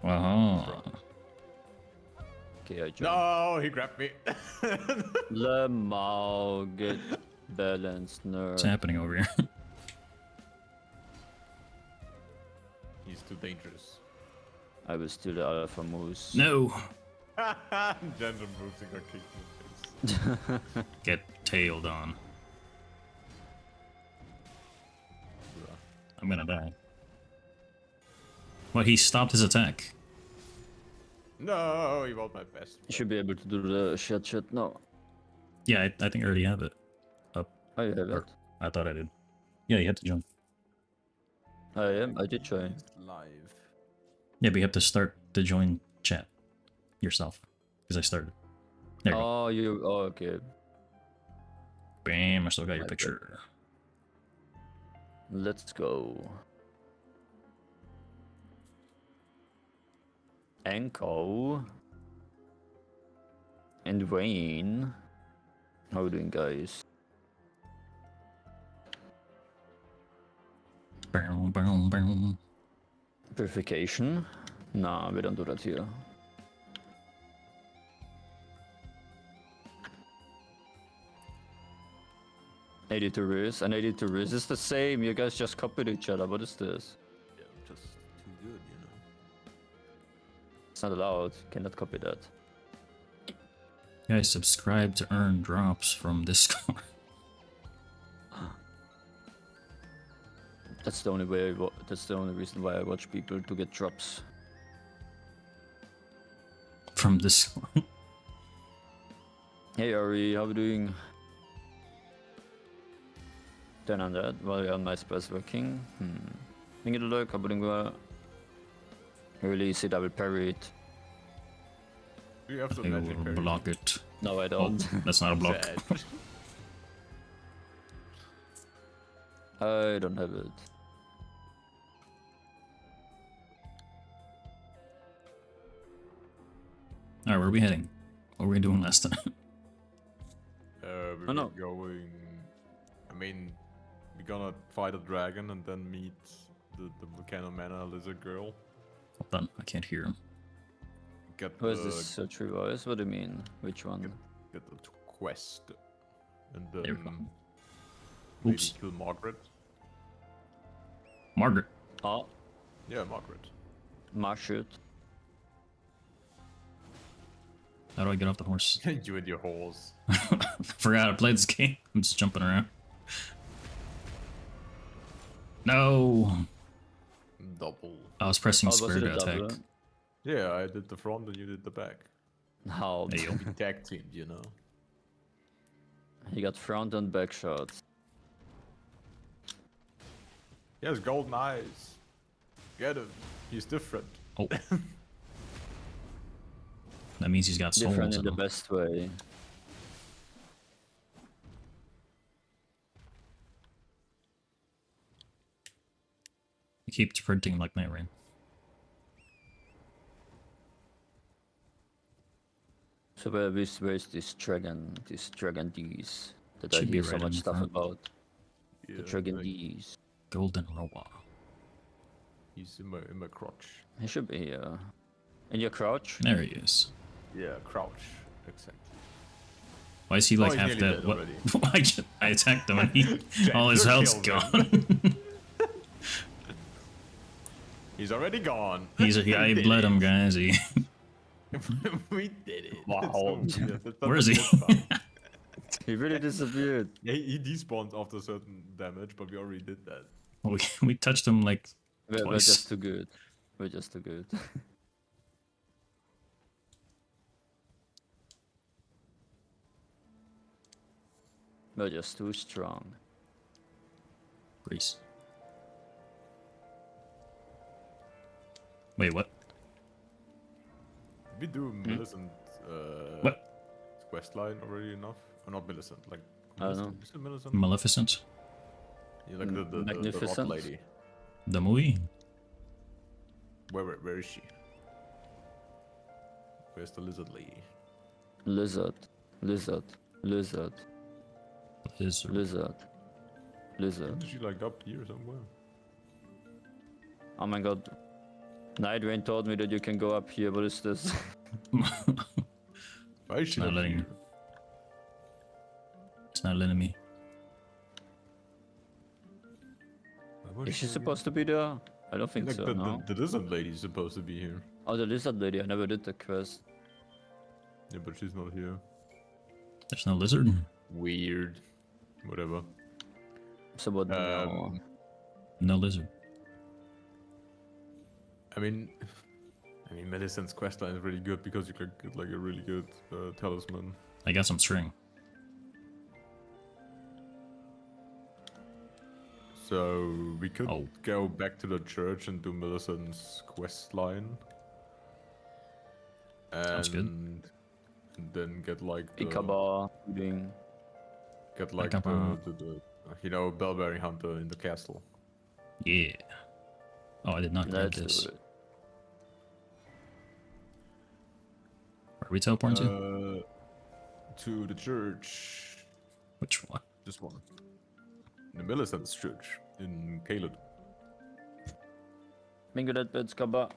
Uh-huh. Okay, I jumped. No, he grabbed me. Lemao, get balanced, What's nerd. happening over here? He's too dangerous. I will steal the alpha moose. No! Gender boosting got kicked in the face. Get tailed on. I'm gonna die. Well, he stopped his attack. No, he was my best. You should be able to do the shit now. Yeah, I think I already have it. Up. I have Or, it. I thought I did. Yeah, you had to jump. I did try. It's live. Yeah, but you have to start to join chat yourself. Because I started. There you go. Oh, you. Oh, okay. Bam, I still got your My bad. picture. Let's go. Anko. And Wayne. How are we doing, guys? Boom, boom, boom. Purification? Nah, we don't do that here. '82 and '82 is the same. You guys just copied each other. What is this? Yeah, I'm just too good, you know. It's not allowed. Cannot copy that. Guys, subscribe to earn drops from Discord. That's the only way. That's the only reason why I watch people to get drops. From Discord. Hey Ari, how are we doing? Then on that, while you're on my space working. Inget look, how about you? Really easy double parry it. We have I some magic will parry. block it. No, I Oh, don't. that's not a block. Sad. I don't have it. Alright, where are we heading? What were we doing last time? We're Oh, no. going. I mean, we're gonna fight a dragon and then meet the volcano mana lizard girl. Hold on, I can't hear him. Get Who is the this search voice? What do you mean? Which one? get the quest, and There we then go. maybe Oops. kill Margaret. Margaret. Oh, Yeah, Margaret. Marshut. How do I get off the horse? You and your horse. Forgot how to play this game. I'm just jumping around. No! Double. I was pressing Oh, was square it to a attack. double? Yeah, I did the front and you did the back. How? Hey, yo. We tag teamed, you know. He got front and back shots. He has golden eyes. Get him. He's different. Oh. That means he's got souls Different in in the him. best way. He keeps printing like Night Rain. So where's this dragon D's that I Should be hear so right in much stuff front. about? Yeah, The dragon like, D's. Golden Roa. he's in my crotch. He should be here. In your crouch? There he is. Yeah, crouch. Exactly. Why is he Oh, like he's half nearly dead? dead What? already. I attacked him and he, all his Jack health's killed gone. He's already gone. He's We I did bled him, it. guys. He, We did it. Wow. That's so weird. That's where is he? not good fun. He really disappeared. Yeah, he despawns after certain damage, but we already did that. we touched him like We're twice. just too good. We're just too good. We're just too strong. Grease. Wait, what? Did we do Millicent What? quest line already enough? Or not Millicent, like I don't know. Is it Millicent? Maleficent? Yeah, like the rot Magnificent? lady. The movie? Where is she? Where's the lizard lady? Lizard. Lizard. Lizard. Lizard. Lizard. Lizard. Is she like up here somewhere? Oh my god. Night Rain told me that you can go up here. What is this? Why is she not not letting- here? It's not letting me. Why Is she here? supposed to be there? I don't think Like so, the, no? the lizard lady is supposed to be here. Oh, the lizard lady. I never did the quest. Yeah, but she's not here. There's no lizard. Weird. Whatever. So what now? No lizard. I mean, Millicent's questline is really good because you can get like a really good talisman. I got some string. So we could Oh. go back to the church and do Millicent's quest line. Sounds good. And then get like the Ikaba doing. get like Ikaba. the you know, bellbearing hunter in the castle. Yeah. Oh, I did not grab Let's this. do it. Where are we teleporting to? To the church. Which one? This one. The Millicent's church in Caled. Mingo that bed's Kaba.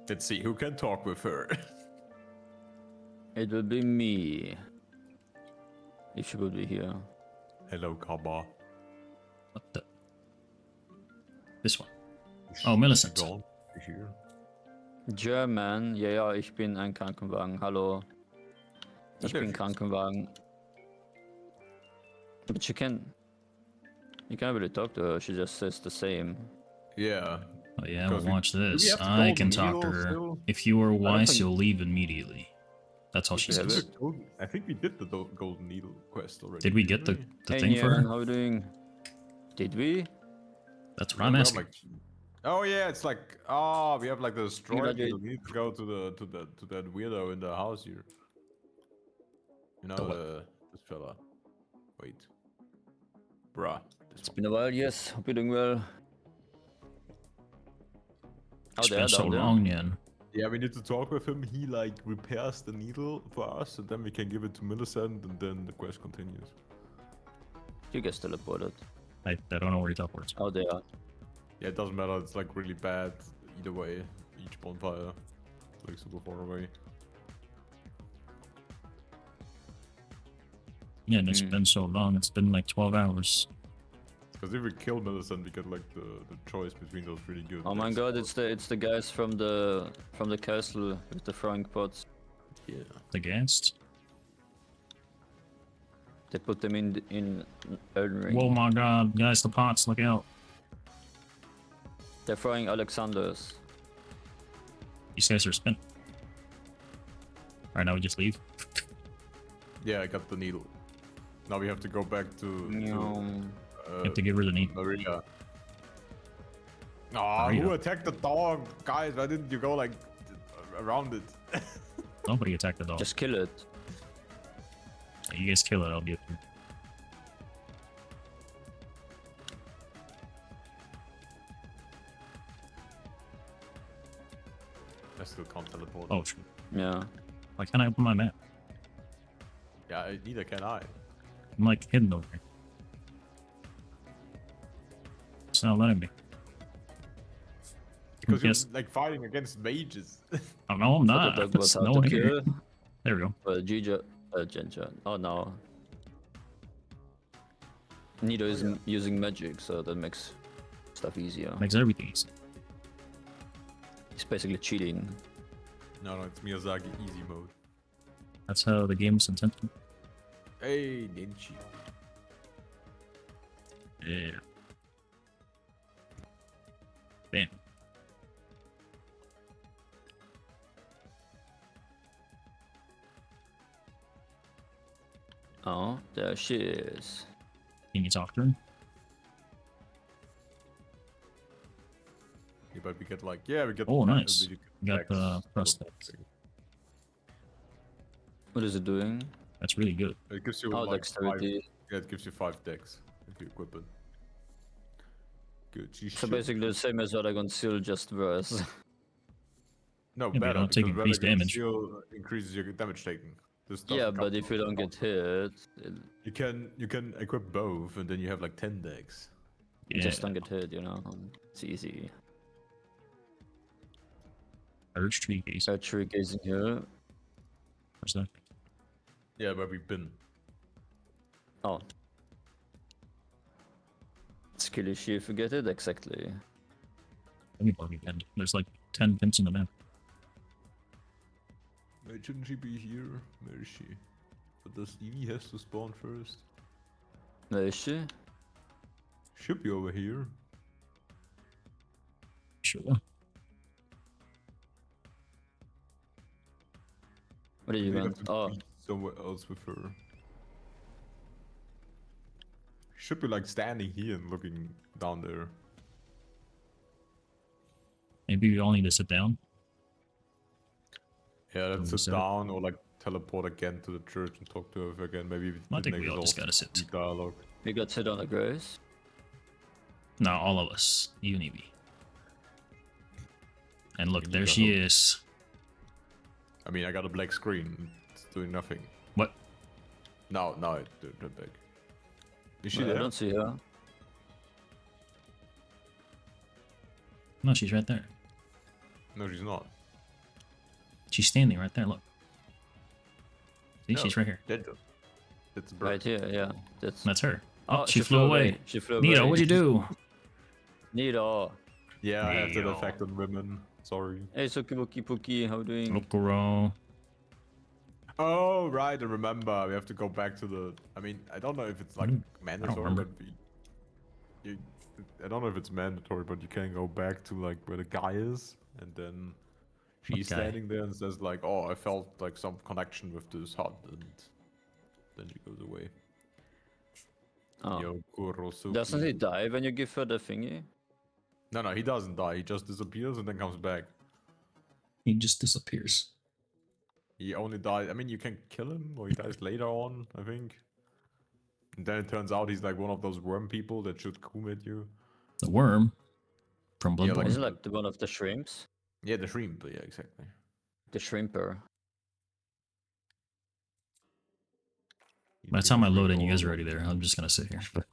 Let's see who can talk with her. It will be me. If she will be here. Hello, Kaba. What the? This one. Oh, Millicent. Gone. Here. German. Ja, ja, ich bin ein Krankenwagen. Hallo. Ich there bin she is. Krankenwagen. But you can't really talk to her. She just says the same. Yeah. Oh yeah, Because well, watch do we this. have the I golden can talk to needle her. still? If you are wise, think- you'll leave immediately. That's all she Yeah, says. I think we did the golden needle quest already. Did we get the, didn't the Hey, thing for Nyan, her? how are you doing? Did we? That's we? what I'm We have, asking. like- oh yeah, it's like we have like the destroyed that you- needle. We need to go to that weirdo in the house here. You know The what? this fella. Wait. Bruh. This It's one. been a while, yes. Hope you're doing well. Oh, It's there, been so down there. long, Nyan. Yeah, we need to talk with him. He like repairs the needle for us, and then we can give it to Millicent, and then the quest continues. You get teleported. I don't know where you teleports. Oh, there. Yeah, it doesn't matter. It's like really bad either way. Each bonfire, like super far away. Yeah, and it's Hmm. been so long. It's been like 12 hours. Because if we kill Millicent, we get like the choice between those really good. Oh my decks. god, it's the guys from the castle with the throwing pots. Yeah. The Gast. They put them in Elden Ring. Whoa, my god, guys, the pots, look out. They're throwing Alexander's. These guys are spin. Alright, now we just leave. Yeah, I got the needle. Now we have to go back to You have to get rid of the need. Maria. Aw, Maria. who attacked the dog? Guys, why didn't you go like around it? Nobody attacked the dog. Just kill it. You guys kill it, I'll be. I still can't teleport. Oh, shoot. Yeah. Why can't I open my map? Yeah, neither can I. I'm like hidden over here. It's not letting me. Because Yes. you're like fighting against mages. Oh no, I'm So not. the dog was It's hard no to one here. kill. There we go. Ginger, Ginger. Oh no. Nito is using magic, so that makes stuff easier. Makes everything easy. He's basically cheating. No, it's Miyazaki easy mode. That's how the game's intended. Hey, Ninchi. Yeah. Bam. Oh, there she is. Can you talk to her? Yeah, but we get like, yeah, we get. Oh, the nice. really good We got decks, the so prospects. What is it doing? That's really good. It gives you Oh, like dexterity. yeah, it gives you 5 decks if you equip it. Good. She So should- basically the same as Dragon Seal, just worse. no, but you better. don't take because increased Radiant damage. Seal increases your damage taken. This Yeah, doesn't but come if from you don't the get counter. hit, you can equip both, and then you have like 10 decks. you Yeah. just don't get hit, you know. It's easy. Urge tree gaze. Archery gazing here. Where's that? Yeah, where we've been. Oh. Skill issue if you get it, exactly. Anybody can. There's like 10 pins in the map. Wait, shouldn't she be here? Where is she? But does Evie has to spawn first? Where is she? Should be over here. Sure. What did you We'd want? have to Oh, be somewhere else with her. Should be like standing here and looking down there. Maybe we all need to sit down. Yeah, let's we sit sit? down or like teleport again to the church and talk to her again. Maybe I it think we makes all us just gotta sit. deep dialogue. we got sit on the grace. No, all of us. You, Evie. And look, You there got she her. is. I mean, I got a black screen. It's doing nothing. What? No, it turned back. Is she I there? don't see her. No, she's right there. No, she's not. She's standing right there, look. See, No, she's right here. That's a bird. Right here, yeah. That's her. Oh, she flew away. She flew Nito, away. what'd you do? Nito. Yeah, I have that Neo. effect on women. Sorry. Hey, Suki Wookie Pookie, how you doing? Lokoro. Oh, right, I remember. We have to go back to the... I mean, I don't know if it's like mandatory, remember. but I don't know if it's mandatory, but you can go back to like where the guy is, and then she's guy? standing there and says like, "Oh, I felt like some connection with this hut," and then she goes away. Oh. Yo, Kurosuke. Doesn't he die when you give her the thingy? No, he doesn't die. He just disappears and then comes back. He just disappears. He only dies. I mean, you can kill him, or he dies later on, I think. And then it turns out he's like one of those worm people that shoot Kum at you. The worm from Yeah, Bloodborne. like- Is it like the one of the shrimps? Yeah, the shrimp. Yeah, exactly. The shrimper. By the time I load in, you guys are already there. I'm just gonna sit here. But,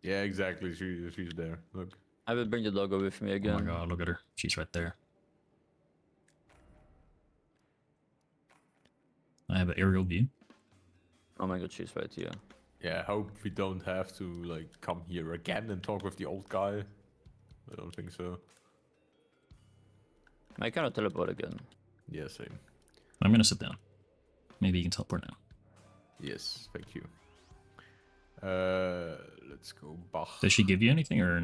Yeah, exactly. She's there. Look. I will bring the doggo with me oh again. my god, look at her. She's right there. I have an aerial view. Oh my god, she's right here. Yeah, I hope we don't have to like come here again and talk with the old guy. I don't think so. I cannot teleport again. Yeah, same. I'm gonna sit down. Maybe you can teleport now. Yes, thank you. Let's go Bach. Does she give you anything, or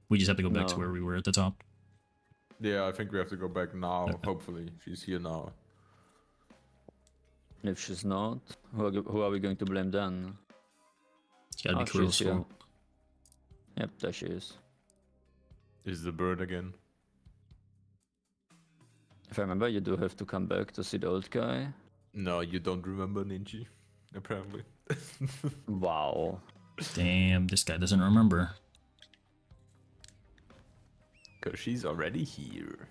we just have to go back to No. where we were at the top? Yeah, I think we have to go back now. Okay. Hopefully, she's here now. And if she's not, who are we going to blame then? It's gotta Oh, be Kuro's she's here. fault. Yep, there she is. Is the bird again? If I remember, you do have to come back to see the old guy. No, you don't remember Ninji, apparently. Wow. Damn, this guy doesn't remember. Cause she's already here.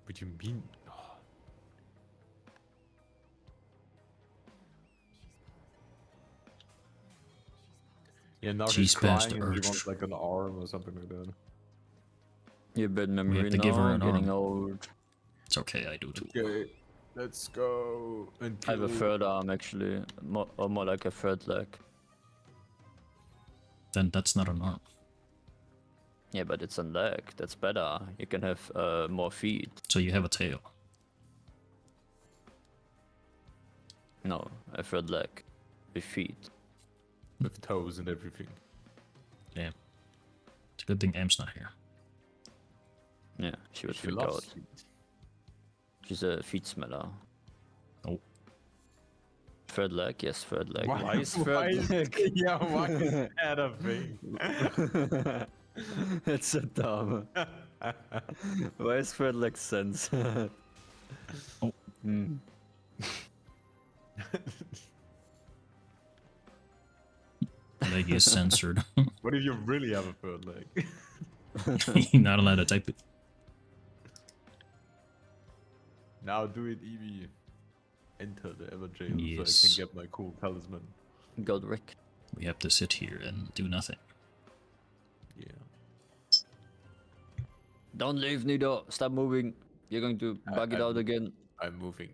What do you mean? Yeah, now she's She's past crying the and she urge. wants like an arm or something like that. You bad memory to now, give her an getting arm. old. It's okay, I do too. Okay, let's go and I have a kill- third arm actually, or more like a third leg. Then that's not an arm. Yeah, but it's a leg, that's better. You can have more feet. So you have a tail. No, a third leg with feet. with toes and everything. Damn. It's a good thing Am's not here. Yeah, she would She freak loves out. feet. She's a feet smeller. Oh. Third leg, yes, third leg. Why- Why is why third is- leg? Yeah, why is that a thing? It's so dumb. Why is third leg sense? Oh. Hmm. Leg is censored. What if you really have a third leg? You're not allowed to type it. Now do it, Evie. Enter the Ever Jail so I Yes. can get my cool talisman. Godric. We have to sit here and do nothing. Yeah. Don't leave, Nito. Stop moving. You're going to bug it out again. I'm moving.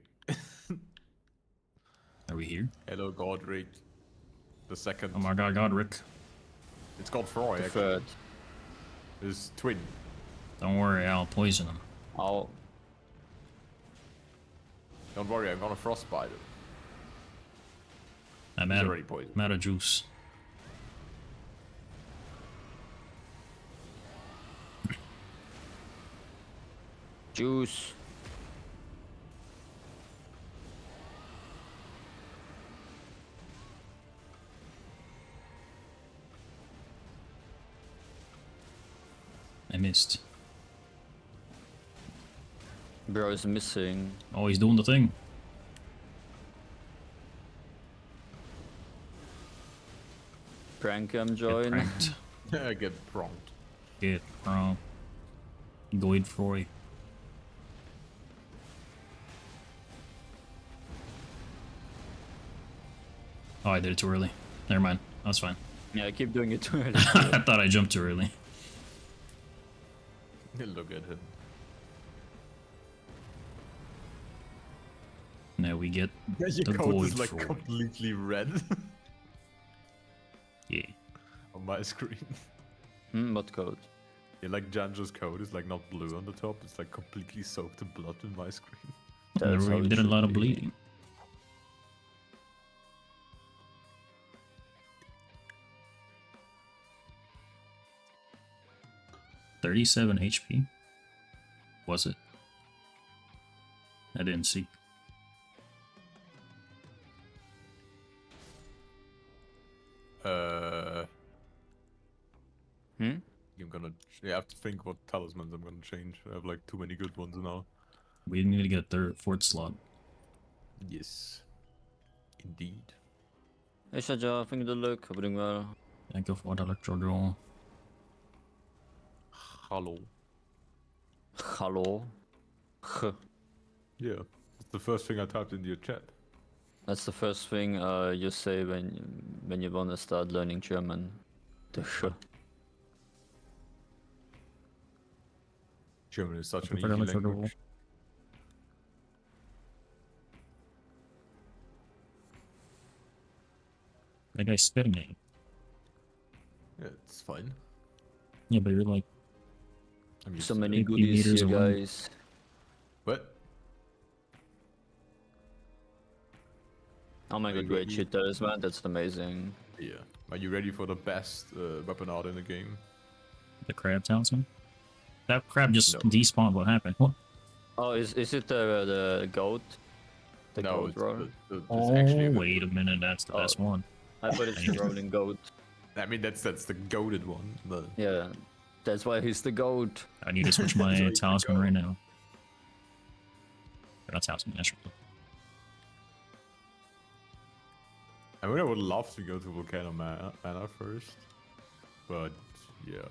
Are we here? Hello, Godric. The second. Oh my god, Godric. It's called Froy, The actually. third. His twin. Don't worry, I'll poison him. Oh, Don't worry, I'm gonna frostbite him. I'm He's out, already poisoned. I'm out of juice. juice. I missed. Bro is missing. Oh, he's doing the thing. Prank him, Get join. pranked. Get prompt. Get pranked. Goid Froy. Oh, I did it too early. Never mind. That's fine. Yeah, I keep doing it too early. I thought I jumped too early. Look at him. Now we get Your the code is Goid like Froy. completely red Yeah. on my screen. What code? Yeah, like Janjo's code is like not blue on the top, it's like completely soaked in blood in my screen. That's how we it did a should lot of be. bleeding. $37 HP? Was it? I didn't see. I'm gonna. Yeah, I have to think what talismans I'm gonna change. I have like too many good ones now. We need to get a fourth slot. Yes. Indeed. Hej Shadja, vingerdeluk, hoppas det går väl. Thank you for the electro. Hello. Hallå? H. Yeah. That's the first thing I typed into your chat. That's the first thing you say when you wanna start learning German. The H. German is such an Thank you easy for the electro. language. That guy's spitting at you. Yeah, it's fine. Yeah, but you're like, I'm used So to many 50 goodies meters here, away. guys. What? Oh my god, great shit talisman, that's amazing. Yeah. Are you ready for the best weapon art in the game? the crab talisman? That crab just No. despawned. What happened? What? Oh, is it the goat? The no, goat it's, roll? it's Oh, actually a good wait a minute. That's the Oh. best one. I thought it's the rolling goat. I mean, that's the goaded one. But Yeah, that's why he's the goat. I need to switch my So you can talisman go. right now. Or not talisman, that's right. I mean, I would love to go to Volcano Manor first, but yeah.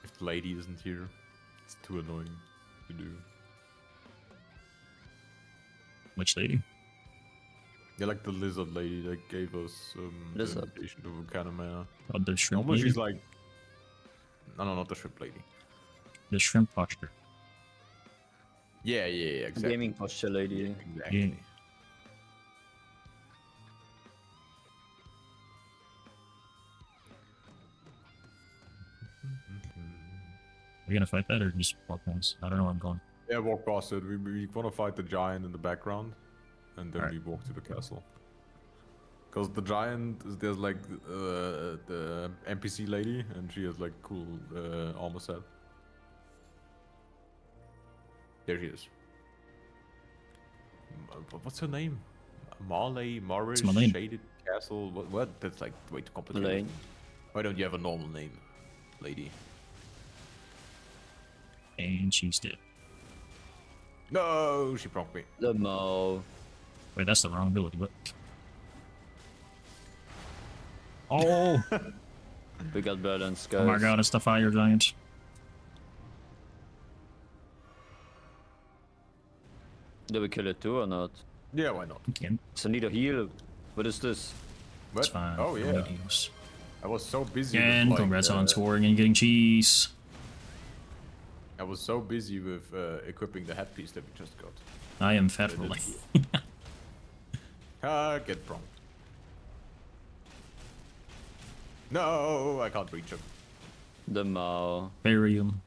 If the lady isn't here, it's too annoying to do. Which lady? Yeah, like the lizard lady that gave us the Lizard? invitation to Volcano Manor. Oh, the shrimp Normally lady? she's like, no, not the shrimp lady. The shrimp posture. Yeah, exactly. Gaming posture lady. Yeah, exactly. Yeah. Are you gonna fight that or just walk past? I don't know where I'm going. Yeah, walk past it. We want to fight the giant in the background, and then Alright. we walk to the castle. Because the giant, there's like the NPC lady, and she has like cool armor set. There she is. What's her name? Marley, Morris, Marlene. Shaded Castle. What? That's like way too complicated. Lane. Why don't you have a normal name, lady? And she's dead. No, she prompted me. The Mo. Wait, that's the wrong ability, but... Oh! We got balance, guys. Oh my god, it's the fire giant. Did we kill it too or not? Yeah, why not? Again, So need a heal. What is this? What? it's fine. Oh no yeah. need to use. I was so busy And with, like, congrats on scoring and getting cheese. I was so busy with equipping the headpiece that we just got. I am fat rolling. Get prompt. No, I can't reach him. The Mao. Barium.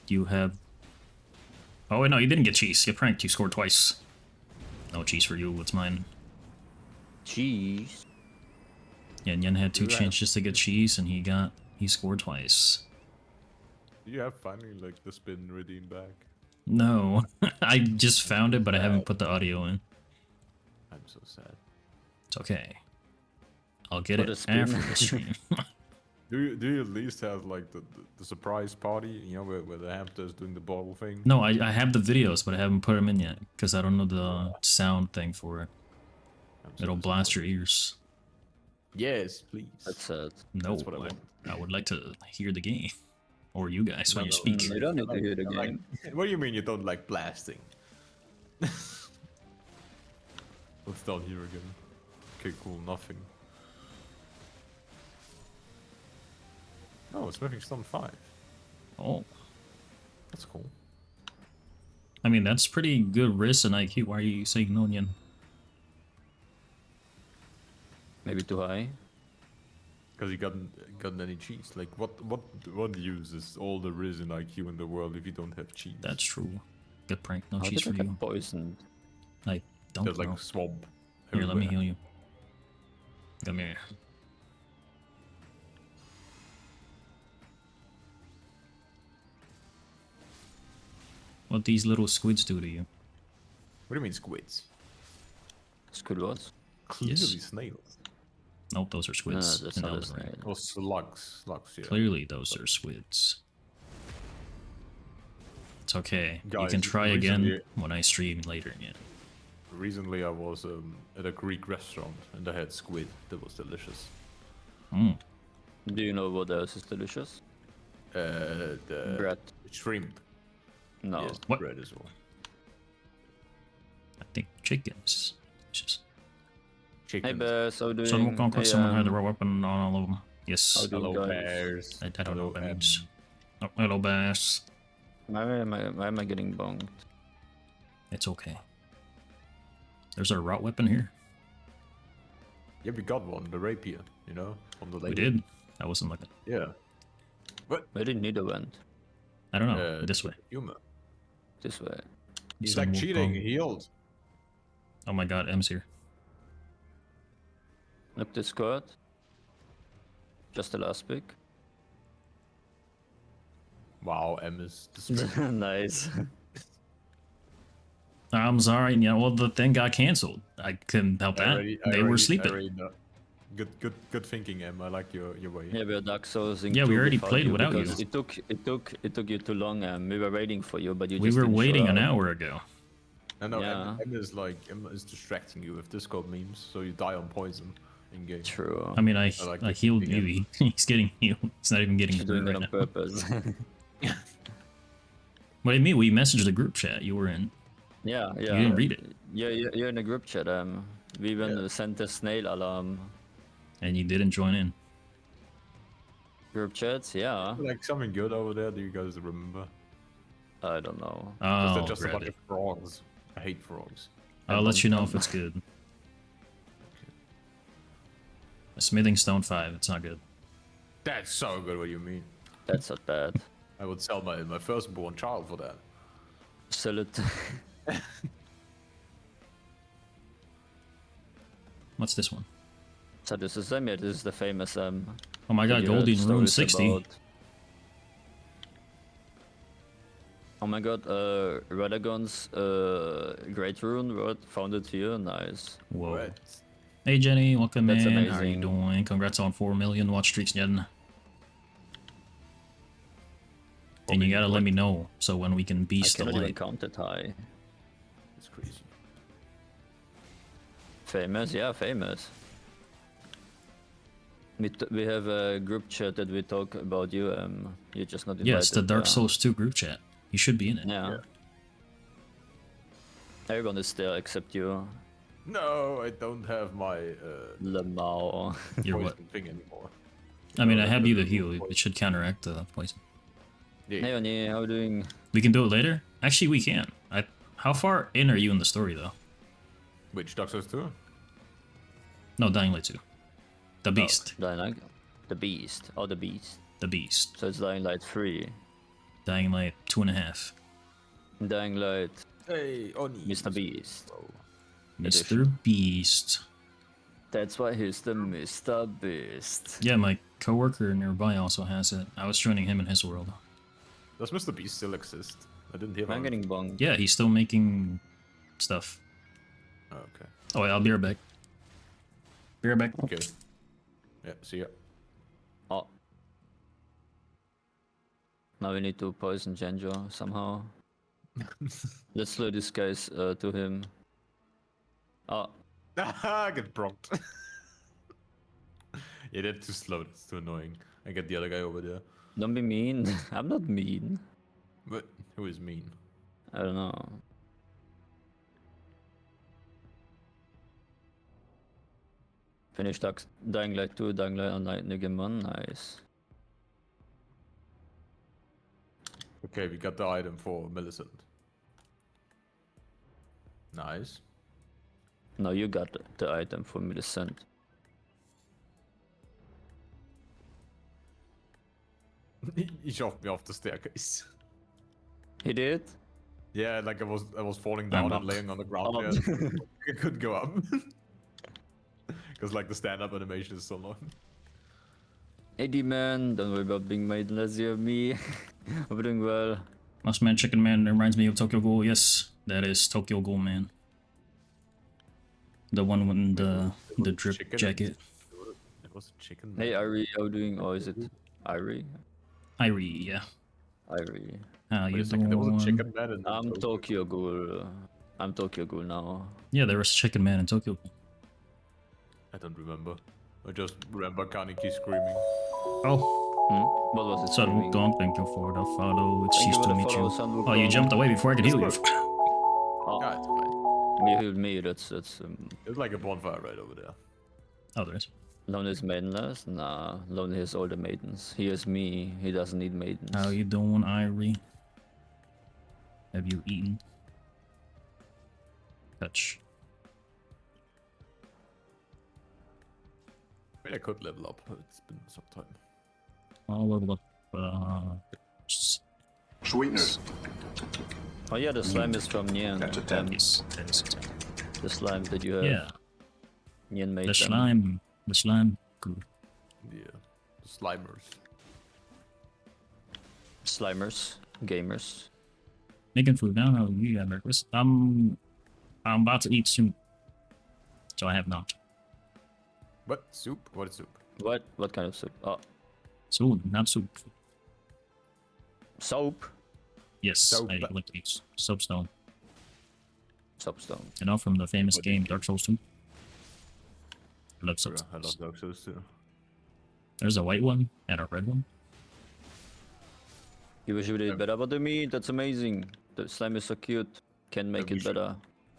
You have... Oh wait, no, you didn't get cheese. You pranked, you scored twice. No cheese for you, it's mine. Cheese. Yeah, Yen had 2 You have- chances to get cheese, and he scored twice. Do you have finally, like, the spin redeemed back? No, I just found it, but I haven't put the audio in. I'm so sad. It's okay. I'll get Put a it spin. after the stream. Do you at least have, like, the surprise party, you know, where the hamster is doing the bottle thing? No, I have the videos, but I haven't put them in yet, because I don't know the sound thing for it. I'm so It'll blast your ears. Yes, please. That's sad. No, That's what I want. I would like to hear the game. Or you guys when you No, speak. You don't need to hear the Like, game. what do you mean you don't like blasting? What's down here again? Okay, cool, nothing. Oh, Smithing Stone 5. Oh, That's cool. I mean, that's pretty good risk and IQ. Why are you saying no, Nyan? Maybe too high. Because you gotten any cheese. Like, what use is all the Riz and IQ in the world if you don't have cheese? That's true. Good prank. No How cheese did for I you. get poisoned? I don't There's know. like swamp. Here, let me everywhere. heal you. Come here. What these little squids do to you? What do you mean squids? Squid was? Clearly Yes. snails. Nope, those are squids. that's in not a Elden Ring. snail. Or slugs. Slugs, yeah. Clearly, those are squids. It's okay. You Guys, can try again recently- when I stream later. Yeah. Recently I was at a Greek restaurant and I had squid. That was delicious. Mm. Do you know what else is delicious? The Bread. shrimp. No. Yes, What? bread as well. I think chickens. Just Hey Chicken. Bears, how you doing? someone conquered. Hey, Someone had the raw weapon on all of them. how Yes. do you Hello, guys? bears. I don't know what that Hello, means. Oh, hello, bass. Why am I getting bonged? It's okay. There's our rot weapon here. Yeah, we got one. The rapier, you know, from the We lady. did. I wasn't looking. Yeah. Where did Nito went? I don't know. This way. Humor. This way. He's Some like will cheating. come. He healed. Oh my god, M's here. Look Discord. Just the last pick. Wow, M is disrespectful. Nice. I'm sorry. Yeah, well, the thing got canceled. I couldn't help that. They were sleeping. Good thinking, M. I like your way. Yeah, we are Dark Soulsing. Yeah, we too already without played you without you. because It took you too long, and we were waiting for you, but you We just were didn't show waiting an up. hour ago. No, Yeah. M is like M is distracting you with Discord memes, so you die on poison in game. True. I mean, I like I it. healed Again. you. He's getting healed. He's not even getting She's hurt doing it right on now. purpose. What do you mean? We messaged the group chat you were in. yeah. You didn't read it. Yeah, you're in a group chat. We even Yeah. sent a snail alarm. And you didn't join in. Group chats, yeah. Like something good over there? Do you guys remember? I don't know. Is Oh, that just a bunch Reddit. of frogs? I hate frogs. I'll let you know if it's good. A smithing stone 5. It's not good. That's so good. What do you mean? That's not bad. I would sell my firstborn child for that. Sell it. What's this one? So this is them. Yeah, this is the famous Oh my god, video Golden Rune stories 60. about- Oh my god, Radagon's Great Rune word found it here. Nice. Whoa. Right. Hey Jenny, welcome That's in. How are you amazing. doing? Congrats on 4 million watch streaks, Jen. And you gotta let me know so when we can I beast the cannot even light. count it high. It's crazy. Famous, yeah, famous. We have a group chat that we talk about you. You're just not invited. Yes, the Dark yeah. Souls 2 group chat. You should be in it. Yeah. Everyone is there except you. No, I don't have my Lemao. You're what? poison thing anymore. I mean, I like have the you the little heal. poison. It should counteract the poison. Yeah. Hey, Oni, how you doing? We can do it later? Actually, we can. How far in are you in the story, though? Which Dark Souls 2? No, Dying Light 2. The Beast. Dying Light? The Beast. Oh, the Beast. The Beast. So it's Dying Light 3. Dying Light 2.5. Dying Light, Hey, Oni. Mr. Beast. Mr. Beast. That's why he's the Mr. Beast. Yeah, my coworker nearby also has it. I was joining him in his world. Does Mr. Beast still exist? I didn't hear I'm about it. getting bonged. Yeah, he's still making stuff. Oh, okay. Oh, wait, I'll be right back. Be right back. Okay. Yeah, see ya. Oh. Now we need to poison Genjo somehow. Let's slow this guy's to him. Oh, I get brocked. Yeah, that's too slow. That's too annoying. I get the other guy over there. don't be mean. I'm not mean. But who is mean? I don't know. Finish Dying Light 2, Dying Light Online again 1, nice. Okay, we got the item for Millicent. Nice. Now you got the item for Millicent. He shoved me off the staircase. He did? Yeah, like I was falling down up. and laying on the ground. Oh. Yeah. I couldn't go up. Because like the stand-up animation is so long. Eddie man, don't worry about being made lazy of me. I'm doing well. Last Man Chicken Man reminds me of Tokyo Ghoul. Yes, that is Tokyo Ghoul Man. The one with the drip Chicken. jacket. It was a chicken. Hey Irie, how you doing? Or is it Irie? Irie, yeah. Irie. How Wait you a second, there was a doing? chicken man in I'm Tokyo Ghoul. I'm Tokyo Ghoul now. Yeah, there was Chicken Man in Tokyo Ghoul. I don't remember. I just remember Kaneki screaming. Oh, What was it? Sun screaming? Wukong, thank you for the follow. It's Thank you used for to the meet follow, you. Sun Oh, you Wukong. jumped away before I could heal you. Oh, Ah, it's fine. you healed me. That's There's like a bonfire right over there. Oh, there is. Lonely is maidenless? Nah, Lonely has all the maidens. He has me. He doesn't need maidens. How you doing, Irie? Have you eaten? Touch. I mean, I could level up. It's been some time. I'll level up. Sweetness. Oh yeah, the slime is from Nian. That's a 10. Yes, that is it. The slime that you have. Yeah, Nian made the them. slime. The slime. Good. Yeah. The Slimers. Slimers. Gamers. Making food now. How you got breakfast? I'm about to eat soon. So I have not. What? Soup? What is soup? What? What kind of soup? Oh, Soon, not soup. soap. Yes, Soap. I like to eat soapstone. Soapstone. You know, from the famous What game is it? Dark Souls 2. I love Yeah, soapstones. I love Dark Souls too. There's a white one and a red one. You wish you did better about the meat. That's amazing. The slime is so cute. Can make we it should- better.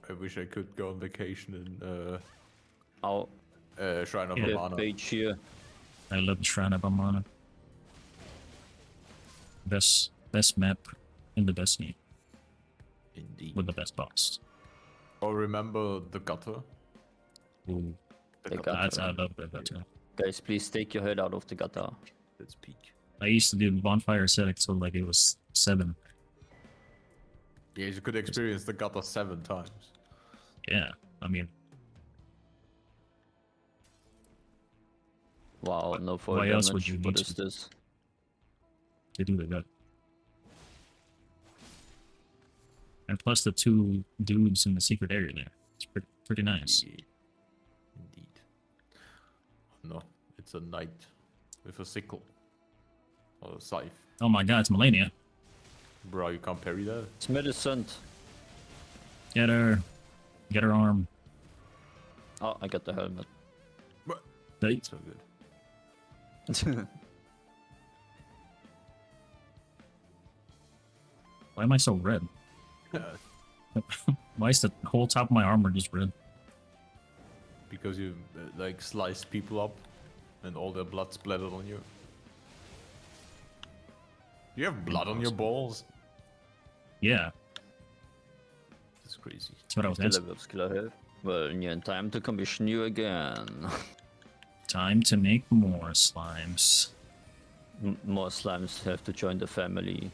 I wish I could go on vacation in Our Shrine of Yeah. Amana. page here. I love the Shrine of Amana. Best map in the best game Indeed. with the best boss. Oh, remember the gutter? Ooh, The gutter. gutter. I love that gutter. Guys, please take your head out of the gutter. That's peak. I used to do bonfire select so like it was 7. Yeah, you could experience the gutter 7 times. Yeah, I mean, Wow, no fall why damage. else would you What need is to? this? they do that. And plus the 2 dudes in the secret area there. It's pretty nice. Yeah. Indeed. No, it's a knight with a sickle. Or a scythe. Oh my god, it's Melania. Bro, you can't parry that? It's Millicent. Get her. Get her arm. Oh, I got the helmet. They- So good. Why am I so red? Why is the whole top of my armor just red? because you like sliced people up, and all their blood splattered on you. You have blood on your balls. Yeah, That's crazy. that's what I was Still asking. have skill health. Well, yeah, time to commission you again. Time to make more slimes. More slimes have to join the family.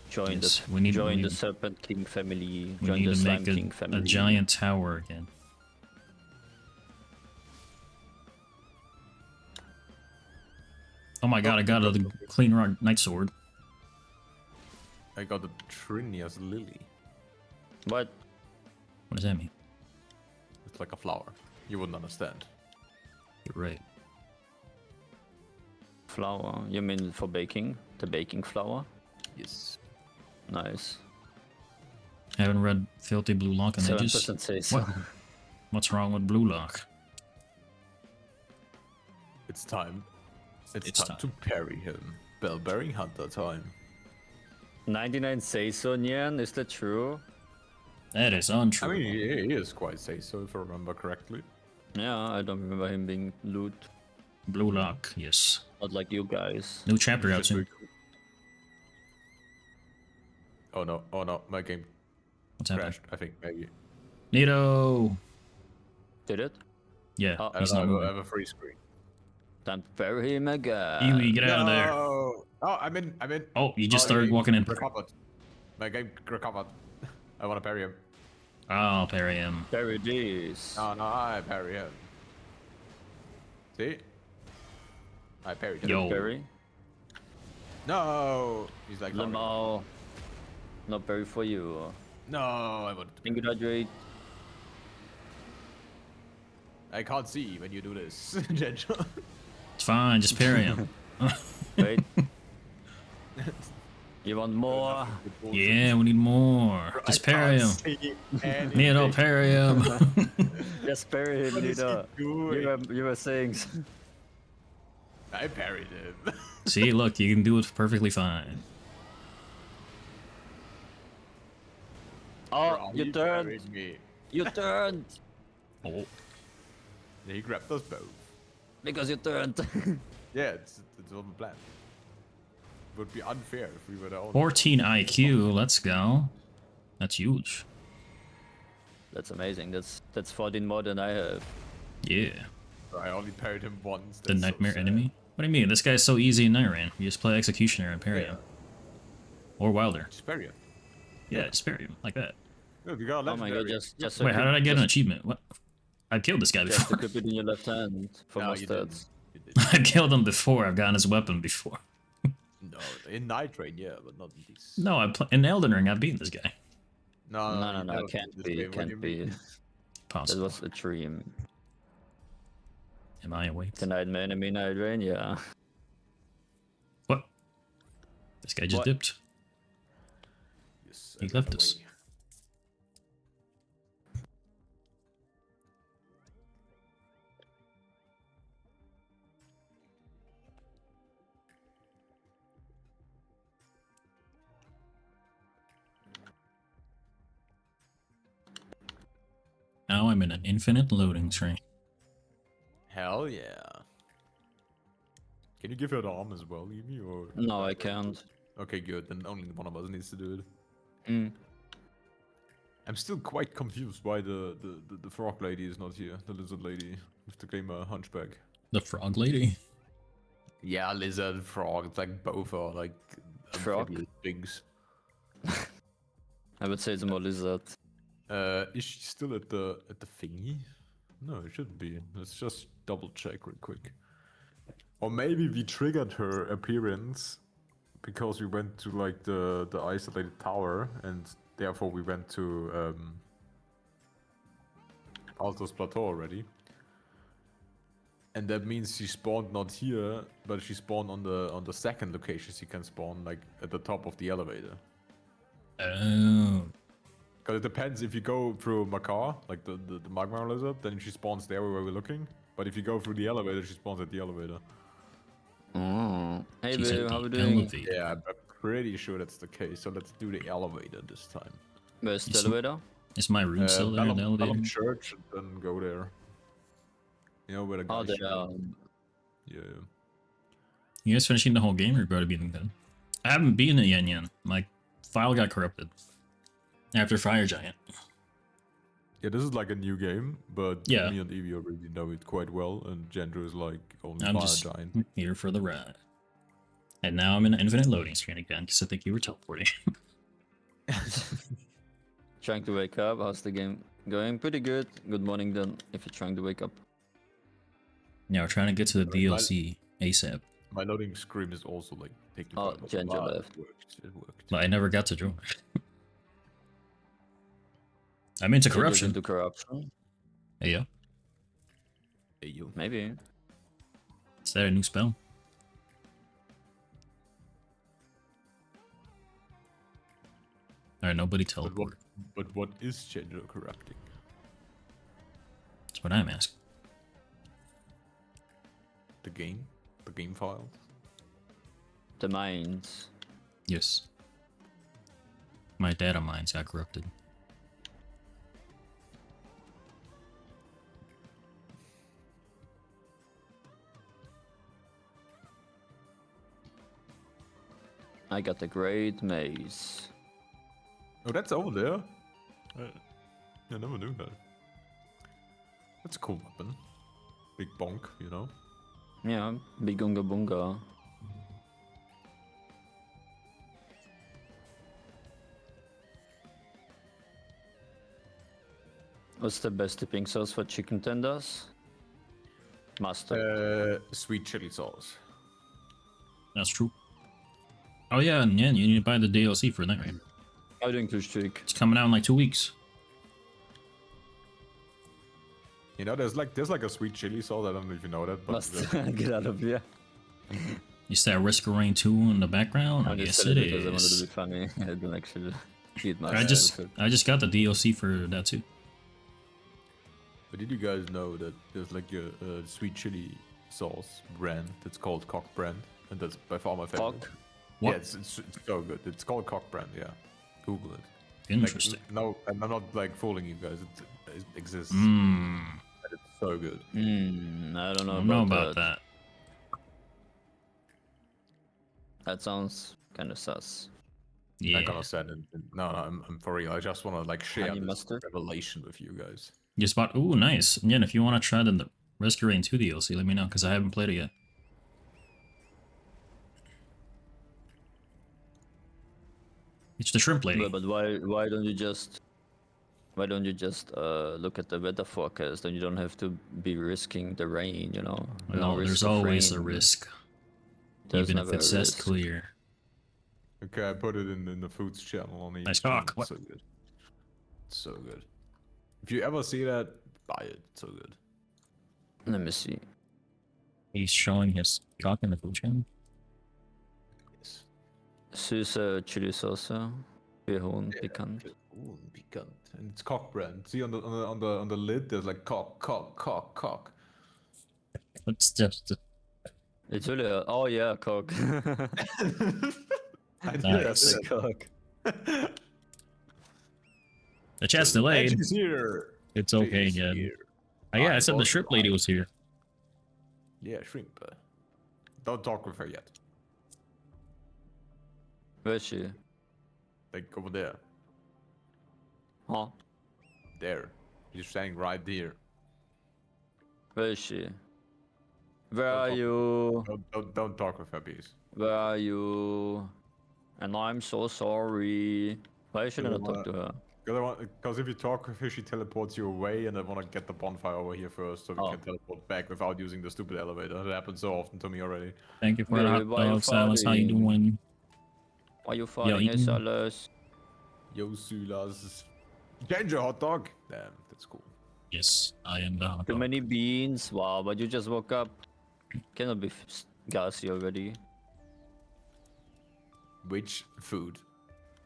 Join Yes, the we need- join we the need- Serpent King family. We Join need the to Slime make King family. a giant tower again. Oh my god, I got a clean rock night sword. I got a Trinia's lily. What? What does that mean? It's like a flower. You wouldn't understand. You're right. Flour? You mean for baking? The baking flour? Yes. Nice. Haven't read Filthy Blue Lock in 7% ages. say so. What? What's wrong with Blue Lock? It's time. It's time to parry him. Bell-bearing hunter time. 99 say so, Nyan? Is that true? That is I untrue. mean, he is quite say so if I remember correctly. Yeah, I don't remember him being loot. Blue Lock, yes. Not like you guys. New chapter out soon. Oh no, my game What's happening? crashed. I think maybe. Nito! Did it? Yeah, Oh. I he's don't not know, I moving. have a free screen. Time to bury him again. Iwi, get out of there. Oh, I'm in. Oh, you just Oh, started he walking in. Recovered. My game recovered. I want to parry him. I'll parry him. Bury this. No, I parry him. See? I parried him. Yo. Bury. No! He's like, Lamau. Not bury for you. no, I want to. Think hydrate. I can't see when you do this, Genjo. It's fine, just parry him. Wait. You want more? Yeah, we need more. Just parry him. Nito, parry him. Just bury him, What is he Nito. doing? You were saying. I parried him. See, look, you can do it perfectly fine. Oh, you He turned. parried me. You turned. Oh, He grabbed us both. Because you turned. Yeah, it's on the plan. It would be unfair if we were the only. 14 IQ, let's go. That's huge. That's amazing. That's 14 more than I have. Yeah. I only parried him once. The that's so nightmare sad. enemy? What do you mean? This guy's so easy in Nightran. You just play Executioner and parry Yeah. him. Or Wilder. Just parry him. Yeah, just parry him, like that. Look, you got a Oh my god, legendary. just Wait, how did I get an achievement? What? I killed this guy Just before. equip it in your left hand for No, more you stats. didn't. You didn't. I've killed him before. I've gotten his weapon before. No, in Night Train, yeah, but not in these. No, in Elden Ring, I've beaten this guy. No, No, you no, never it can't played this be. game, It what do you can't be. mean? That Possible. was a dream. Am I awake? The Nightmare enemy, Night Rain, yeah. What? This guy just What? dipped. Yes, He I left ran us. away. Now I'm in an infinite loading screen. Hell yeah. Can you give her the arm as well, Yumi? Or No, I can't. okay, good. Then only one of us needs to do it. Mm. I'm still quite confused why the frog lady is not here. The lizard lady with the gamer hunchback. The frog lady? Yeah, lizard, frog. It's like both are like Frog? amphibious things. I would say it's more lizard. Is she still at the thingy? No, it shouldn't be. Let's just double check real quick. Or maybe we triggered her appearance because we went to like the isolated tower, and therefore we went to Altos Plateau already. And that means she spawned not here, but she spawned on the second location she can spawn, like at the top of the elevator. Oh. Because it depends, if you go through Makar, like the magma lizard, then she spawns there where we're looking. But if you go through the elevator, she spawns at the elevator. Oh. Hey, She's babe, at how we the doing? elevator. Yeah, I'm pretty sure that's the case. So let's do the elevator this time. Where's the Yes. elevator? Is my room still there in the elevator? Pelham Church, and then go there. You know where the guy Oh, they shot are. him? Yeah. You guys finishing the whole game or about to beating them? I haven't beaten it yet. My file got corrupted after Fire Giant. Yeah, this is like a new game, but Yeah. me and Evie already know it quite well, and Gendro is like only I'm Fire just Giant. here for the ride. And now I'm in an infinite loading screen again because I think you were teleporting. Trying to wake up. How's the game going? Pretty good. Good morning then, if you're trying to wake up. Yeah, we're trying to get to the DLC ASAP, My loading screen is also like taking Oh, forever. Gendro but left. It worked. It worked. but I never got to join. I'm into Corruption. corruption. Into corruption. Yeah, Hey, you. Maybe. is that a new spell? Alright, nobody teleport. But what is Gendro corrupting? That's what I'm asking. The game? The game file? The mines. Yes. My data mines got corrupted. I got the great maze. Oh, that's over there? I never knew that. That's a cool weapon. Big bonk, you know? Yeah, big unga bunga. What's the best dipping sauce for chicken tenders? Mustard. Sweet chili sauce. That's true. Oh yeah, and yeah, you need to buy the DLC for that, right? I think it's trick. It's coming out in like 2 weeks. You know, there's like a sweet chili sauce. I don't know if you know that, but Must get out of here. Is that Risk of Rain 2 in the background? I'm Yes, just it saying because I wanted to is. be funny. I didn't actually eat my I just got the DLC for that too. But did you guys know that there's like a sweet chili sauce brand that's called Cock brand, and that's by far my favorite. Cock? What? Yeah, it's so good. It's called Cock brand. Yeah, Google it. Interesting. Like, no, I'm not like fooling you guys. It exists. Mmm. It's so good. I don't I know, don't know about that. That sounds kind of sus. Yeah. I'm gonna send it. No, I'm for real. I just want to like share Honey this mustard? revelation with you guys. You spot. Ooh, nice. Yeah, and if you want to try the Risk of Rain 2 DLC, let me know because I haven't played it yet. It's the shrimp lady. But why don't you just look at the weather forecast? Then you don't have to be risking the rain, you know. Well, risk there's of always a rain. risk, There's even if never it a says risk. clear. Okay, I put it in the foods channel on the. Nice cock. What? So good. So good. If you ever see that, buy it. It's so good. Let me see. He's showing his cock in the food channel. Yes. Süße Chili Sauce. Pehon, pikant. Ooh, pikant. And it's Cock brand. See on the lid, there's like cock. It's just It's really oh yeah, cock. I did Nice. that. Cock. the chat's delayed. She's here. It's okay She's again. here. Oh, yeah, I I said the was shrimp lady was here. Yeah, shrimp. Don't talk with her yet. Where is she? Like over there. Huh? There. She's standing right there. Where is she? Where are talk. you? Don't talk with her, please. Where are you? And I'm so sorry. Why should I not wanna- talk to her? Because if you talk with her, she teleports you away, and I want to get the bonfire over here first, so we Oh. can teleport back without using the stupid elevator. That happens so often to me already. Thank you for the Why- hot why you dog, Silas. How you farting? doing? Why you fighting Ethan. us, Alice? Yo, Sulas. Danger hot dog. Damn, that's cool. Yes, I am the hot Too dog. many beans. Wow, but you just woke up. Cannot be gassy already. Which food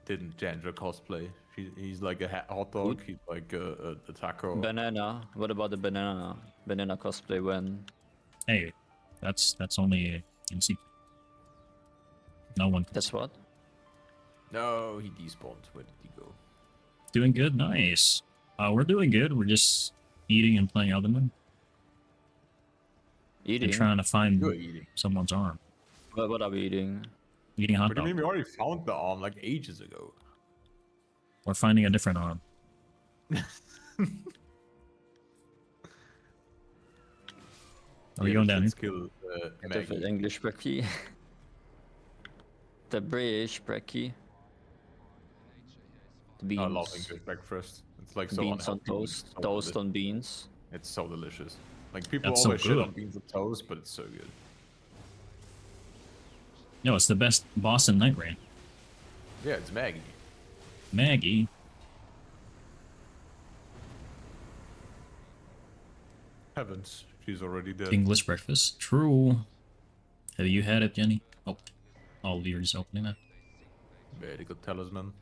didn't Jandra cosplay? He's like a hot dog. Food? He's like a taco. Banana. What about the banana? Banana cosplay when? Hey, that's only in secret. No one. That's what? No, he despawned. Where did he go? Doing good, nice. We're doing good. We're just eating and playing Elden. Eating? And trying to find You're eating. someone's arm. What are we eating? Eating a hot What do you dog. mean we already found the arm like ages ago? Or finding a different arm. Are we going down here? Let's kill Get the Maggie. English brekkie. The British brekkie. The beans. I love English breakfast. It's like so Beans on unhealthy, toast. so Toast deli- on beans. It's so delicious. Like people That's so always shit on good. beans on toast, but it's so good. No, it's the best Boston night rain. Yeah, it's Maggie. Maggie. Heavens, she's already dead. English breakfast. True. Have you had it, Jenny? Oh, Oliver's opening that. Medical talisman.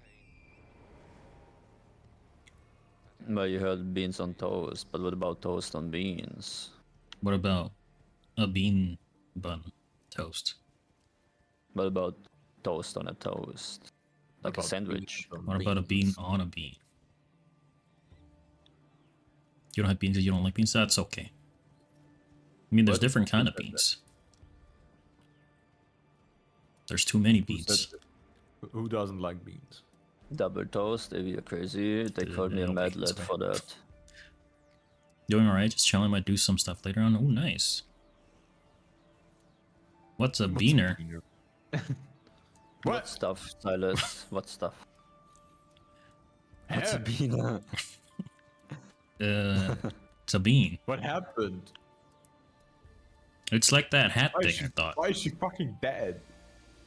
Well, you heard beans on toast, but what about toast on beans? What about a bean bun toast? What about toast on a toast? Like a About sandwich. beans on What about a bean beans? on a bean? You don't have beans and you don't like beans? That's okay. I mean, there's What? different kind Who of said that? beans. There's too many Who beans. said that? Who doesn't like beans? Double toast, if you're crazy. They called me a no mad beans, lad right? for that. Doing alright, just chilling, might do some stuff later on. Oh, nice. What's a What's a beaner? beaner? What stuff, Silas? What stuff? What's a Heh? bean? It's a bean. What happened? It's like that hat Why thing, is she, I thought. why is she fucking dead?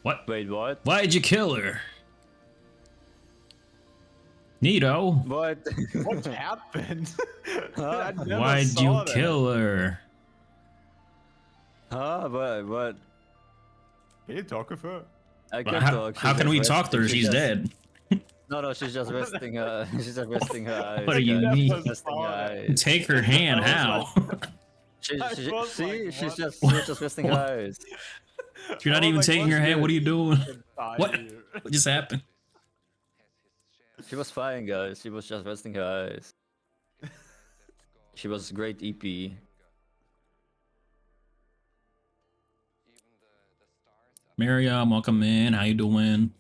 What? Wait, what? Why'd you kill her? Nito, What? What happened? I never why'd saw you that. kill her? Huh? What? Can you talk with her? I Well, can talk. how she's can just we talk to her? resting, She's just- dead. No, she's just resting her. She's just resting her eyes. What do you guys. mean? She's resting her eyes. Take her hand, I how? She, I she, was see, like, she's what? just resting her What? eyes. You're not even taking her hand, what are you doing? What? Here. What just happened? She was fine, guys. She was just resting her eyes. She was great E EP. Miriam, welcome in. How you doing?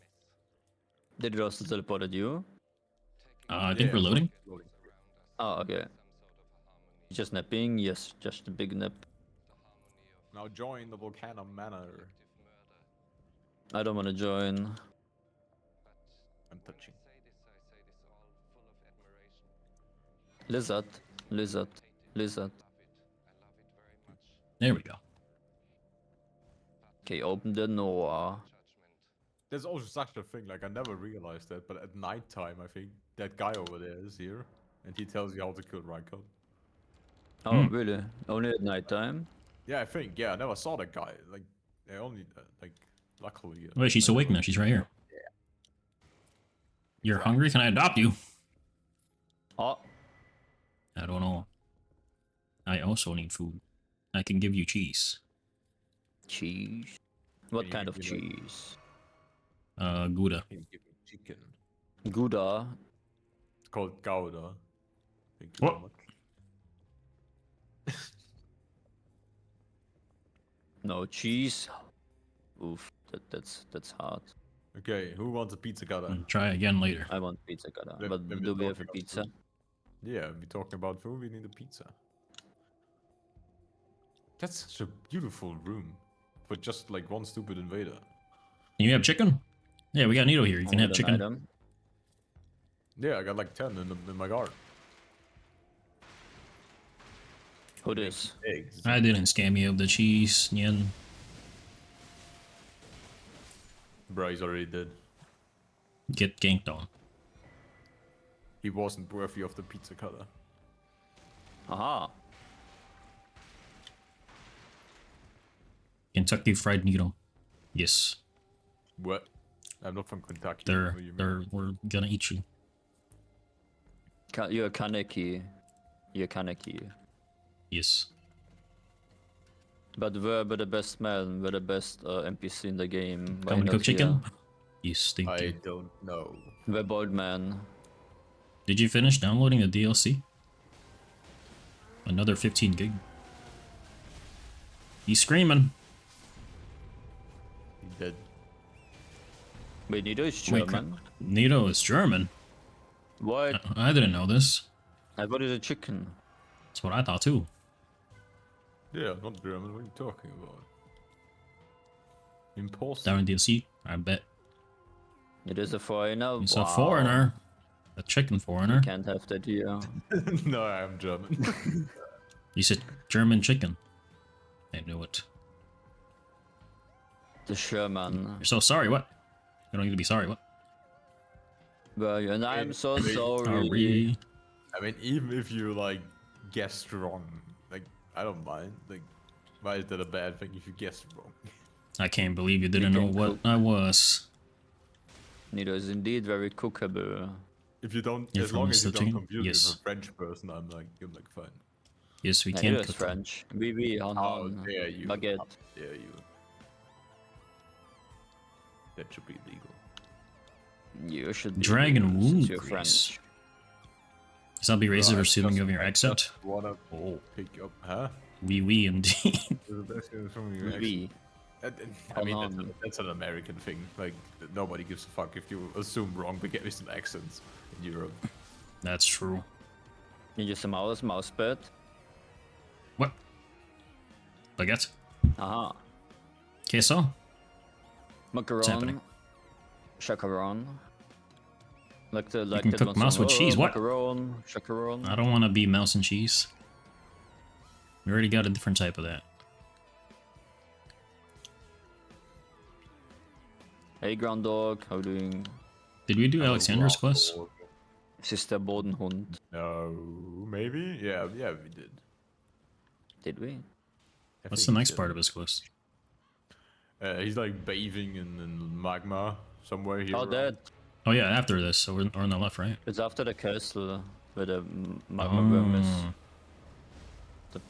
Did it also teleport at you? I think we're loading. Oh, okay. Just napping? Yes, just a big nap. Now join the Volcano Manor. I don't want to join. I'm touching. Lizard, lizard, lizard. There we go. Okay, open the Noah. There's also such a thing, like I never realized that, but at nighttime I think that guy over there is here, and he tells you how to kill Rykard. Oh, really? Only at nighttime? Yeah, I think. Yeah, I never saw that guy. Like, I only like, luckily. Wait, she's awake now. She's right here. You're hungry? Can I adopt you? Oh, I don't know. I also need food. I can give you cheese. cheese. What you kind give of me, like- cheese? Gouda. Can you give me chicken? Gouda. It's called Gouda. Thank you What? very much. No cheese. Oof, that's hard. Okay, who wants a pizza cutter? Try again later. I want pizza cutter. Let- But let me do we talk have a about pizza? food. Yeah, we're talking about food. We need a pizza. That's such a beautiful room for just like one stupid invader. You have chicken? Yeah, we got Nito here. You can Hold have an chicken. item. Yeah, I got like 10 in my garden. Who this? Eggs. I didn't scam you of the cheese, Nyan. Bro, he's already dead. Get ganked on. He wasn't worthy of the pizza cutter. Aha. Kentucky Fried Nito. Yes. What? I'm not from Kentucky. What do you mean? We're gonna eat you. You're a Kaneki. You're Kaneki. Yes. But we're the best man, we're the best NPC in the game. Why Come to not cook chicken? here? Yes, thank I you. don't know. We're bold man. Did you finish downloading the DLC? Another 15 gig. He's screaming. He dead. Wait, Nito is Wait, German. Nito is German. What? I didn't know this. I thought it's a chicken. That's what I thought too. Yeah, not German. What are you talking about? Impossible. Down in DLC, I bet. It is a foreigner. He's Wow. a foreigner. A chicken foreigner. Can't have that here. No, I'm German. He's a German chicken. I knew it. The Sherman. You're so sorry, what? You don't need to be sorry, what? Well, and I'm so sorry. Sorry. I mean, even if you like guessed wrong, like I don't mind. Like, why is that a bad thing if you guessed wrong? I can't believe you didn't know can what cook. I was. Nito is indeed very cookable. If you don't, You're as from long as you don't Switzerland? confuse me Yes. with a French person, I'm like fine. Yes, we Yeah, can Nito is cook. French. Oui, oui, How on. dare you? Baguette. How dare you? That should be legal. You should be Dragon since wound you're grease. French. Does that be racist I or assuming just- of your I accent? just wanna pick up, huh? Oui, indeed. From your Oui, oui. I mean, on. that's an American thing. Like, nobody gives a fuck if you assume wrong because some accents in Europe. That's true. You use a mouse pad. What? Baguette? Aha. Queso? Macaron. happening? Chacaron. Like the can that cook one mouse song, with cheese, what? Macaron, chacaron. I don't want to be mouse and cheese. We already got a different type of that. Hey, ground dog, how you doing? Did we do Alexander's quest? Sister Bodenhund. No, maybe? Yeah, we did. Did we? I What's think the we next did. part of his quest? He's like bathing in magma somewhere here. Oh, around. that. Oh yeah, after this, so we're on the left, right? It's after the castle where the magma worm is. Oh.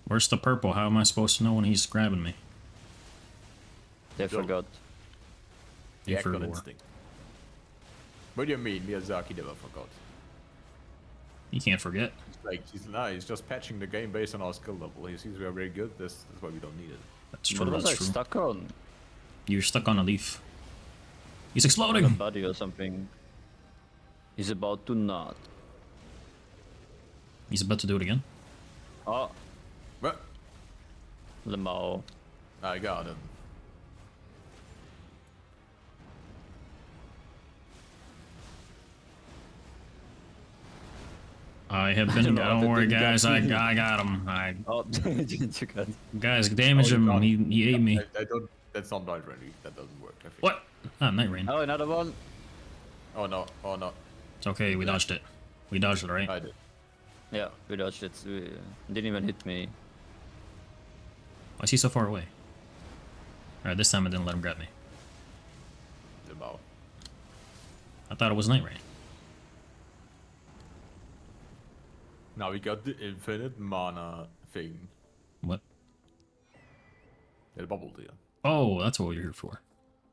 Where's the purple? How am I supposed to know when he's grabbing me? They Yo. forgot. The You act on forgot. instinct. What do you mean? Miyazaki never forgot. You can't forget. He's just patching the game based on our skill level. He sees we are very good. That's why we don't need it. That's What true. was I That's true. stuck on? You're stuck on a leaf. He's A exploding. body or something. He's about to nod. He's about to do it again. Oh, What? Lemao. I got him. I have been. don't know Don't if it worry, didn't guys. get I got him. Oh, you got. Guys, damage Oh, you him. got He ate me. I don't. That's not night ready. That doesn't work. I think. What? Ah, night rain. Oh, another one. Oh no. Oh no. It's okay. We dodged it. We dodged it, right? I did. Yeah, we dodged it. Didn't even hit me. Why is he so far away? Alright, this time I didn't let him grab me. About. I thought it was night rain. Now we got the infinite mana thing. What? The bubble deal. Oh, that's what we're here for.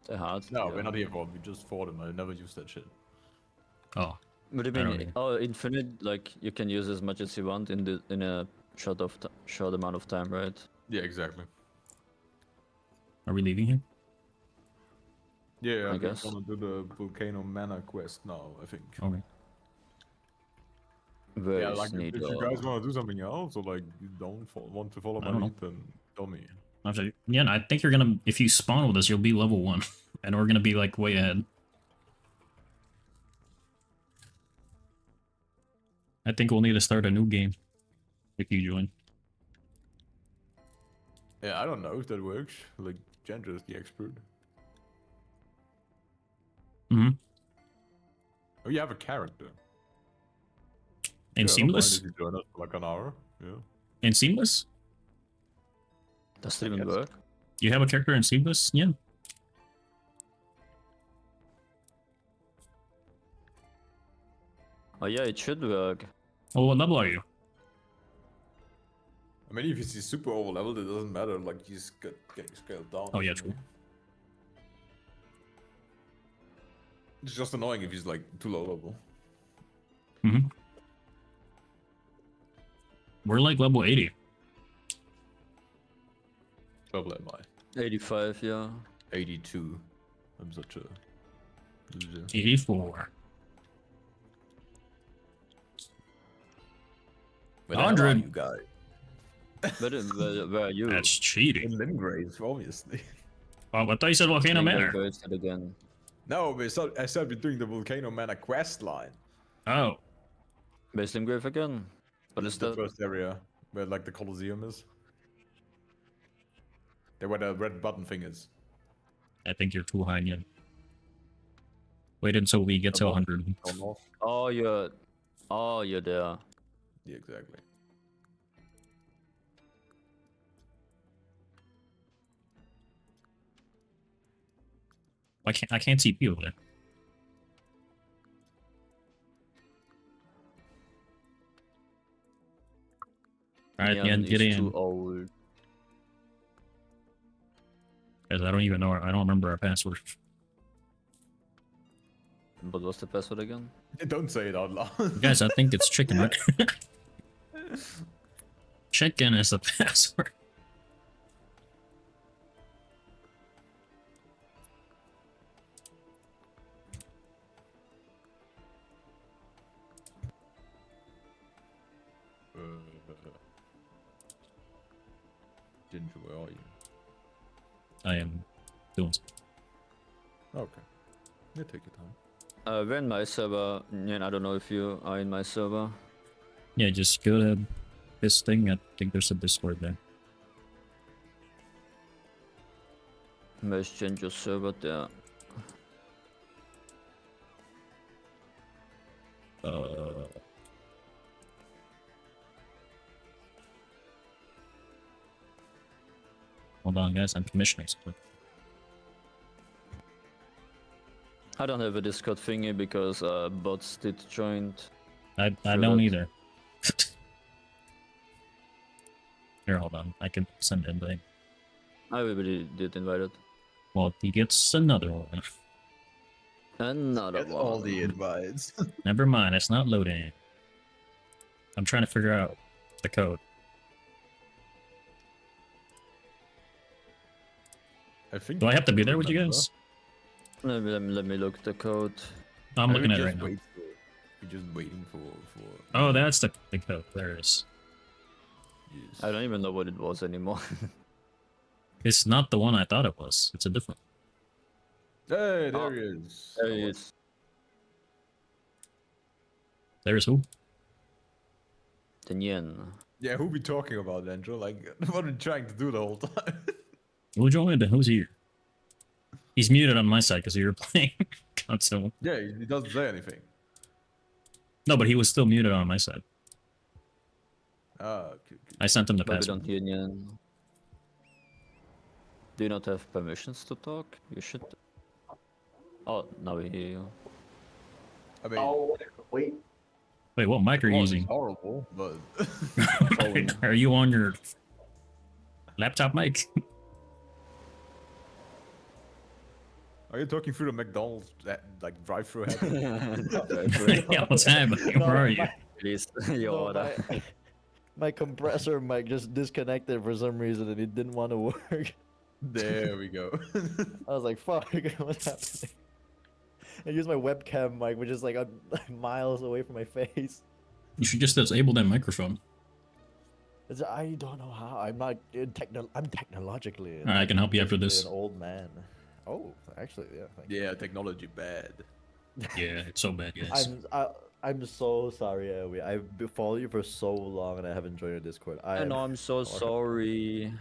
The hard. No, yeah. we're not here for it. We just fought him. I never used that shit. Oh, What do you I don't mean? know. Oh, infinite. Like you can use as much as you want in a short amount of time, right? Yeah, exactly. are we leaving here? Yeah, I we're guess. gonna do the volcano mana quest now. I think. Okay. Where Yeah, is like if you Nito? guys want to do something else, or like you don't want to follow I my don't know. lead, then tell me. Actually, yeah, I think you're gonna. If you spawn with us, you'll be level 1, and we're gonna be like way ahead. I think we'll need to start a new game if you join. Yeah, I don't know if that works. Like, Jandra is the expert. Mm-hmm. Oh, you have a character. And Yeah, I don't mind seamless. if you join us for like an hour. Yeah. And seamless. Does it even Yes. work? You have a character in seamless? Yeah. Oh yeah, it should work. Oh, what level are you? I mean, if he's super over leveled, it doesn't matter. Like, he's getting scaled down. Oh, yeah, for true. me. It's just annoying if he's like too low level. Mm-hmm. We're like level 80. Level am I? 85, yeah. 82. I'm such a loser. 84. Where the hell are 100. you guys? Where are you? That's cheating. In Limgrave, obviously. Oh, I thought you said Volcano Think I'll Manor. go to it again. No, but I said we're doing the Volcano Manor quest line. Oh, Base Limgrave again? What is The that? first area where like the Colosseum is. There where the red button thing is. I think you're too high yet. Wait until we get to 100. Or north. Oh, you're there. Yeah, exactly. I can't see people there. Alright, yeah, Neon get is in. too old. Guys, I don't even know. I don't remember our password. What was the password again? Don't say it out loud. Guys, I think it's chicken, right? Chicken is the password. Ginger, where are you? I am doing something. Okay. Yeah, take your time. We're in my server. Yeah, I don't know if you are in my server. Yeah, just go to this thing. I think there's a Discord there. Let's change your server there. Hold on, guys. I'm commissioning something. I don't have a Discord thingy because bots did join. I Sure don't that- either. Here, hold on. I can send an invite. I already did invite it. Well, he gets another one. Another Get one. all the invites. Never mind. It's not loading. I'm trying to figure out the code. I think. Do I have to be there with you guys? Let me look the code. I'm looking at it right now. We're just waiting for. Oh, that's the code. There it is. Yes. I don't even know what it was anymore. It's not the one I thought it was. It's a different. Hey, there Oh, he is. There he is. There's who? The Nien. Yeah, who we talking about, Andrew? Like, what are we trying to do the whole time? Who joined? Who's here? He's muted on my side because you're playing console. Yeah, he doesn't say anything. No, but he was still muted on my side. Ah, okay. I sent him the But we password. don't hear Nien. Do you not have permissions to talk? You should. Oh, now we hear you. I mean, Wait. Wait, what mic are you well, using? it's horrible, but Are you on your laptop mic? are you talking through the McDonald's like drive-through? Yeah, what's happening? Where are you? Please, your No, order. my compressor mic just disconnected for some reason and it didn't want to work. There we go. I was like, fuck, what's happening? I used my webcam mic, which is like miles away from my face. You should just disable that microphone. I don't know how. I'm not I'm technologically. Alright, I can help you after this. An old man. Oh, actually, yeah. Thank you. Yeah, technology bad. Yeah, it's so bad, guys. I'm so sorry, Aoi. I've followed you for so long and I haven't joined your Discord. I know, I'm so sorry.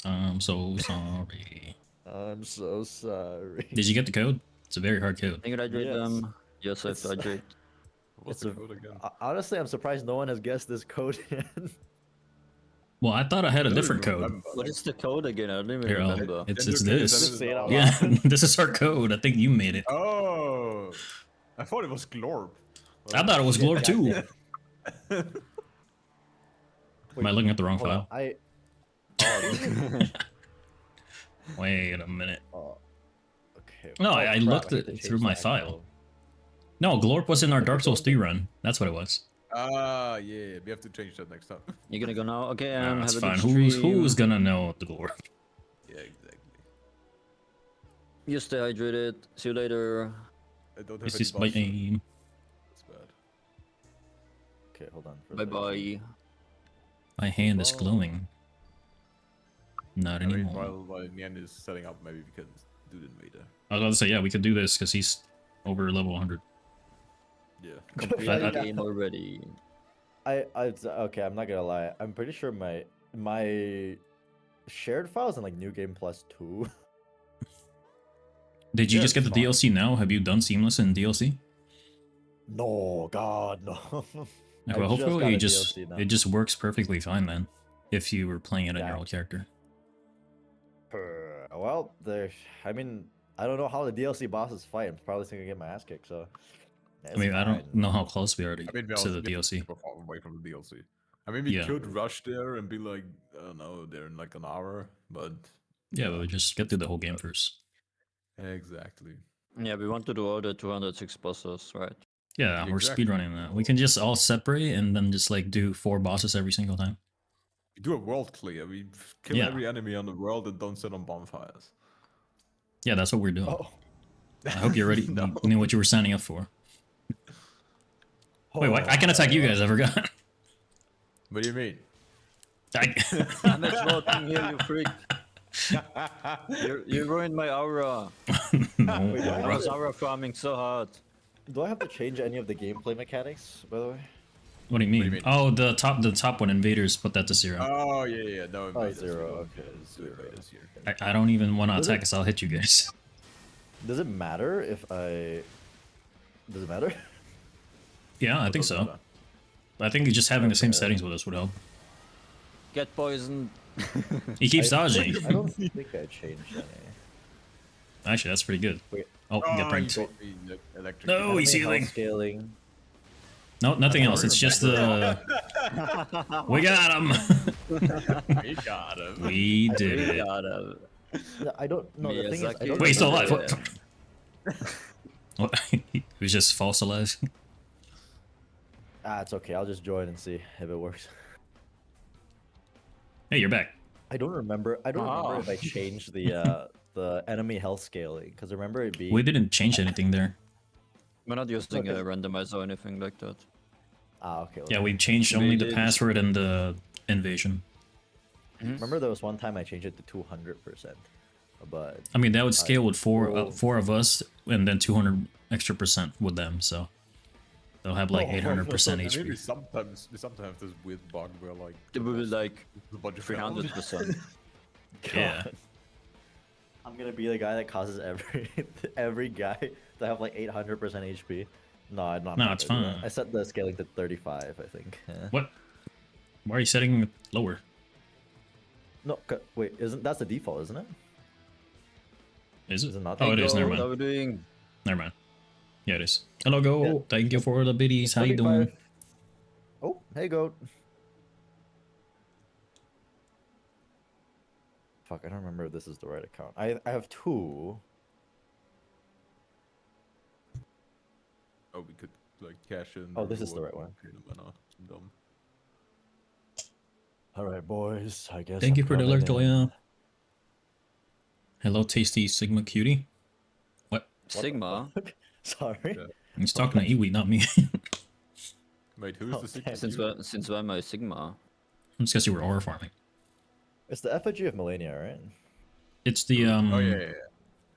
I'm so sorry. I'm so sorry. Did you get the code? It's a very hard code. Can you hydrate Yes. them? Yes, I have to It's- hydrate. What's It's the a- code again? Honestly, I'm surprised no one has guessed this code yet. Well, I thought I had a I don't different even code. remember, What like- is the code again? I don't even Here, remember. it's Then you can this. send Say it out Yeah, this is our code. I think you made it. Oh, I thought it was Glorp. I thought it was Glorp too. Wait, Am I looking at the wrong hold on, file? Oh, Wait a minute. okay. No, Oh, I crap, looked need to through change my that file. code. No, Glorp was in our Dark Souls 3 run. That's what it was. Yeah, we have to change that next time. You're gonna go now? Okay, That's have a fine. good Who's stream. gonna know the lore? Yeah, exactly. You stay hydrated. See you later. I don't have This any is my buffs, so aim. that's bad. Okay, hold on. For a Bye second. bye. My hand is Well, glowing. Not I mean, anymore. while Nian is setting up, maybe we can do the invader. I was about to say, yeah, we could do this because he's over level 100. Yeah. Complete I- game already. Okay, I'm not gonna lie. I'm pretty sure my shared files in like New Game Plus 2. Did you Yeah, just get the fine. DLC now? Have you done Seamless in DLC? No, God, no. Like, I well, just hopefully got a it just DLC now. it just works perfectly fine then. If you were playing it on your Yeah. old character. Well, I mean, I don't know how the DLC bosses fight. I'm probably still gonna get my ass kicked. So. I mean, I don't know how close we are to, I mean, to the we are DLC. super far away from the DLC. I mean, we Yeah. could rush there and be like, I don't know, there in like an hour, but Yeah, but we just get through the whole game first. exactly. Yeah, we want to do all the 206 bosses, right? Yeah, we're Exactly. speedrunning that. We can just all separate and then just like do 4 bosses every single time. We do a world clear. We kill Yeah. every enemy on the world and don't set on bonfires. Yeah, that's what we're doing. Oh. I hope you're ready. No. You knew what you were signing up for. Wait, what? I can attack you guys, I forgot. What do you mean? I'm exploding here, you freak. You ruined my aura. No, Wait, I bro. was aura farming so hard. Do I have to change any of the gameplay mechanics, by the way? What do you mean? mean? Oh, the top one, invaders, put that to 0. Oh yeah. No invaders. we 0, don't okay, do 0. invaders here. I don't even want to Does attack it- us, I'll hit you guys. Does it matter if I? Does it matter? Yeah, I think Doesn't so. matter. I think just having the same Okay. settings with us would help. Get poisoned. He keeps I dodging. don't think I changed any. Actually, that's pretty good. Wait. Oh, Oh, get you pranked. got me, like, electric. No, Enemy he's health healing. Scaling. No, nothing else. It's just the. We got him. We got him. We did it. Gotta. No, I don't. No, the thing is, I Miyazaki. don't. Wait, he's still alive. remember- What? What? He was just false alive. Ah, it's okay. I'll just join and see if it works. Hey, you're back. I don't remember. I don't remember Ah. if I changed the enemy health scaling because remember it being. We didn't change anything there. We're not using Okay. a randomizer or anything like that. Ah, okay. Yeah, okay. we changed We only the did. password and the invasion. Remember there was one time I changed it to 200%, but I mean, that would scale with well- four of us, and then 200 extra percent with them. So they'll have like Oh, 800% I mean, we HP. sometimes have this weird bug where like It will be like a bunch of health. 300%. Yeah. God. I'm gonna be the guy that causes every guy to have like 800% HP. No, I'm not. No, gonna it's do that. fine. I set the scaling to 35, I think. Yeah. What? Why are you setting it lower? No, wait, isn't that's the default, isn't it? Is it? Is it not? Oh, it is. Go, Never What are mind. we doing? Never mind. Yeah, it is. Hello, go. Yeah. Thank you for the biddies. How you doing? 35. Oh, hey, goat. Fuck, I don't remember if this is the right account. I have 2. Oh, we could like cash in. Oh, or this is the what- right one. okay, no, no, I'm dumb. All right, boys. I guess. Thank you I'm for the coming alert, in. Toya. Hello, tasty Sigma cutie. What? Sigma? Sorry. Yeah. He's talking to Iwi, not me. Wait, who's Oh, the sixth? damn. Since when am I Sigma? It's because you were ore farming. It's the effigy of Millennia, right? It's the Oh yeah.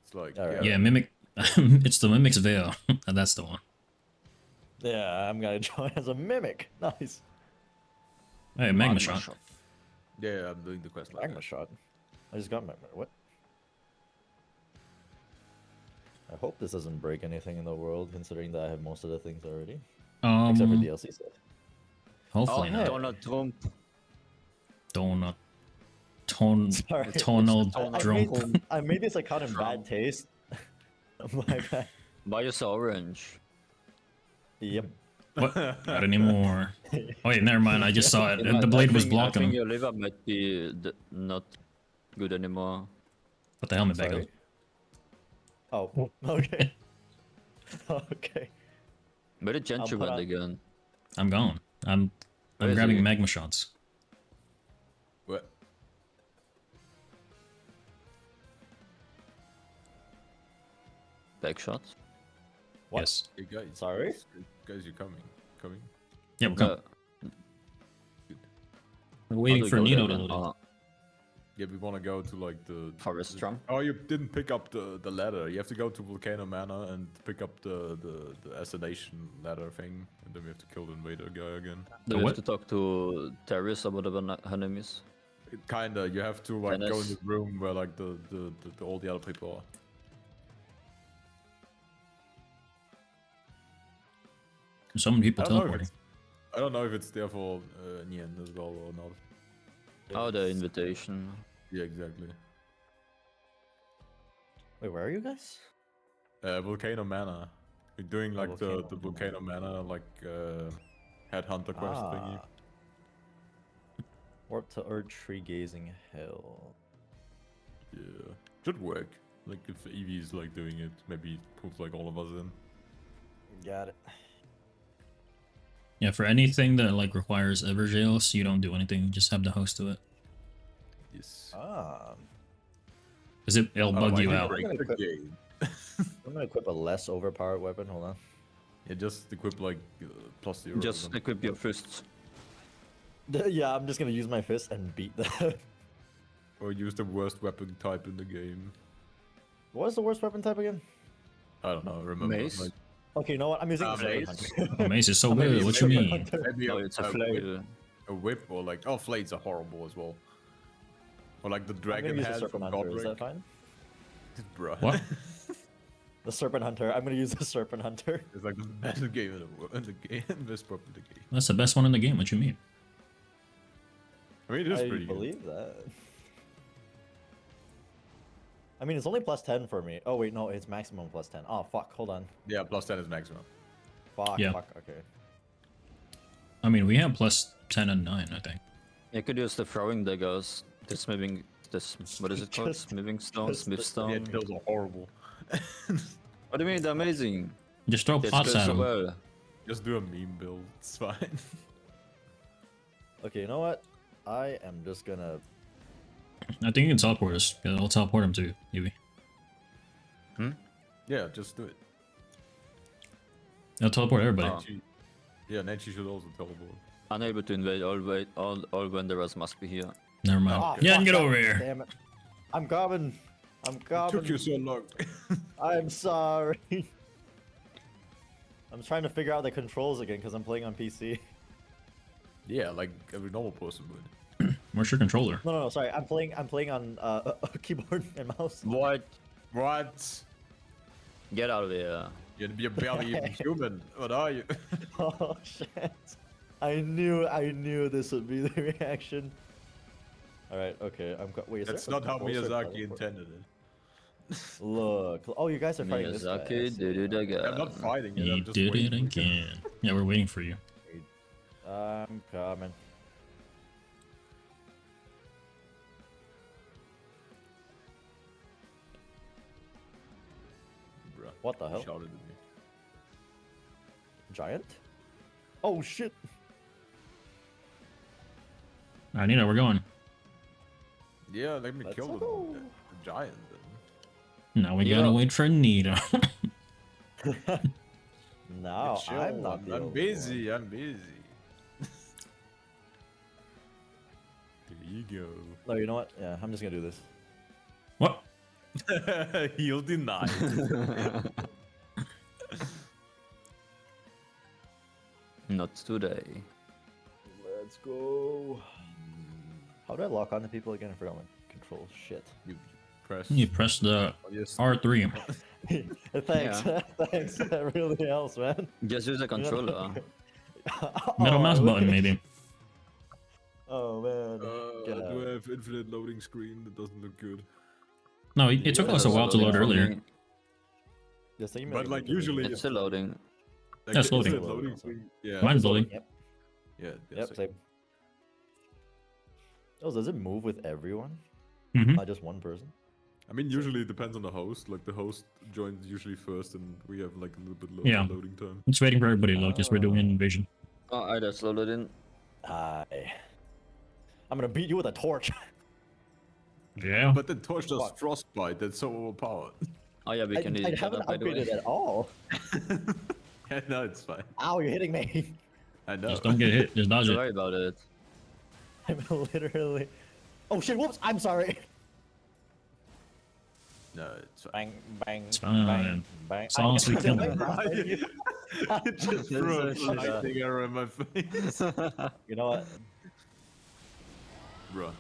It's like Alright. yeah, mimic. It's the mimic's veil. That's the one. Yeah, I'm gonna join as a mimic. Nice. Hey, magma shot. Yeah, I'm doing the quest line. Magma shot. I just got magma. What? I hope this doesn't break anything in the world, considering that I have most of the things already, except for DLC stuff. Hopefully Oh, not. Donald Trump. Donut. Sorry. Tonal Donald drunk. Trump. I made this account in Trump. bad taste. My bad. Why is orange? Yep. What? Not anymore. Oh wait, never mind. I just saw it. I- The blade I was think- blocking I think him. your liver might be not good anymore. Put the helmet back Sorry. on. Oh, okay. Okay. Where did Gentry put went on- again? I'm gone. I'm Where is grabbing he? magma shots. What? Back shots. What? Yes. Hey guys. Sorry? Guys, you coming? Coming? Yeah, we're coming. We're waiting for Nito to load in. Yeah, we want to go to like the Forest drum. Oh, you didn't pick up the ladder. You have to go to Volcano Manor and pick up the assassination ladder thing, and then we have to kill the invader guy again. Do we what? have to talk to Terrace about her name is? Kinda, you have to like go in Dennis. the room where like the all the other people are. So many people I don't know if teleporting. I don't know if it's there for Nian as well or not. Oh, the invitation. Yeah, exactly. Wait, where are you guys? Volcano Manor. We're doing like Volcano the Volcano Manor like headhunter quest thingy. Warp to Earth Tree Gazing Hill. Yeah, should work. Like if Evie's like doing it, maybe put like all of us in. Got it. Yeah, for anything that like requires Everjails, you don't do anything. You just have the host do it. Yes. Ah. Because it'll bug you out. Break I'm the gonna game. I'm gonna equip a less overpowered weapon. Hold on. Yeah, just equip like +0. Just equip your fists. Yeah, I'm just gonna use my fist and beat them. Or use the worst weapon type in the game. What is the worst weapon type again? I don't know. Remember? Mace? Like, Okay, you know what? I'm using the Mace? Serpent Hunter. Oh, Mace is so I'm gonna good. use What the you Serpent mean? Hunter. maybe Oh, it's a whip, flail. a whip, or like flails are horrible as well. Or like the I'm dragon gonna use the head Serpent from Hunter. Is that Godric. fine? Bruh. What? The Serpent Hunter. I'm gonna use the Serpent Hunter. It's like the best game in the world. In the game, best weapon in the game. That's the best one in the game. What you mean? I mean, it is I pretty good. believe that. I mean, it's only +10 for me. Oh wait, no, it's maximum +10. Oh fuck, hold on. Yeah, +10 is maximum. Fuck, Yeah. fuck. Okay. I mean, we have +10 and 9, I think. You could use the throwing daggers. The smithing. This. What is it called? Just- Smithing stone. just Smith the- stone. Yeah, those are horrible. What do you mean? They're amazing. Just throw They pots skill at so him. well. Just do a meme build. It's fine. Okay, you know what? I am just gonna. I think you can teleport us. Yeah, I'll teleport him too, Yui. Yeah, just do it. I'll teleport everybody. Oh. Nenchi- yeah, Nenchi should also teleport. Unable to invade. All wanderers must be here. Never mind. Oh, yeah, fuck get that. over here. Damn it! I'm coming. I'm Took coming. you so long. I'm sorry. I'm trying to figure out the controls again because I'm playing on PC. Yeah, like every normal person would. Where's your controller? No, sorry. I'm playing on keyboard and mouse. What? What? Get out of here. You're barely even human. What are you? Oh shit! I knew this would be the reaction. All right, okay. Wait, is That's there a not how closer Miyazaki teleport? intended it. Look. Oh, you guys are fighting this guy. I Miyazaki see. did it again. I'm not fighting it. He I'm just did it waiting. again. Yeah, we're waiting for you. I'm coming. Bruh, What the he hell? shouted at me. Giant? Oh shit! Alright, Nito, we're going. Yeah, let me Let's kill go. the giant then. Now we Yeah. gotta wait for Nito. No, Chill, I'm not. the I'm only busy. I'm busy. There you one. No, you know what? Yeah, I'm just gonna do this. What? go. He'll deny. Not today. Let's go. How do I lock on to people again? I forgot my control. Shit. You press. You press the Oh, yes. R3. Thanks. Thanks. That really helps, man. Just use a controller. Middle mouse look button, at- maybe. Oh man. Get I out. do have infinite loading screen. That doesn't look good. No, it took Yeah, us a that's while to load loading. earlier. Yes, you But, may- like, usually It's still loading. Like, That's the loading. infinite loading screen. Yeah. Mine's loading. Yep. Yeah. Yep. Same. Oh, does it move with everyone? Mm-hmm. Not just one person? I mean, usually it depends on the host. Like the host joins usually first, and we have like a little bit lower Yeah. loading time. It's waiting for everybody to load because we're doing an invasion. Oh, I just loaded in. I'm gonna beat you with a torch. Yeah. But the torch does Fuck. frostbite. That's so overpowered. Oh yeah, we can I eat haven't that by the way. upgraded at all. Yeah, no, it's fine. Ow, you're hitting me. I know. Just don't get hit. Just dodge Don't it. worry about it. I'm literally. Oh shit! Whoops! I'm sorry. No, it's fine. Bang, bang, It's fine. bang, bang. As long as we kill him. You just threw a lightning arrow in my face. You know what? Bruh.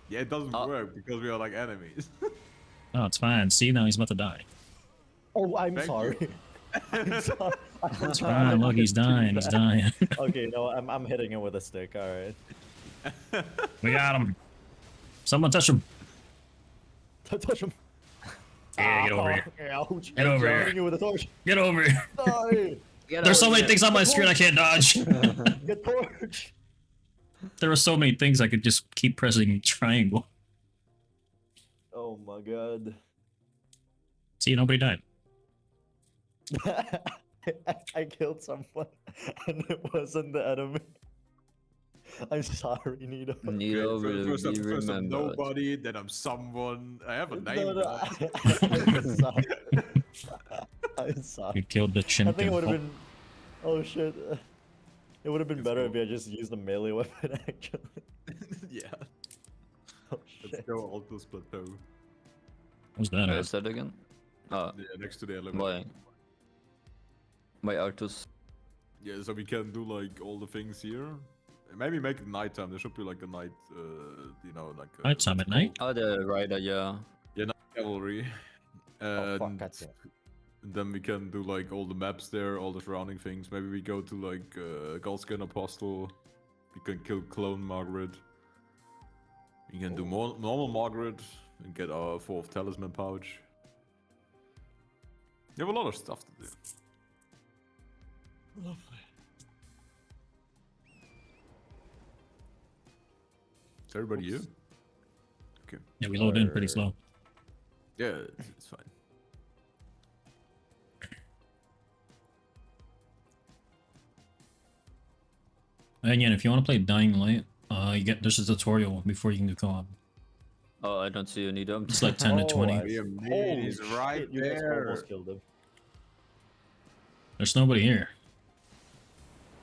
Yeah, it doesn't Oh. work because we are like enemies. Oh, it's fine. See, now he's about to die. Oh, I'm Thank sorry. you. I'm sorry. It's fine. Look, he's dying. He's dying. Okay, you know what? I'm hitting him with a stick. All right. We got him. Someone touch him. Touch him. Yeah, get over here. Ouch. Get over I'm here. hitting you with a torch. Get over here. Die. There's so many things on my screen I can't dodge. Get torch. There are so many things I could just keep pressing triangle. Oh my god. See, nobody died. I killed someone and it wasn't the enemy. I'm sorry, Nito. Nito will First I'm be remembered. nobody, then I'm someone. I have a name. No, I'm sorry. I'm sorry. You killed the I chimp. think it would have been. Oh shit. It would have been better if I just used a melee weapon, actually. Yeah. Oh Let's shit. go Altus Plateau. What's that? Where at? is that again? Oh, Yeah, next to the elevator. my Artus. Yeah, so we can do like all the things here. Maybe make it nighttime. There should be like a night, you know, like Nighttime at night? Oh, the rider, yeah. Yeah, night cavalry. Oh, fuck, And that's it. then we can do like all the maps there, all the surrounding things. Maybe we go to like Goldskin Apostle. We can kill Clone Margaret. We can do more normal Margaret and get our 4th talisman pouch. We have a lot of stuff to do. Lovely. Is everybody you? Oops. Okay. Yeah, we load in pretty slow. Yeah, it's fine. And again, if you want to play Dying Light, there's a tutorial before you can do co-op. Oh, I don't see you, Nito. It's like 10 to 20. I- Liam Holy is right shit, you guys there. almost killed him. There's nobody here.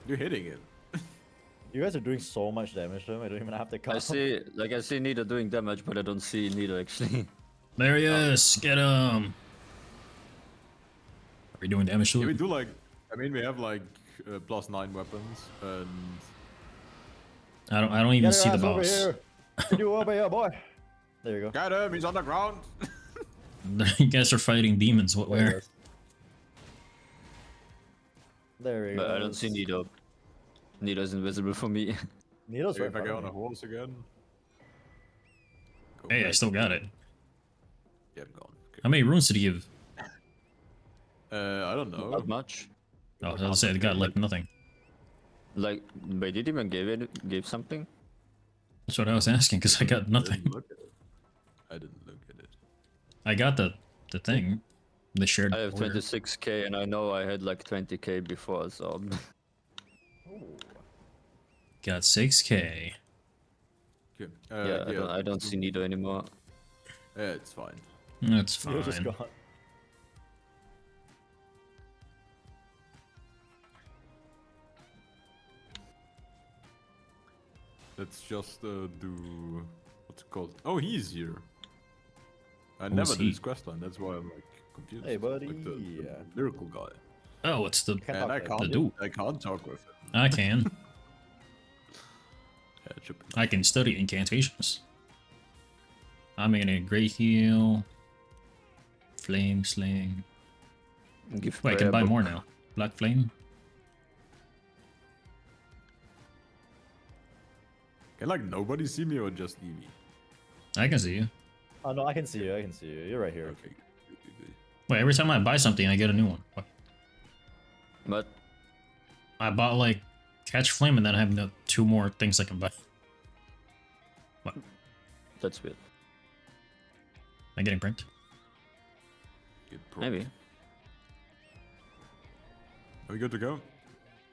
You're hitting it. You guys are doing so much damage to him, I don't even have to count. I see Nito doing damage, but I don't see Nito actually. There he is. Get him. Are we doing damage to Yeah, we it? do like. I mean, we have like +9 weapons, and I don't even Get see your the ass over boss. here. Get you over here, boy. There you go. got him. He's on the ground. You guys are fighting demons. What There he where? is. There you But go. I don't see Nito. Nito's invisible for me. Nito's right If I in get front on a of me. horse again. Go Hey, I back. still got it. Yeah, I'm gone. Okay. How many runes did he give? I don't know. Not much. Oh, I was say it got like nothing. Like, wait, did he even give something? That's what I was asking because I got I nothing. didn't look at it. I didn't look at it. I got the thing, the shared. I have order. 26k and I know I had like 20k before, so Got 6k. Okay. yeah, I don't see Nito anymore. Yeah, it's fine. That's Nito's just fine. gone. Let's just do what's it called? Oh, he's here. I Who's never did he? his questline. That's why I'm like confused. Hey, buddy. Like the miracle guy. Oh, it's the Can't And talk I to can't. The dude. I can't talk with him. I can. Yeah, it should be. I can study incantations. I'm gonna great heal. Flame sling. Give Wait, I can prayer buy book. more now. Black flame. Can like nobody see me or just Evie? I can see you. Oh no, I can see you. I can see you. You're right here. Okay. Good. Wait, every time I buy something, I get a new one. What? But I bought like catch flame, and then I have 2 more things I can buy. What? Am that's weird. I getting pranked? Get pro. Maybe. Are we good to go?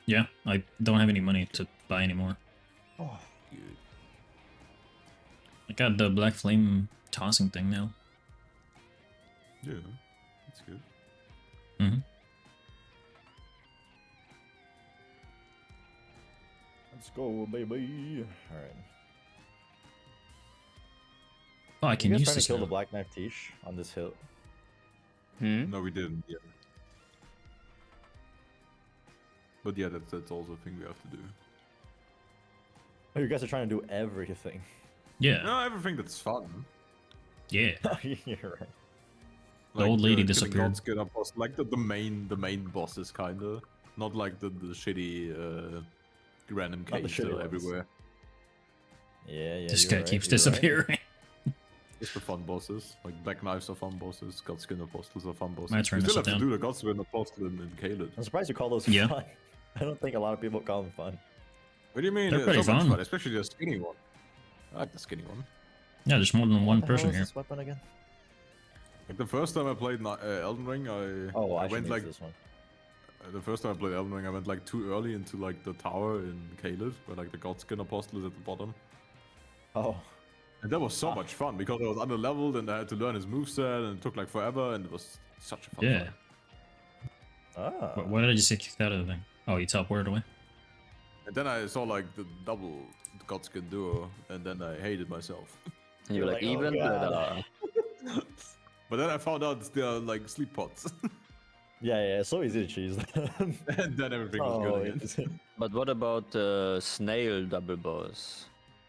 Yeah, I don't have any money to buy anymore. Oh, Good. I got the black flame tossing thing now. Yeah, that's good. Mm-hmm. let's go, baby. All right. Oh, I You can guys use trying to this kill now. the Black Knife Tish on this hill? Hmm? No, we didn't yet. But yeah, that's also a thing we have to do. Oh, you guys are trying to do everything. Yeah, No, everything that's fun. yeah. You're right. The old lady killing disappeared. God's Skin boss, like the main bosses, kinda. Not like the shitty random Not the caves that shitty are ones. everywhere. Yeah, This you're guy right, keeps you're right. disappearing. Just the fun bosses. Like Black Knives are fun bosses, Godskin Apostles are fun bosses. My turn We to still sit have to down. do the Godskin Apostle in Caelid. I'm surprised you call those Yeah. fun. I don't think a lot of people call them fun. What do you mean? They're It's pretty so much fun. fun, especially the skinny one. I like the skinny one. Yeah, there's more than What one the hell person is here. this weapon again? Like the first time I played Elden Ring, Oh, I I should went use like this one. the first time I played Elden Ring, I went like too early into like the tower in Caelid, where like the Godskin Apostle is at the bottom. Oh, And that was so much fun because I was underleveled and I had to learn his moveset and it took like forever and it was such a fun Yeah. fight. ah. Why did I just get kicked out of the thing? Oh, you teleported away? And then I saw like the double Godskin duo and then I hated myself. And you're You're like, like, oh, even God. better. But then I found out they're like sleep pots. Yeah, it's so easy to cheese them. And then everything was Oh, good again. it's- But what about the snail double boss?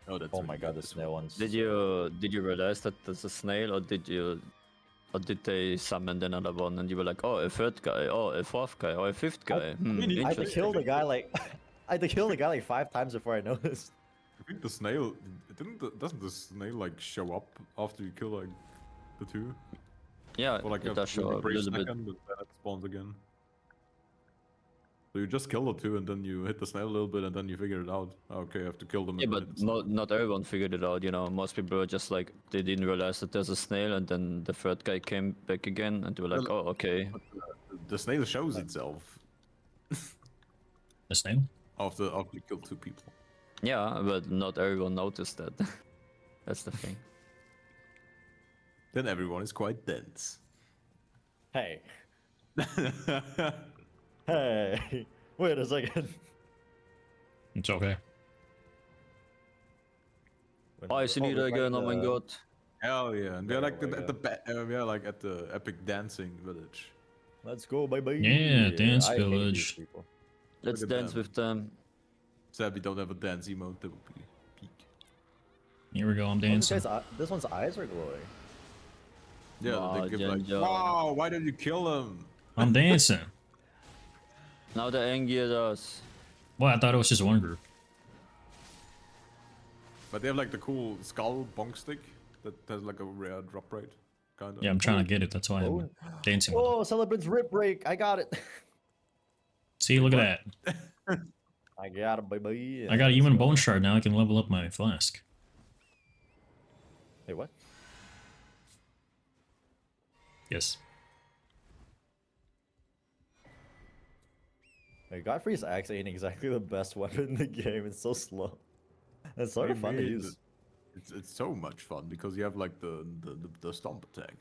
Oh, that's oh really my God, good, the this snail one. ones. Did you realize that there's a snail, or did they summon another one and you were like, oh, a third guy, oh, a fourth guy, or a fifth guy? mean, I had to Interesting. kill the guy like I had to kill the guy like 5 times before I noticed. I think the snail doesn't the snail like show up after you kill like the two? Yeah, Or like it a does show really up a brief little bit. second, but then it spawns again. So you just kill the two and then you hit the snail a little bit and then you figure it out. Okay, I have to kill them. Yeah, and then but hit the snail. not everyone figured it out, you know. Most people were just like, they didn't realize that there's a snail, and then the third guy came back again, and they were like, Well, oh, okay. The snail shows itself The snail? after you kill two people. Yeah, but not everyone noticed that. That's the thing. Then everyone is quite dense. Hey, hey, wait a second. It's okay. Oh, I see Nito again, oh my god. Hell yeah, and we're There like we we're like at the epic dancing village. Let's go, baby. Yeah, dance I hate these village. people. Let's at dance them. with them. Sad we don't have a dance emote. That would be peak. Here we go, I'm Oh, this, dancing. this one's eyes are glowing. Yeah, Wow, they give like, Genja. wow, why did you kill him? I'm dancing. Now they're angry at us. Well, I thought it was just one group. But they have like the cool skull bonk stick that has like a rare drop rate, kind of. Yeah, I'm trying to get it. That's why I'm dancing with it. Oh, Celebrant's rip break. I got it. See, look at that. I got it, baby. I got a Let's human go. bone shard now. I can level up my flask. Wait, what? Yes. Wait, Godfrey's axe ain't exactly the best weapon in the game. It's so slow. It's sort of What fun do to you mean? use. It's so much fun because you have like the stomp attack.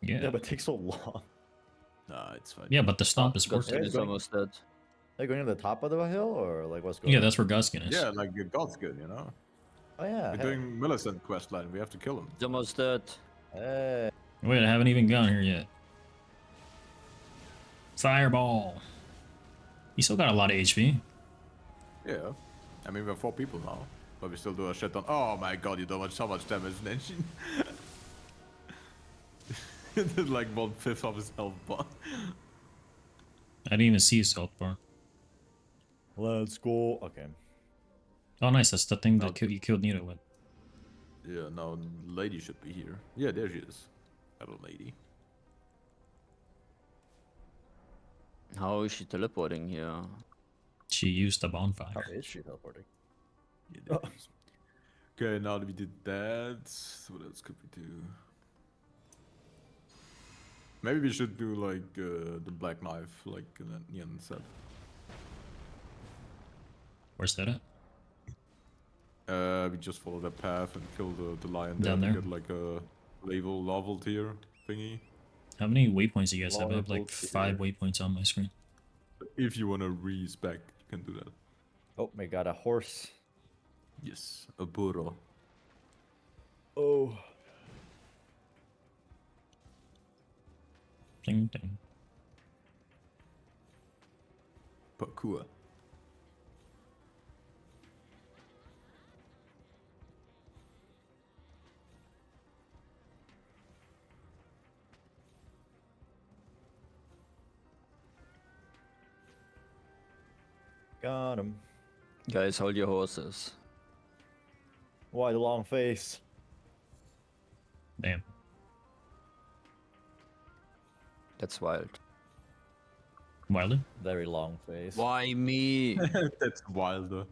Yeah. Yeah, but it takes so long. Nah, it's fine. Yeah, but the stomp is worth Godskin it. is almost dead. Are you going to the top of the hill or like what's going Yeah, on? that's where Gutskin is. Yeah, like your god's good, you know. Oh yeah. We're Hey. doing Millicent questline. We have to kill him. It's almost dead. Hey. Wait, I haven't even gone here yet. Fireball. You still got a lot of HP. Yeah. I mean, we're 4 people now, but we still do a shit ton. Oh my god, you do so much damage, Nenshin. Did like 1/5 of his health bar. I didn't even see his health bar. Let's go. Okay. Oh, nice. That's the thing that Okay. you killed Nito with. Yeah, now lady should be here. Yeah, there she is. Hello, lady. How is she teleporting here? She used the How bonfire. is she teleporting? Yeah, there she is. Okay, now that we did that, what else could we do? Maybe we should do like the black knife, like Nian said. Where's that at? We just follow that path and kill the lion Down there to there? get like a level tier thingy. How many waypoints do you guys have? I have Vulnerable like 5 waypoints on my screen. If you wanna respec, you can do that. Oh, we got a horse. Yes, a burro. Oh. Ding ding. Parkour. Got him. Guys, hold your horses. Why the long face? Damn. That's wild. Wilder? Very long face. Why me? That's wilder.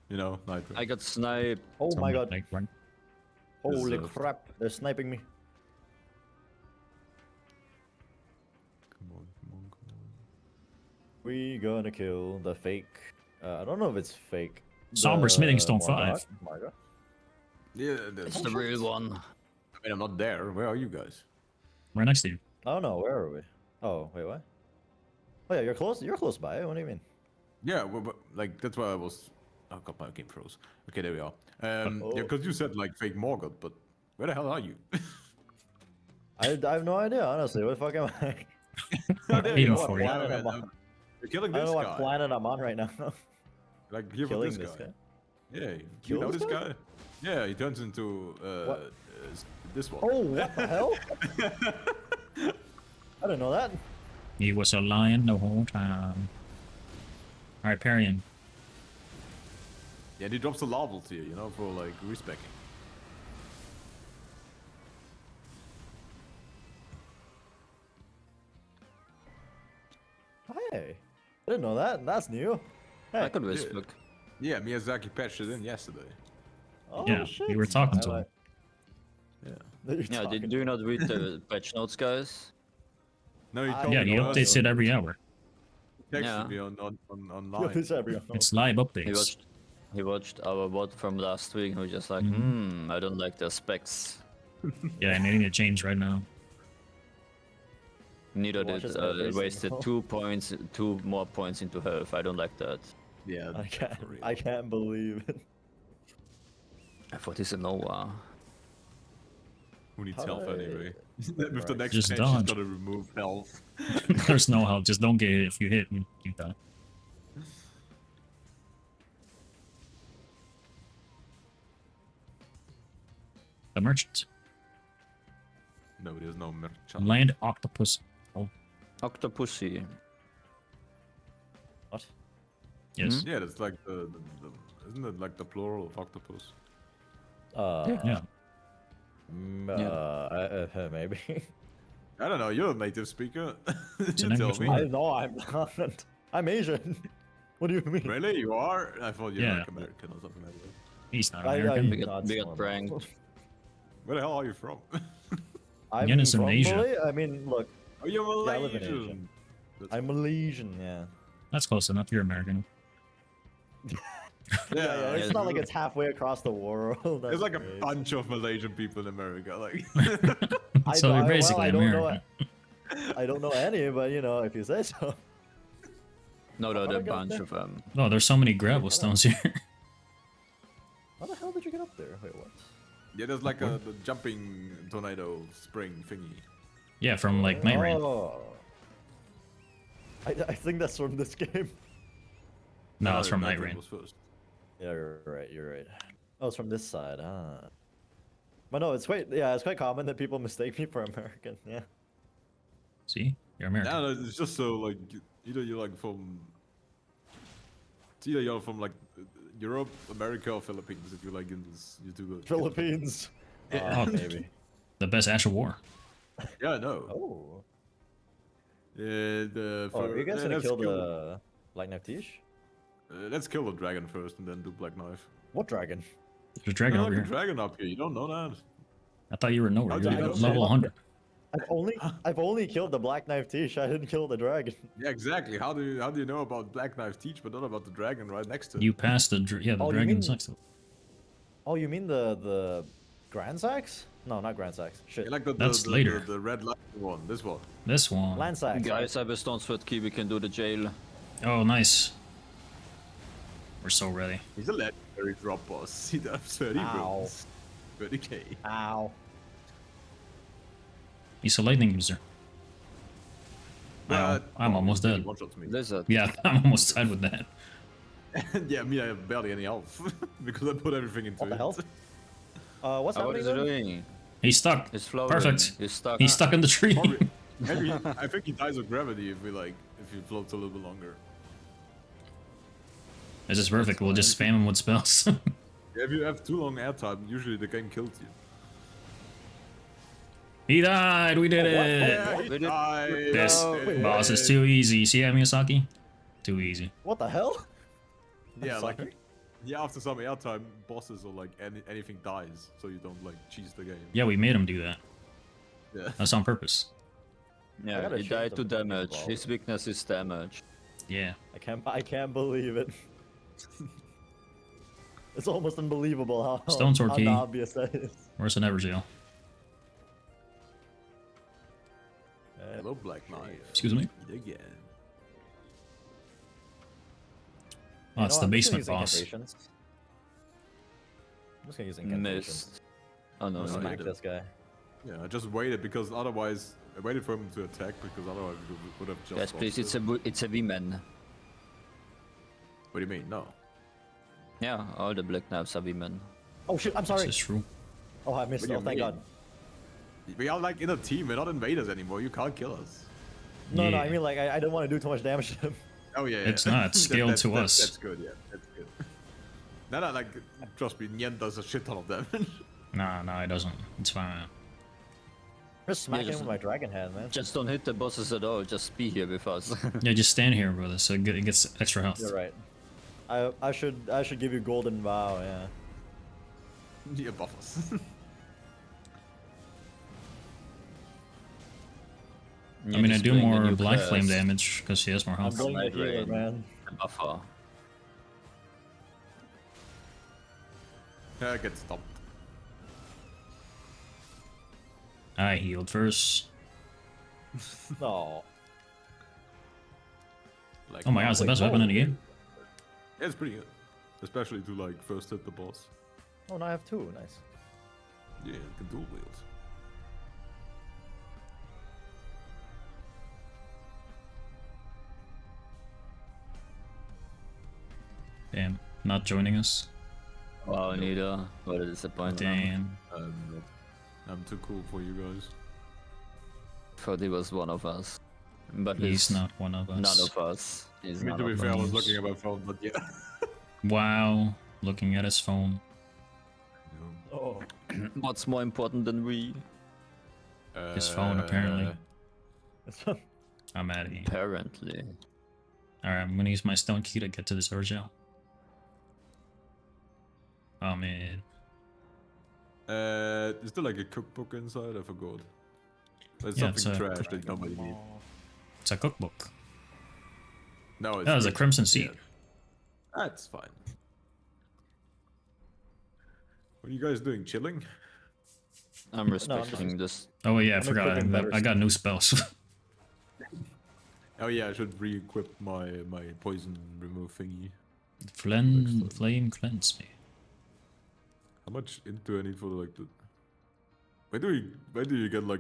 You know, Nitro. I got sniped. Oh my god. Like, run. Holy Deserved. crap. They're sniping me. Come on, come on, come on. We gonna kill the fake. I don't know if it's fake. Somber The Smithing Stone Morgoth. 5. Morgoth? Yeah, It's the real one. I mean, I'm not there. Where are you guys? Right next to you. I don't know. Where are we? Oh, wait, what? Oh yeah, you're close. You're close by. What do you mean? Yeah, but, like that's why I was. Oh god, my game froze. Okay, there we are. Yeah, Oh. because you said like fake Morgoth, but where the hell are you? I have no idea, honestly. What the fuck am I? Oh, there Aim you for are. you. Yeah, Planet man, I'm on. you're killing I don't this know what guy. planet I'm on right now. Like here for Killing this guy. Yeah, you Kill know this this guy? guy? Yeah, he turns into What? this one. Oh, what the hell? I didn't know that. He was a lion the whole time. Alright, parry him. Yeah, and he drops the larval tier, you know, for like respecking. Hey, I didn't know that. That's new. Hey. I could whisper. Yeah, Miyazaki patched it in yesterday. Oh, Yeah, shit. we were talking to I him. Yeah. like- Yeah, do you not read the patch notes, guys? No, he I- told Yeah, me he not. updates it every hour. He texted Yeah. me on Yeah, online. this everyone knows. It's live He updates. watched our bot from last week and was just like, I don't like the specs. Yeah, and I need to change right now. Neither Watch did us every wasted single- 2 more points into health. I don't like that. Yeah, I can't. for real. I can't believe it. I thought he's a Nova. Who needs How health do I- anyway? With the Right. next Just patch, dodge. he's gotta remove health. There's no help. Just don't get it. If you hit, you die. The merchant. No, there's no merchant. Land octopus. Oh, Octopussy. What? yes. Yeah, that's like isn't it like the plural of octopus? Yeah. Maybe. I don't know. You're a native speaker. It's You an tell English me. word. I know I'm not. I'm Asian. What do you mean? Really, you are? I thought you were Yeah. like American or something like that. He's not I- American. We got- not we got so pranked. much. Where the hell are you from? I'm Yen is in from Asia. Malay- I mean, look, Oh, you're Yeah, I live in Malaysian. Asia. That's- I'm Malaysian. Yeah. That's close enough. You're American. Yeah, it's yeah. not like it's halfway across the world. There's That's like a great. bunch of Malaysian people in America. Like, So you're basically I don't American. know. I don't know any, but you know, if you say so. No, How there are a did I get up bunch there? of them. Oh, there's so many gravel stones here. How the hell did you get up there? Wait, what? yeah, there's like the jumping tornado spring thingy. Yeah, from like Night Rain. Oh. I think that's from this game. No, it's from Night Night Rain. was first. Yeah, you're right. You're right. Oh, it's from this side. Ah. But no, it's quite common that people mistake me for American. Yeah. See, you're American. No, it's just so like either you're like from. It's either you're from like Europe, America, or Philippines. If you like in this, you do the Philippines. Yeah. Oh. Maybe. The best Ash of War. Yeah, I know. Oh. The Oh, are you guys gonna let's kill the Black Knife Tish? let's kill the dragon first, and then do black knife. What dragon? There's a dragon No, over the here. dragon up here. You don't know that. I thought you were nowhere. How You're do you like know? level 100. I've only killed the Black Knife Tish. I didn't kill the dragon. Yeah, exactly. How do you know about Black Knife Teach, but not about the dragon right next to it? You passed the the Oh, you dragon's mean- next to it. Oh, you mean the Grand Sax? No, not Grand Sax. Shit. Yeah, like the, That's the, later. The red light one. This one. This one. Land Sax. Guys, I have a Stone Sword key. We can do the jail. Oh, nice. We're so ready. He's a legendary drop boss. He does 30 Ow. runes. 30k. Ow. He's a lightning user. Wow, I'm almost dead. One-shots me. Lizard. Yeah, I'm almost dead with that. Yeah, me, I have barely any health because I put everything into What the it. hell? What's What happening is he then? doing? He's stuck. He's floating. Perfect. He's stuck. He's stuck in the tree. Probably- Maybe I think he dies of gravity if he floats a little bit longer. This is perfect. We'll just spam him with spells. Yeah, if you have too long airtime, usually the game kills you. He died. We did Oh, what? it. Yeah, he we did- died. This wait, boss is too easy. See that, Miyazaki? Too easy. What the hell? Yeah, I'm like sorry. yeah, after some airtime, bosses or like anything dies, so you don't like cheese the game. Yeah, we made him do that. Yeah. That's on purpose. I Yeah, gotta he change died the to fucking damage. ball. His weakness is damage. Yeah. I can't believe it. It's almost unbelievable how Stone Sword key. obvious that is. Where's the Neverjail? Hello, Black Knife. Excuse me? Again. Oh, it's the I'm just basement gonna use boss. incantations. I'm just gonna use incantations. Missed. Oh no, Oh, no, yeah. Smack no. this guy. Yeah, I just waited because otherwise I waited for him to attack because otherwise we would have just. Guys, please, lost it's a women. What do you mean? No. Yeah, all the Black Knives are women. Oh shit! I'm This sorry. is true. Oh, I missed. What do Oh, you thank mean? God. We are like in a team. We're not invaders anymore. You can't kill us. No, Yeah. I mean like I didn't want to do too much damage to him. Oh yeah. It's yeah. not, it's scaled to us. That's good. Yeah, that's good. No, like trust me, Nien does a shit ton of damage. Nah, it doesn't. It's fine. Just smacking just- him with my dragon hand, man. Just don't hit the bosses at all. Just be here with us. Yeah, just stand here, brother, so it gets extra health. You're right. I should give you golden vow. Yeah. Yeah, buffers. I mean, I do more Black Flame damage because he has more I'm health. going the Night healer, Rain. man. Buffer. Yeah, get stopped. I healed first. No. Like, Oh my god, it's the best weapon in the game. Yeah, it's pretty good. Especially to like first hit the boss. Oh, now I have two. Nice. Yeah, it can dual wield. Damn, not joining us. Wow, neither. What a disappointment. Damn. I'm too cool for you guys. Thought he was one of us. But He's not one of us. none of us. He's I mean, none to be of fair, I us. was looking at my phone, but yeah. Wow, looking at his phone. Oh. What's more important than we? His phone, apparently. Uh, I'm out of here. Apparently. Alright, I'm gonna use my stone key to get to this Urgel. Oh man. is there like a cookbook inside? I forgot. There's Yeah, it's something a- trash that nobody needs. It's a cookbook. No, it's That was a great. Crimson Seed. That's fine. What are you guys doing? Chilling? I'm respecting this. Oh yeah, I I'm forgot. equipping better I got new spells. Oh yeah, I should re-equip my poison remove thingy. Flame cleanse me. How much into I need for like the? Where do you get like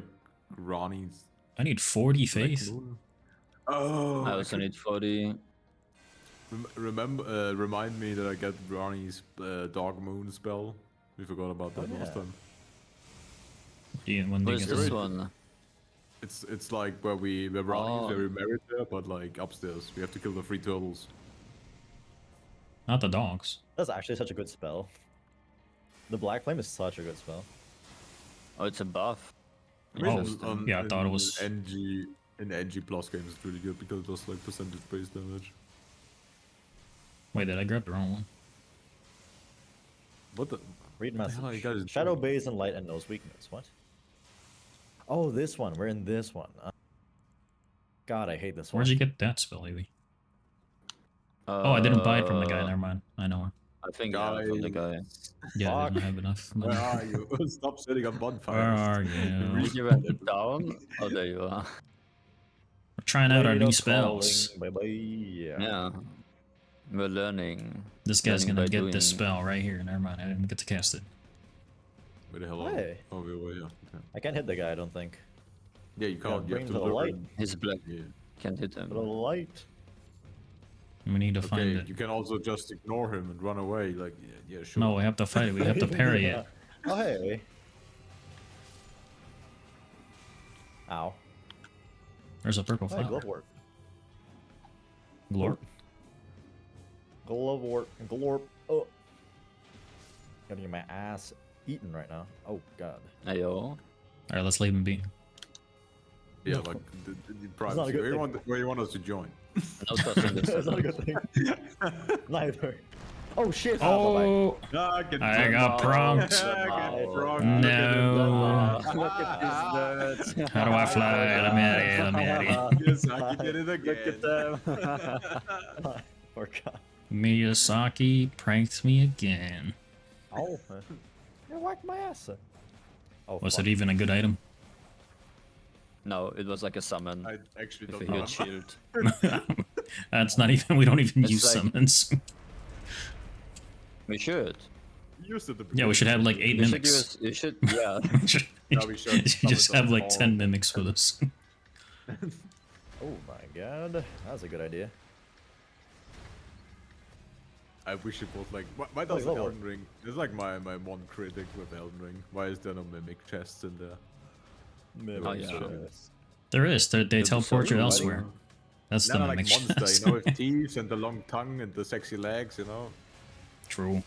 Ronnie's? I need 40 Black faith. Moon? Oh, I also need 40. remember. Remind me that I get Ronnie's Dark Moon spell. We forgot about that last yeah. time. When do you Where's get this that? one? It's like where Ronnie's Oh. where we married there, but like upstairs. We have to kill the 3 turtles. Not the dogs. That's actually such a good spell. The Black Flame is such a good spell. Oh, it's a buff. I mean, Oh, yeah, I thought it was- in NG plus games. It's really good because it does like percentage based damage. Wait, did I grab the wrong one? What the? Read the hell are you message. guys Shadow doing? base and light and nose weakness. What? Oh, this one. We're in this one. God, I hate this one. Where'd you get that spell, Evie? Oh, I didn't buy it from the guy. Never mind. I know her. I think I have from the guy. Yeah, I Fuck. didn't have enough money. Where are you? Stop sitting on bonfires. Where are you? Did you went down? Oh, there you are. We're trying out our new Later spells. calling. Bye bye. Yeah. Yeah. We're learning. This guy's Learning gonna by get doing. this spell right here. Never mind. I didn't get to cast it. Where the hell are Hey. we? Oh, we're over here. Okay. I can't hit the guy, I don't think. Yeah, you can't. You bring have to to the lure light. him. He's black. Yeah. Can't hit him. The light. We need to find Okay, it. you can also just ignore him and run away. Like, yeah, sure. No, we have to fight it. We have to parry it. Oh, hey. Ow. There's a purple Hey, flower. glove work. Glorp. Glove work. Glorp. Oh. Gotta get my ass eaten right now. Oh, God. Ayo. Alright, let's leave him be. Yeah, like the not a privacy. good Where you want us to join? No touching this. That's not a good thing. Neither. Oh, shit. Oh! Ah, get I got pranked. No. Look at these nerds. How do I fly? Let me out of here. Let me out of here. Yes, I did it again. Look at them. Poor guy. Miyazaki pranked me again. Oh. You whacked my ass. Oh, Was fuck. it even a good item? No, it was like a summon I actually with a don't know. huge shield. That's not even. We don't even It's use like- summons. We should. Used it at the Yeah, we should have like beginning. 8 You should mimics. use. You should. Yeah. Yeah, we should. You just Summons have are like 10 all- mimics for this. Oh, my God. That was a good idea. I wish it was like. Why does lower. Elden Ring? It's like my one critic with Elden Ring. Why is there no mimic chests in there? Oh, yeah. There is. They There's teleport so you many elsewhere. That's No, the no, like mimic monster, chest. you know, with teeth and the long tongue and the sexy legs, you know. True.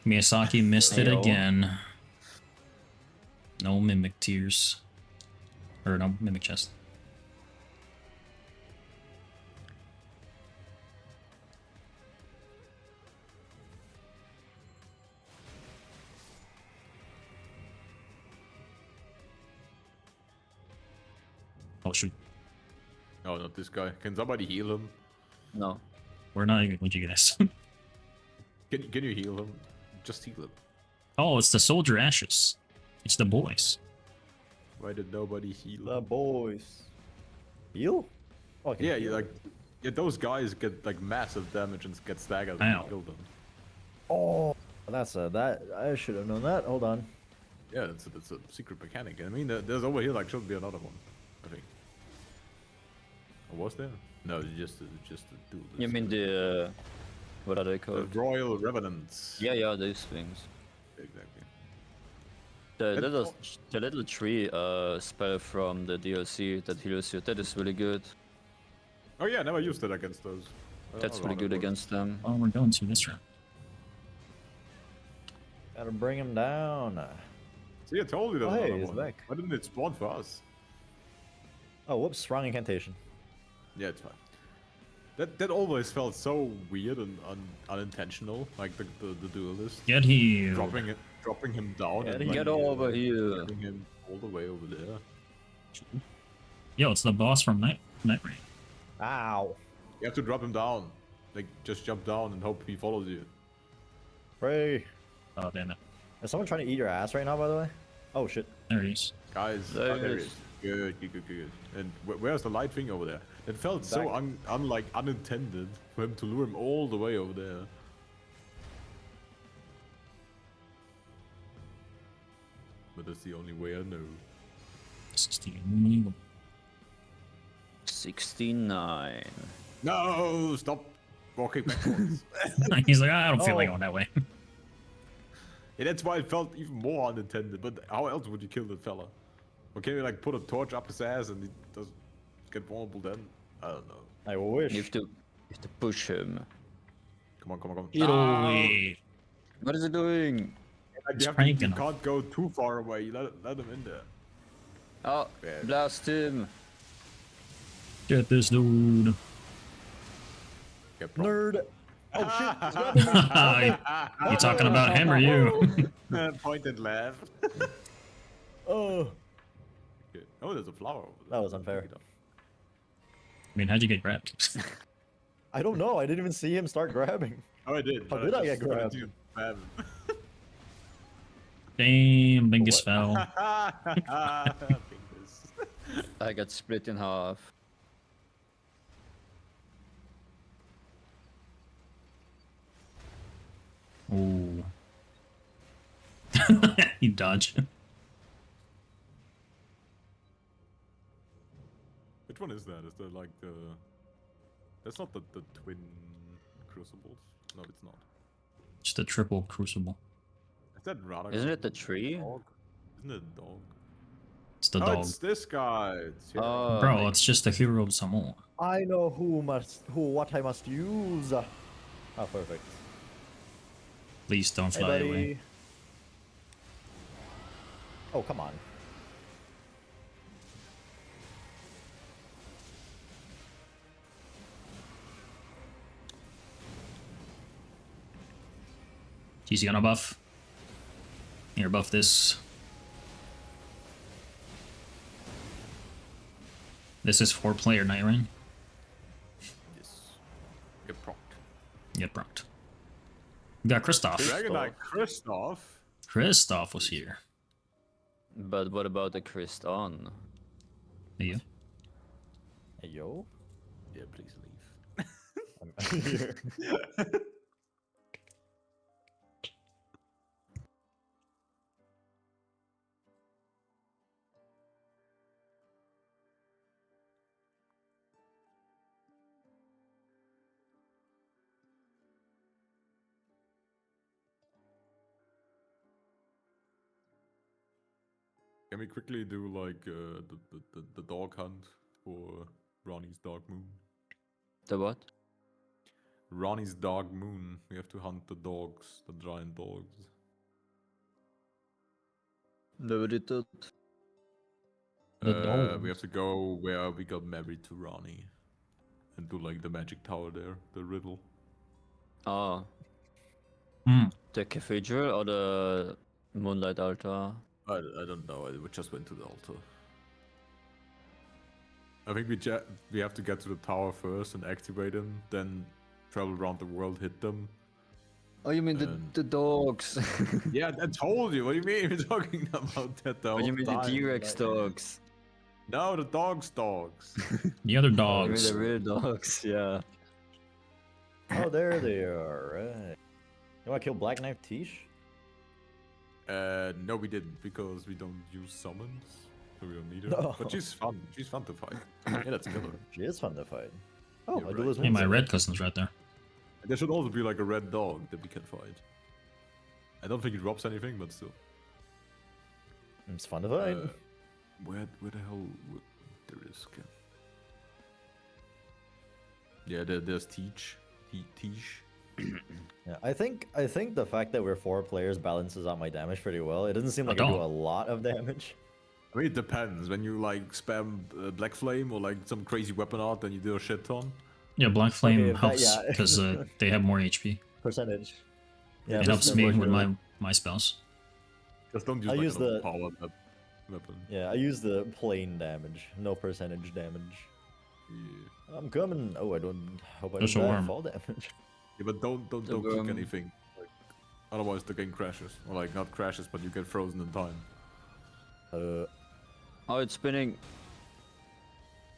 Miyazaki missed it Ayo. again. No mimic tears. Or no mimic chest. Oh shoot. No, not this guy. Can somebody heal him? No. We're not even with you guys. Can you heal him? Just heal him. Oh, it's the soldier ashes. It's the boys. Why did nobody heal The him? boys. Heal? Oh, I can Yeah, heal. you like. Yeah, those guys get like massive damage and get staggered Ow. when you kill them. Oh, that's that. I should have known that. Hold on. Yeah, that's a secret mechanic. I mean, there's over here like should be another one. I think. Or was there? No, just to do this. You mean the. What are they the called? Royal Revenants? Yeah, these things. Exactly. The But- little tree spell from the DLC that heals you. That is really good. Oh yeah, I never used it against those. That's I'll really run good it once. against them. Oh, we're going to this round. Gotta bring him down. See, I told you that. Oh, hey, he's back. Why didn't it spawn for us? Oh, whoops. Wrong incantation. Yeah, it's fine. That always felt so weird and unintentional, like the duelist Get healed. dropping him down Get and healed. like, Get over here. dropping him all the way over there. Yo, it's the boss from Night Rain. Ow. You have to drop him down, like just jump down and hope he follows you. Pray. Oh damn it. Is someone trying to eat your ass right now, by the way? Oh, shit. There he is. Guys, There there it he is. is. Good. And where's the light thing over there? It felt so Back. unlike unintended for him to lure him all the way over there. But that's the only way I know. 16. 69. No, stop walking backwards. He's like, I don't feel like Oh. going that way. Yeah, that's why it felt even more unintended. But how else would you kill that fella? Or can you like put a torch up his ass and he does get vulnerable then? I don't know. I wish. You have to push him. Come on. Get away. What is he doing? Like, He's you pranking him. can't go too far away. You let him in there. Oh, Yeah. blast him. Get this dude. Get Nerd. Oh, shit. He's grabbing me. You talking about him or you? Point and laugh. Oh. Okay. Oh, there's a flower. Over there. That was Pick unfair. it up. I mean, how'd you get grabbed? I don't know. I didn't even see him start grabbing. Oh, I did. How but did I just get grabbed? started to spam Damn, Bingus What? fell. Fingers. I got split in half. Ooh. He dodged. Which one is that? Is that like the? That's not the twin crucibles. No, it's not. Just a triple crucible. Is that Radagast? Isn't it the tree? Dog? Isn't it a dog? It's the Oh, dog. it's this guy. It's here. Oh, Bro, it's just the hero of Samoa. I know what I must use. Oh, perfect. Please don't Hey, fly buddy. away. Oh, come on. He's gonna buff. Here, buff this. This is 4-player Night Rain. Yes. Get procced. Get procced. We got Kristoff. Dragon Knight Kristoff. Kristoff was here. But what about the Kriston? Hey, you. Hey, yo. Yeah, please leave. I'm here. Can we quickly do like the dog hunt for Ronnie's Dark Moon? The what? Ronnie's Dark Moon. We have to hunt the dogs, the giant dogs. Never did that. We have to go where we got married to Ronnie, and do like the magic tower there, the riddle. Oh, Hmm. the cathedral or the moonlight altar? I don't know. We just went to the altar. I think we have to get to the tower first and activate them, then travel around the world, hit them. Oh, you mean the dogs? Yeah, I told you. What do you mean? We're talking about that the What whole you mean the time. T-Rex dogs? No, the dogs. The other You mean dogs. the real dogs? Yeah. Oh, there they are. Right. You want to kill Black Knife Tish? No, we didn't because we don't use summons, so we don't need her. No. But she's fun. She's fun to fight. Yeah, let's kill her. She is fun to fight. Oh, You're I do right. lose Hey, my wings. red cousin's right there. There should also be like a red dog that we can fight. I don't think it drops anything, but still. It's fun to fight. Where the hell there is? Okay. Yeah, there's Teach. Teach. Yeah, I think the fact that we're 4 players balances out my damage pretty well. It doesn't seem like I do don't. a lot of damage. I mean, it depends. When you like spam Black Flame or like some crazy weapon art, then you do a shit ton. Yeah, Black Flame Okay, that- helps yeah. because they have more HP. Percentage. Yeah, It helps me with my spells. Just don't use I like use another the- power weapon. Yeah, I use the plain damage, no percentage damage. Yeah. I'm coming. Oh, I don't hope I There's don't a die worm. fall damage. Yeah, but don't The click worm. anything. Like, otherwise the game crashes. Or like not crashes, but you get frozen in time. Oh, it's spinning.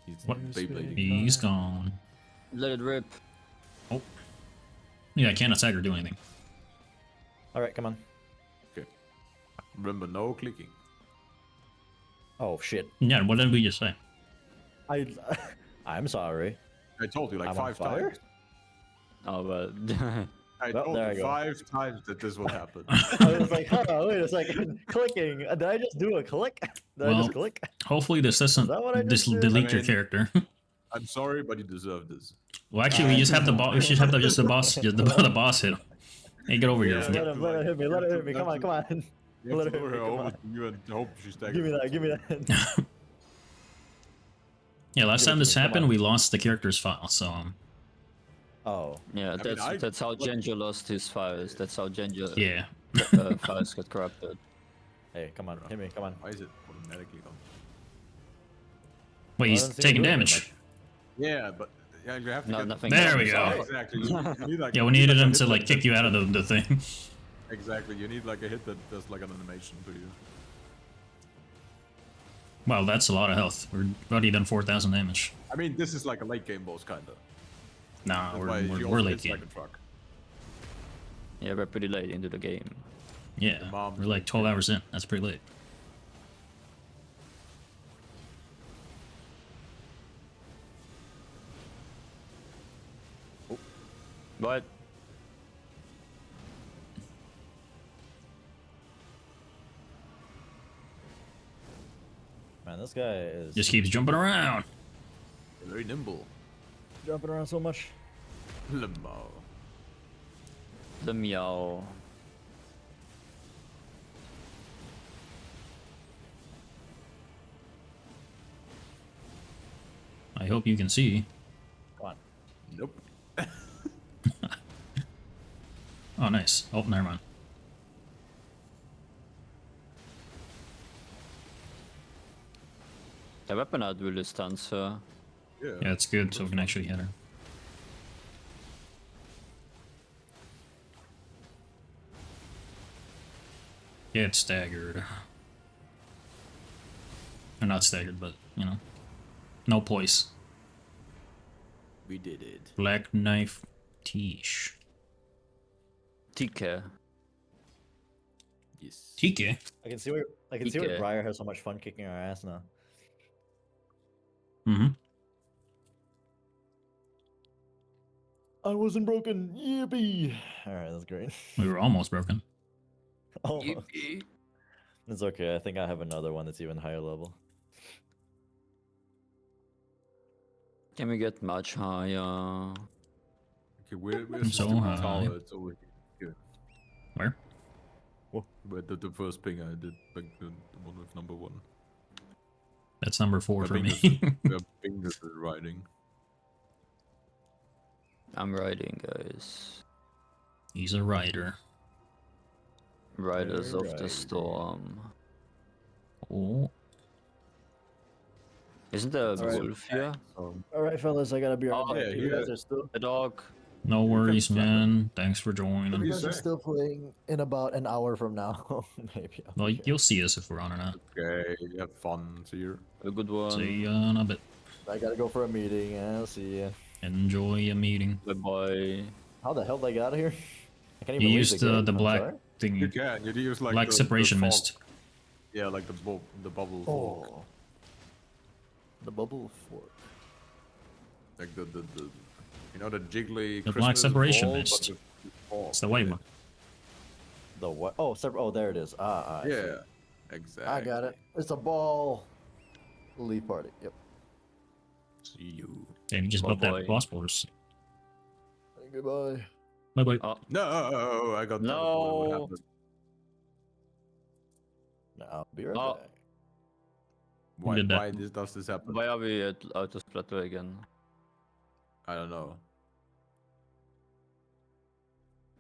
He's What? Beyblading. He's gone. Let it rip. Oh. Yeah, I can't attack or do anything. All right, come on. Remember, no clicking. Oh shit. Yeah, what did we just say? I'm sorry. I told you like I'm on 5 fire? times. Oh, but I Well, told there I you go. 5 times that this would happen. I was like, hold on, wait a second. Clicking. Did I just do a click? Did I Well, just click? Hopefully this doesn't that what I just did? delete your I mean- character. I'm sorry, but you deserve this. Well, actually, we just have the boss. We should have just the boss. Just the boss hit him. Hey, get over here. Yeah, Let him hit me. Let him hit me. Come on, come on. You Let have to her lure her come over on. to you and hope she staggers. Give me that. Give me that. Yeah, last Give it time to this me, come happened, on. we lost the character's file. So Oh. yeah, mean, that's how Genjo lost his files. That's how Genjo yeah. files got corrupted. Hey, come on. Hit me. Come on. Why is it automatically on? Wait, I he's don't see him taking doing damage. Yeah, but yeah, you have to No, get... nothing. There we Yeah, go. exactly. You need, like, Yeah, you we need, needed like, a him hit to that like kick you out of does- the thing. Exactly, you need like a hit that does like an animation to you. Wow, that's a lot of health. We're already done 4,000 damage. I mean, this is like a late game boss, kinda. Nah, That's we're, why we're, she we're also late hits game. like a truck. Yeah, we're pretty late into the game. Yeah, The mom's we're like late 12 game. hours in. That's pretty late. What? Man, this guy is Just keeps jumping around. Very nimble. jumping around so much. Limbo. The meow. I hope you can see. Come on. Nope. Oh, nice. Oh, never mind. The weapon had really stance her. Yeah, it's good, so we can actually hit her. Yeah, it's staggered. Or not staggered, but, you know. No poise. We did it. Black knife tish. TK. Yes. Tike. I can see where Okay. Briar has so much fun kicking our ass now. Mm-hmm. I wasn't broken. Yippee! All right, that's great. We were almost broken. Oh, it's okay. I think I have another one that's even higher level. Can we get much higher? Okay, where's I'm the so stupid high. tower? It's over here. Where? Where the first ping I did, like the one with number 1. That's number 4 I for think me. The ping is riding. I'm riding, guys. He's a rider. Riders of the Riding. storm. Oh. Isn't there a Alright. wolf here? So, All right, fellas, I gotta be Oh, right back. yeah, You guys yeah. are still. A dog. No worries, slap him. man. Thanks for You joining. you guys are say? still playing in about an hour from now. Maybe. Well, Okay. you'll see us if we're on or not. okay, have fun here. A good one. See ya in a bit. I gotta go for a meeting. I'll see ya. Enjoy your meeting. Bye-bye. How the hell did I get out of here? I can't You even leave used the gate. the I'm black sorry. You thingy. can. You use like Black the separation fog. mist. Yeah, like the bubble fog. Oh. The bubble fork. Like the you know the jiggly. The black Christmas separation ball, mist. but with fog It's the white in one. The what? Oh, oh, there it is. I it. see. Yeah, exactly. I got it. It's a ball. Leaf party. Yep. See you. Damn, you just built Bye-bye. that boss force. Goodbye. Bye bye. Oh, No, I got No. teleported. What happened? No, I'll be right Oh. back. Why? did that? Why does this happen? why are we out of plateau again? I don't know.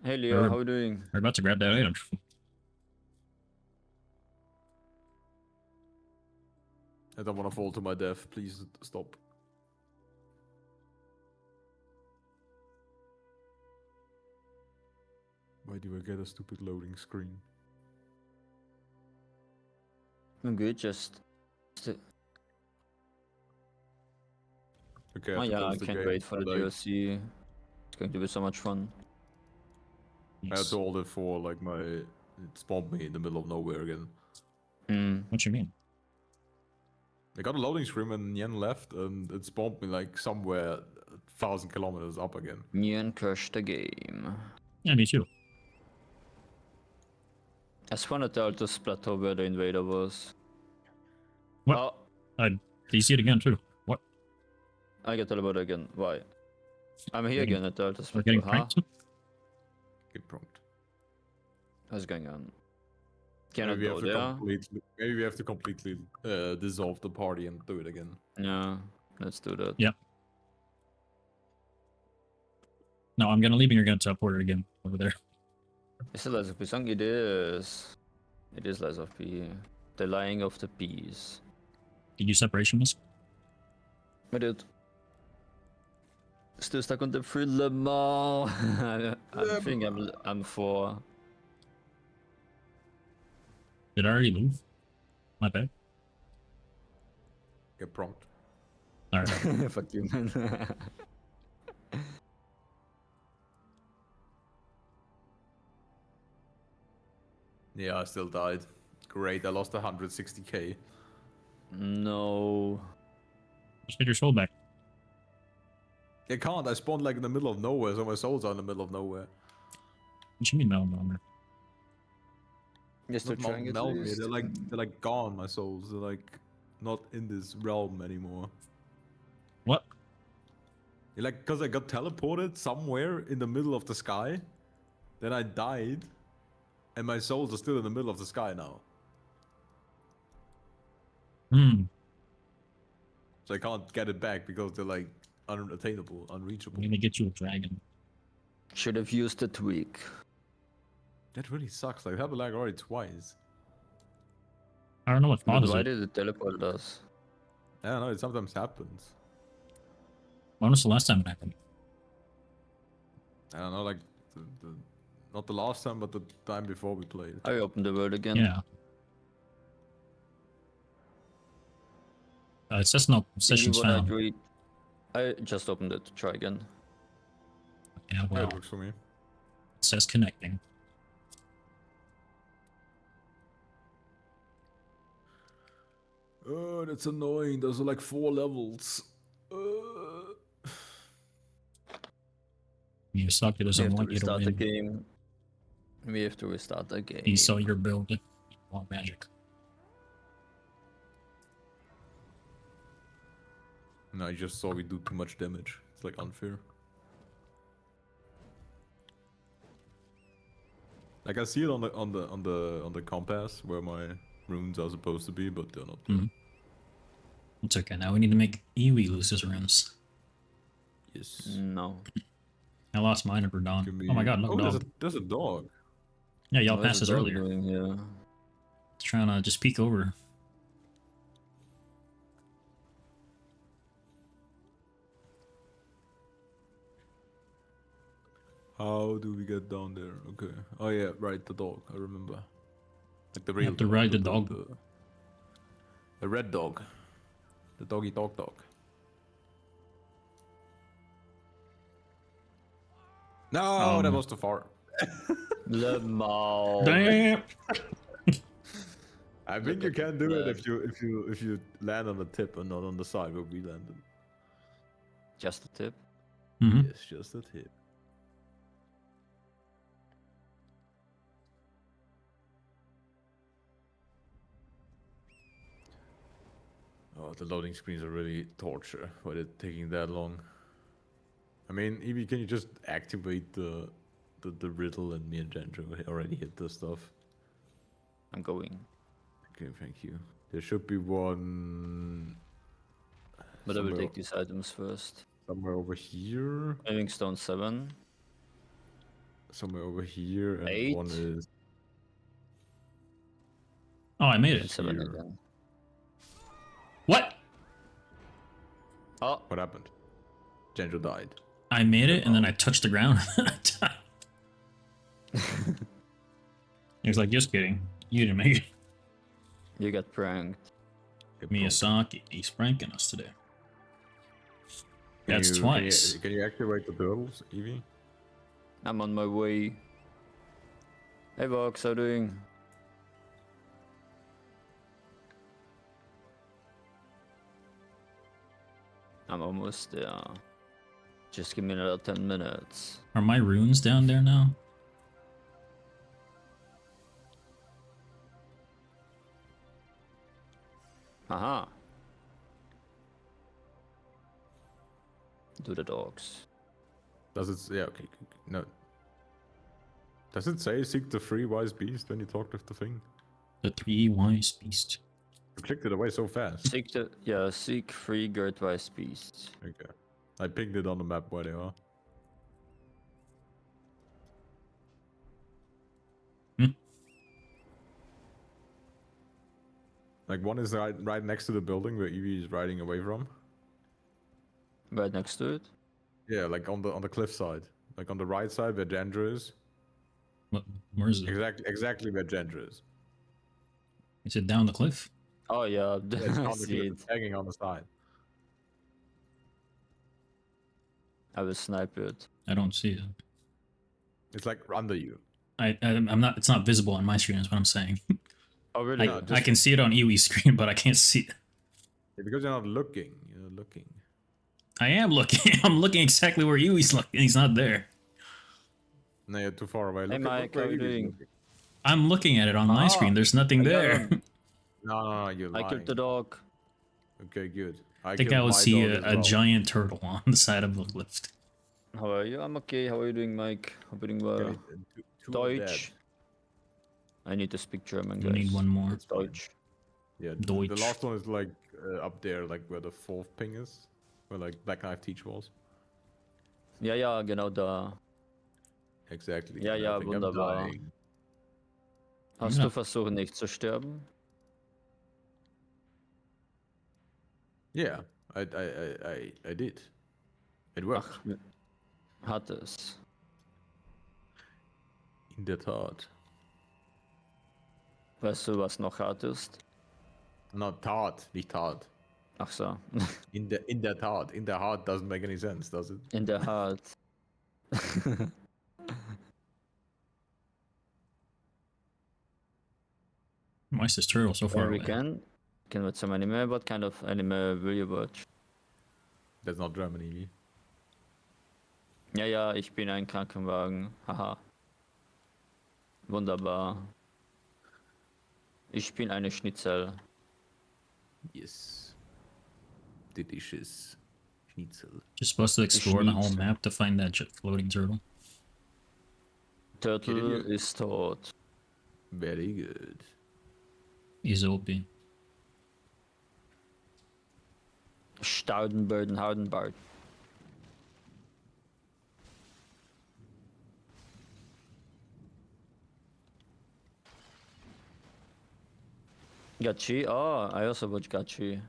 Hey Leo, Herb. how you doing? We're about to grab that item. I don't want to fall to my death. Please stop. Why do I get a stupid loading screen? I'm good, just... Okay. Oh have to yeah, I close the can't game. wait for the Like, DLC. It's going to be so much fun. I had to hold it for like my. It spawned me in the middle of nowhere again. Hmm. What you mean? I got a loading screen and Yen left, and it spawned me like somewhere 1,000 kilometers up again. Me and crush the game. Yeah, me too. I spawned at the Altus plateau where the invader was. What? Oh, Do you see it again too? What? I get teleported again. Why? I'm here Getting- again at the Altus We're plateau. getting Huh? pranked? Get prompt. What's going on? Can I Maybe we go have to there? maybe we have to completely dissolve the party and do it again. Yeah, let's do that. Yeah. No, I'm gonna leave and you're gonna teleport it again over there. Is it Lies of P song? It is. It is Lies of P. The lying of the peas. Did you separation this? I did. Still stuck on the free Lemar. I think I'm 4. Did I already move? My bad. Get prompt. Alright. Fuck you, man. Yeah, I still died. Great, I lost 160k. No. Just get your soul back. I can't, I spawned like in the middle of nowhere, so my souls are in the middle of nowhere. What you mean, no? Yes, they're Not trying at Melmir, least. they're like gone, my souls. They're like not in this realm anymore. What? Like, cause I got teleported somewhere in the middle of the sky, then I died, and my souls are still in the middle of the sky now. Hmm. So I can't get it back because they're like unattainable, I'm unreachable. gonna get you a dragon. Should have used the tweak. That really sucks. Like, I happened like already twice. I don't know what But mod is why it. did it teleport us? I don't know, it sometimes happens. When was the last time it happened? I don't know, like, not the last time, but the time before we played. I opened the world again. Yeah. It says no sessions What I found. read. I just opened it to try again. Yeah, Yeah, well, it works for me. it says connecting. Oh, that's annoying. Those are like 4 levels. You suck. It We doesn't have to want you to restart the win. game. We have to restart the game. You saw your build. You want magic. No, I just saw we do too much damage. It's like unfair. Like I see it on the compass where my runes are supposed to be, but they're not there. Mhm. It's okay. Now we need to make Iwi lose his runes. Yes. No. I lost mine over dawn. Give me- Oh my god, look, oh, dog. there's a dog. Yeah, y'all What is passed the us dog earlier. doing here? It's trying to just peek over. How do we get down there? Okay. Oh yeah, right, the dog. I remember. Like the You real have to ride the dog. The red dog. The doggy dog. No, that was too far. Lemar. Damn! I think Look you at can do it that. if you land on the tip and not on the side where we landed. Just a tip. Mhm. Yes, just a tip. Oh, the loading screens are really torture. Why they're taking that long? I mean, Evie, can you just activate the riddle and me and Genjo already hit the stuff? I'm going. Okay, thank you. There should be one But I will somewhere- take these items first. somewhere over here. Having stone 7. Somewhere over here, and 8. one is Oh, I made And it. 7 Here. again. What? Oh, what happened? Genjo died. I made it, and then I touched the ground, and then I died. He was like, just kidding. You didn't make it. you got pranked. Get Miyazaki, he's pranking us today. Can That's you- twice. Can you activate the turtles, Evie? I'm on my way. Hey Vox, how you doing? I'm almost there. Just give me another 10 minutes. Are my runes down there now? Aha. Do the dogs. Does it? Yeah. Okay. No. Does it say seek the free wise beast when you talk with the thing? The 3 wise beast. You clicked it away so fast. Seek free Girdwise beasts. Okay. I pinged it on the map where they are. Hmm. Like one is right next to the building where Evie is riding away from. Right next to it. Yeah, like on the cliff side. Like on the right side where Jandra is. What, where is it? Exactly where Jandra is. Is it down the cliff? Oh yeah, Yeah, it's I on the see cliff. it. It's hanging on the side. I will snipe it. I don't see it. It's like under you. I'm not. It's not visible on my screen. Is what I'm saying. Oh really? No, I just- can see it on Iwi's screen, but I can't see it. Yeah, because you're not looking. You're looking. I am looking. I'm looking exactly where Iwi's looking. He's not there. No, you're too far away. Hey, Look Mike, where how you Evie's doing? looking. I'm looking at it on my Ah, screen. There's nothing I got there. him. No, you're I lying. killed the dog. Okay, good. I think I killed would my see dog a, as a well. giant turtle on the side of the cliff. How are you? I'm okay. How are you doing, Mike? Hope you're doing well. Okay, two are dead. Deutsch. I need to speak German, We guys. need one more. It's fine. Deutsch. Yeah, the Deutsch. last one is like up there, like where the fourth ping is, where like Black Knife Teach was. Ja, ja, genau da. Exactly. Ja, and I ja, think I'm wunderbar. dying. Hast Ja. du versucht, nicht zu sterben? Yeah, I did. It worked. Ach, hat es. In der Tat. Weißt du, was noch hart ist? Not Tat, nicht Tat. Ach so. In der Tat. In der Heart doesn't make any sense, does it? In der Hart. Why is this turtle so far we away? can watch some anime. What kind of anime will you watch? That's not Germany. Ja, ja, ich bin ein Krankenwagen. Haha. Wunderbar. Ich bin eine Schnitzel. Yes. Delicious. Schnitzel. Just supposed to explore the whole Schnitzel. map to find that floating turtle. Turtle you- ist tot. Very good. He's OP. Staudenböden, Haudenbart. Gachi? Oh, I also watch Gachi.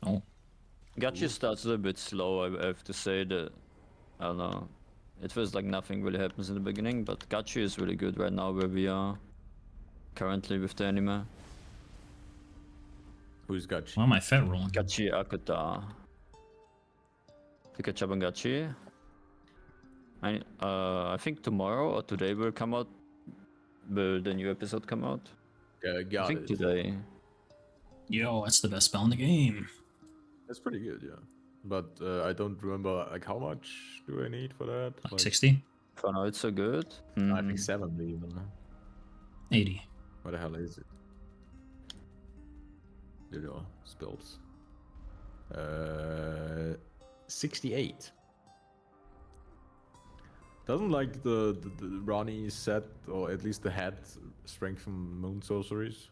Oh, Gachi starts a little bit slow, I have to say that. I don't know. It feels like nothing really happens in the beginning, but Gachi is really good right now where we are currently with the anime. Who's got why am I fat rolling? Gachi Akuta. To catch up on Gachi. I think tomorrow or today will come out. Will the new episode come out? I got think it. today. Yo, that's the best spell in the game. That's pretty good, yeah. But I don't remember like how much do I need for that? Like 60? For now, it's so good. I Hmm. think 70 even. 80. What the hell is it? You know, spells. 68. Doesn't like the Ronnie set, or at least the head, strengthen moon sorceries?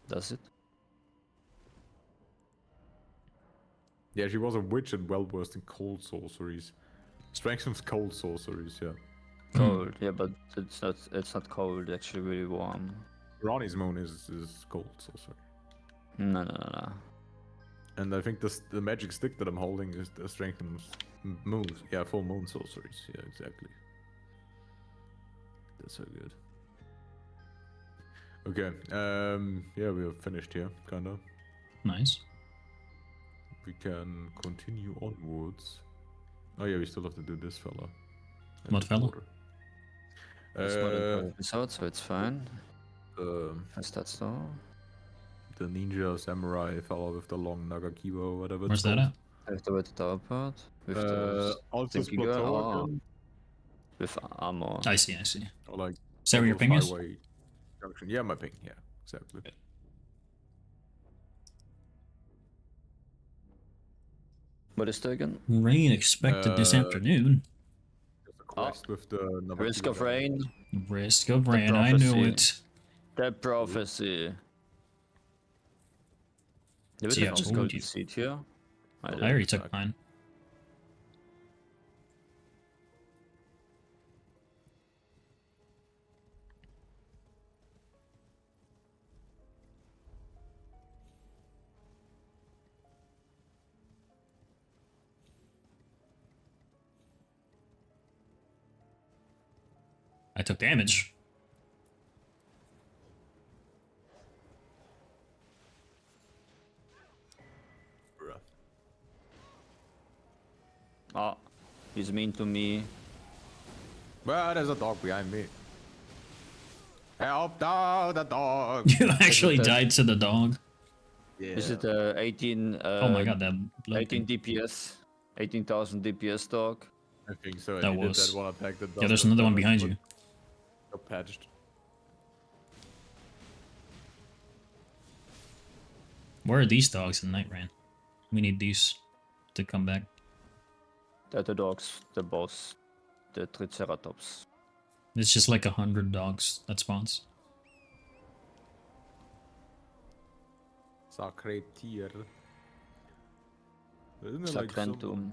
Does it? Yeah, she was a witch and well versed in cold sorceries. Strengthens cold sorceries, yeah. Cold, yeah, but it's not. It's not cold. It's actually really warm. Ronnie's moon is cold sorcery. No, no, no, no. And I think the magic stick that I'm holding is strengthens moons. Yeah, full moon sorceries. Yeah, exactly. That's so good. Okay. Yeah, we are finished here, kinda. Nice. We can continue onwards. Oh yeah, we still have to do this fella. And What the fella? border. It's more than 12 episodes, so it's fine. The, Is that so? the ninja samurai fella with the long nagakiba or whatever. Where's it's that called. at? I have to wait the tower part with Uh, the Altus stinky girl. Plateau Oh, again, with armor. I see, I see. or like Is that where your Altus ping is? Highway Junction. Yeah, my ping. Yeah, exactly. What is that again? Rain expected this afternoon. There's a quest with the Risk Nagakiba of guy. rain. Risk of rain, I knew prophecy. it. The prophecy. Did See, we I just told go you. to seat here? I already took Fuck. mine. I took damage. Bruh. Ah, he's mean to me. Well, there's a dog behind me. Help dog, the dog. You actually that- died to the dog. Yeah. Is it 18? Oh my god, that blood 18 thing. DPS, 18,000 DPS dog. I think so. That He did was- that one attack that Yeah, there's does another one damage, behind but you. got patched. Where are these dogs in Night Rain? We need these to come back. They're the dogs, the boss, the Triceratops. It's just like 100 dogs that spawns. Sacred tier. Isn't there like some... Sacrentum.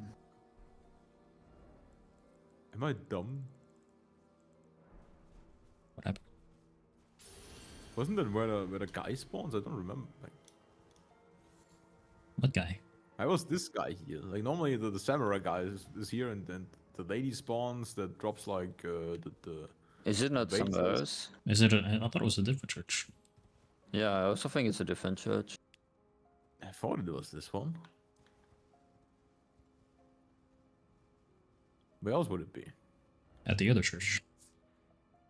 Am I dumb? What happened? Wasn't that where the guy spawns? I don't remember. Like, What guy? I was this guy here. Like normally the samurai guy is here, and then the lady spawns that drops like the Is it not Bases. somewhere else? Is it? I thought it was a different church. Yeah, I also think it's a different church. I thought it was this one. Where else would it be? At the other church.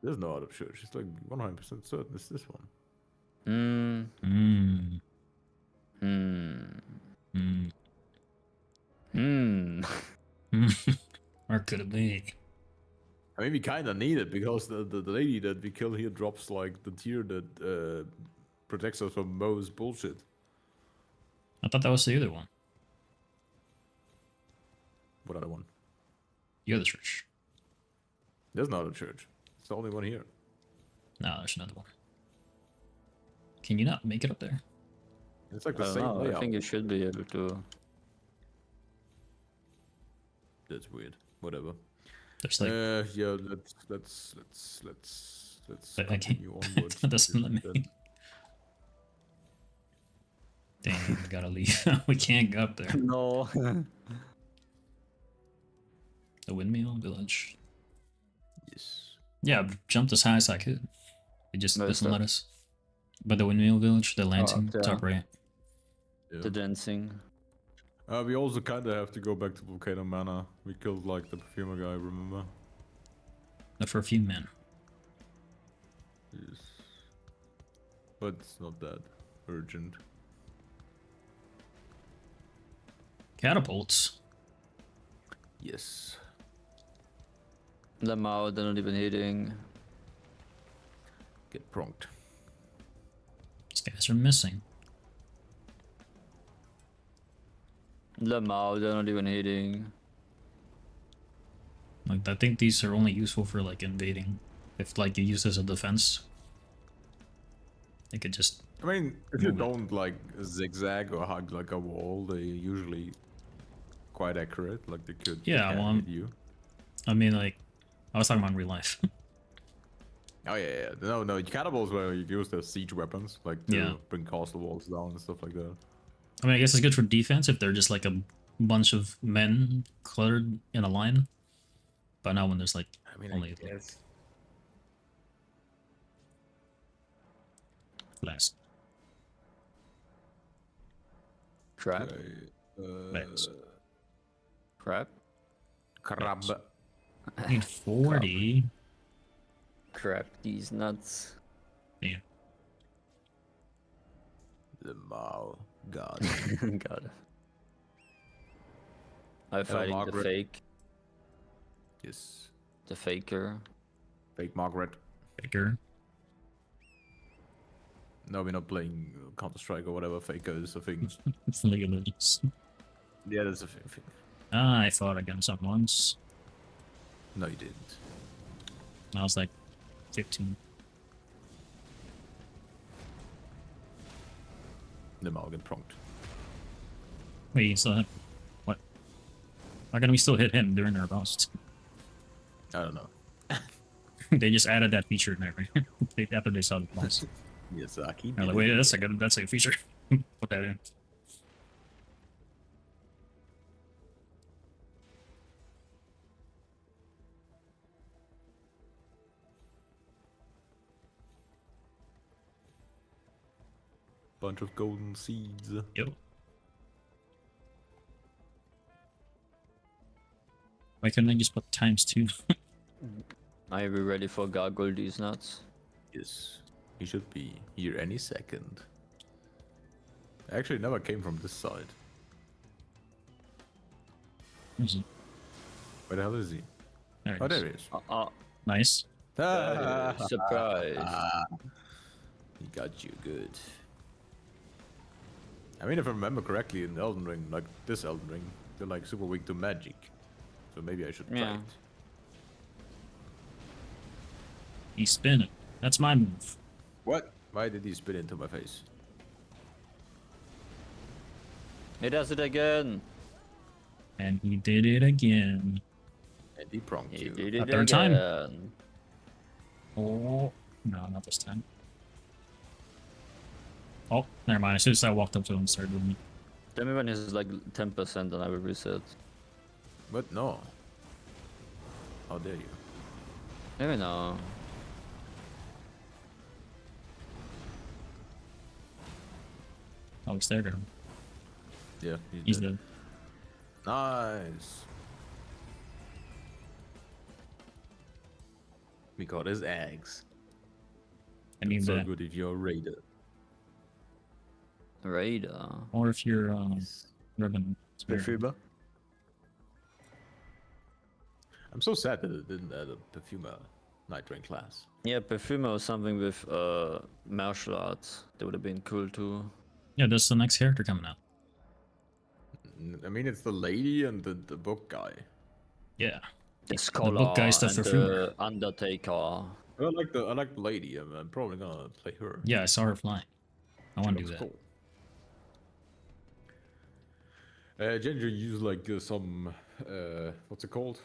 There's no other church. It's like 100% certain it's this one. Hmm. Mmm. Hmm. Mmm. Hmm. Where could it be? I mean, we kind of need it because the lady that we kill here drops like the tier that protects us from most bullshit. I thought that was the other one. What other one? The other church. There's no other church. It's the only one here. No, there's another one. Can you not make it up there? It's like I the don't same know. layout. I think you should be able to. That's weird. Whatever. There's like Yeah. Let's I can't- continue onwards. that doesn't let me. Then- Dang, we gotta leave. We can't go up there. No. The windmill village. Yes. Yeah, I jumped as high as I could. It just Where is doesn't that? let us. But the windmill village, the landing, there. top right. Yeah. The dancing. We also kind of have to go back to Volcano Manor. We killed like the perfumer guy, remember? The perfume man. Yes. But it's not that urgent. Catapults. Yes. Lamau, they're not even hitting. Get pronked. These guys are missing. Lamau, they're not even hitting. Like I think these are only useful for like invading. If like you use this as a defense, they could just. I mean, if you Move it. don't like zigzag or hug like a wall, they usually quite accurate. Like they could Yeah, they can well, hit you. I mean, like, I was talking about in real life. Oh yeah. No. Cannibals where you use the siege weapons, like to Yeah. bring castle walls down and stuff like that. I mean, I guess it's good for defense if they're just like a bunch of men cluttered in a line. But not when there's like I mean, only I guess. last. Crap. Thanks. Crap. Crab. I need 40. Crap. These nuts. Yeah. The Mao God. Got it. I'm fighting the Margaret. fake. Yes. The faker. Fake Margaret. Faker. No, we're not playing Counter Strike or whatever. Faker is a thing. It's League of Legends. Yeah, that's a thing. Ah, I fought against them once. No, you didn't. I was like 15. The Mao get pronked. Wait, you still hit. What? How can we still hit him during our boss? I don't know. They just added that feature in there, right? After they saw the boss. Yes, Aki. They're like, wait, that's a feature. Put that in. Bunch of golden seeds. Yep. Why couldn't I just put ×2? Are we ready for gargle these nuts? Yes. He should be here any second. Actually, never came from this side. Where is he? Where the hell is he? There he Oh, is. there he is. Nice. Surprise. He got you good. I mean, if I remember correctly, in Elden Ring, like this Elden Ring, they're like super weak to magic. So maybe I should try Yeah. it. He's spinning. That's my move. What? Why did he spit into my face? He does it again. And he did it again. And he pronked He you. did A it third time. again. Oh, no, not this time. Oh, never mind. As soon as I walked up to him, started doing it. Tell me when he's like 10% and I will reset. But no. How dare you? Maybe no. Oh, he's there, girl. Yeah, He's dead. dead. Nice. We got his eggs. I need So that. good if you're a raider. Raider. Or if you're Ribbon. Perfumer. I'm so sad that it didn't add a perfumer night train class. Yeah, perfumer or something with martial arts. That would have been cool too. Yeah, that's the next character coming out. I mean, it's the lady and the book guy. Yeah. The scholar book guy's the and perfumer. the undertaker. I like the lady. I'm probably gonna play her. Yeah, I saw her flying. I want to do Looks that. cool. Ginger used like some what's it called?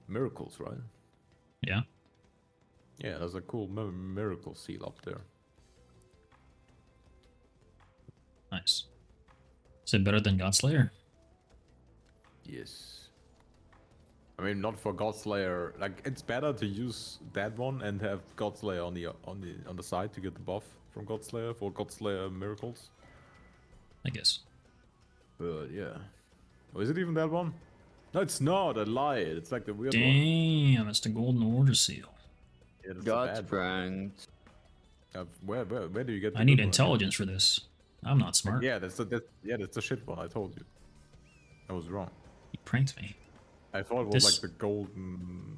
Miracles, right? Yeah. Yeah, there's a cool miracle seal up there. Nice. Is it better than Godslayer? Yes. I mean, not for Godslayer. Like, it's better to use that one and have Godslayer on the side to get the buff from Godslayer for Godslayer miracles. I guess. But yeah. Oh, is it even that one? No, it's not. I lied. It's like the weird one. Damn, it's the Golden Order seal. Yeah, that's the Got bad one. pranked. Where do you get? I the need good one? intelligence for this. I'm not smart. Yeah, that's the shit one. I told you. I was wrong. You pranked me. I thought it was This- like the golden,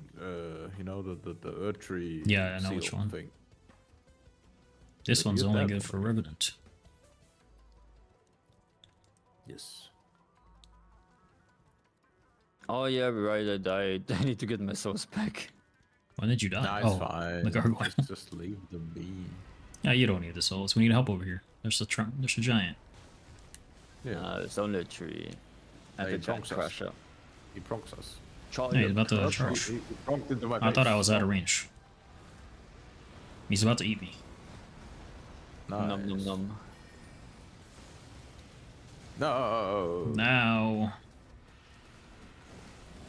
you know, the earth tree. Yeah, I know seal which one. Thing. This Did you one's get only that good one? for Revenant. Yes. Oh yeah, right, I died. I need to get my souls back. When did you die? Nah, it's oh, fine. the gargoyle. Just leave them be. Yeah, you don't need the souls. We need help over here. There's a there's a giant. Yeah. It's only a tree. And Hey, the giant pronks us. crusher. He pronks us. Yeah, he's about to charge. He pronked into my I thought I face. was out of range. He's about to eat me. Nice. Num num num. No. Now.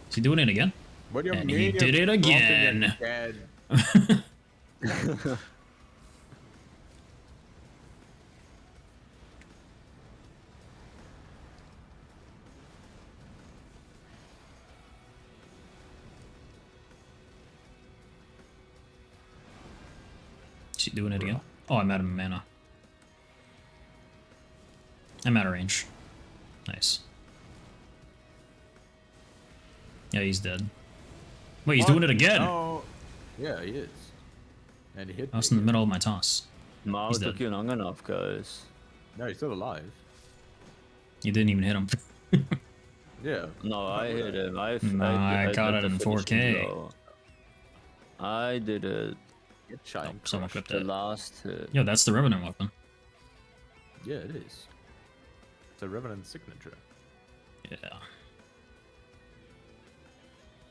Is he doing it again? What do you And mean he you're did it pronking again. again? Is he doing it again? Oh, I'm out of mana. I'm out of range. Nice. Yeah, he's dead. Wait, he's What? doing it again! No. Yeah, he is. And he hit I was me. in the middle of my toss. Mao He's took dead. you long enough, guys. No, he's still alive. You didn't even hit him. Yeah. No, I hit him. I got did it in the finishing 4K. blow. I did it. Get shine. Oh, someone clipped The it. last hit. Yo, that's the Revenant weapon. Yeah, it is. It's a Revenant signature. Yeah.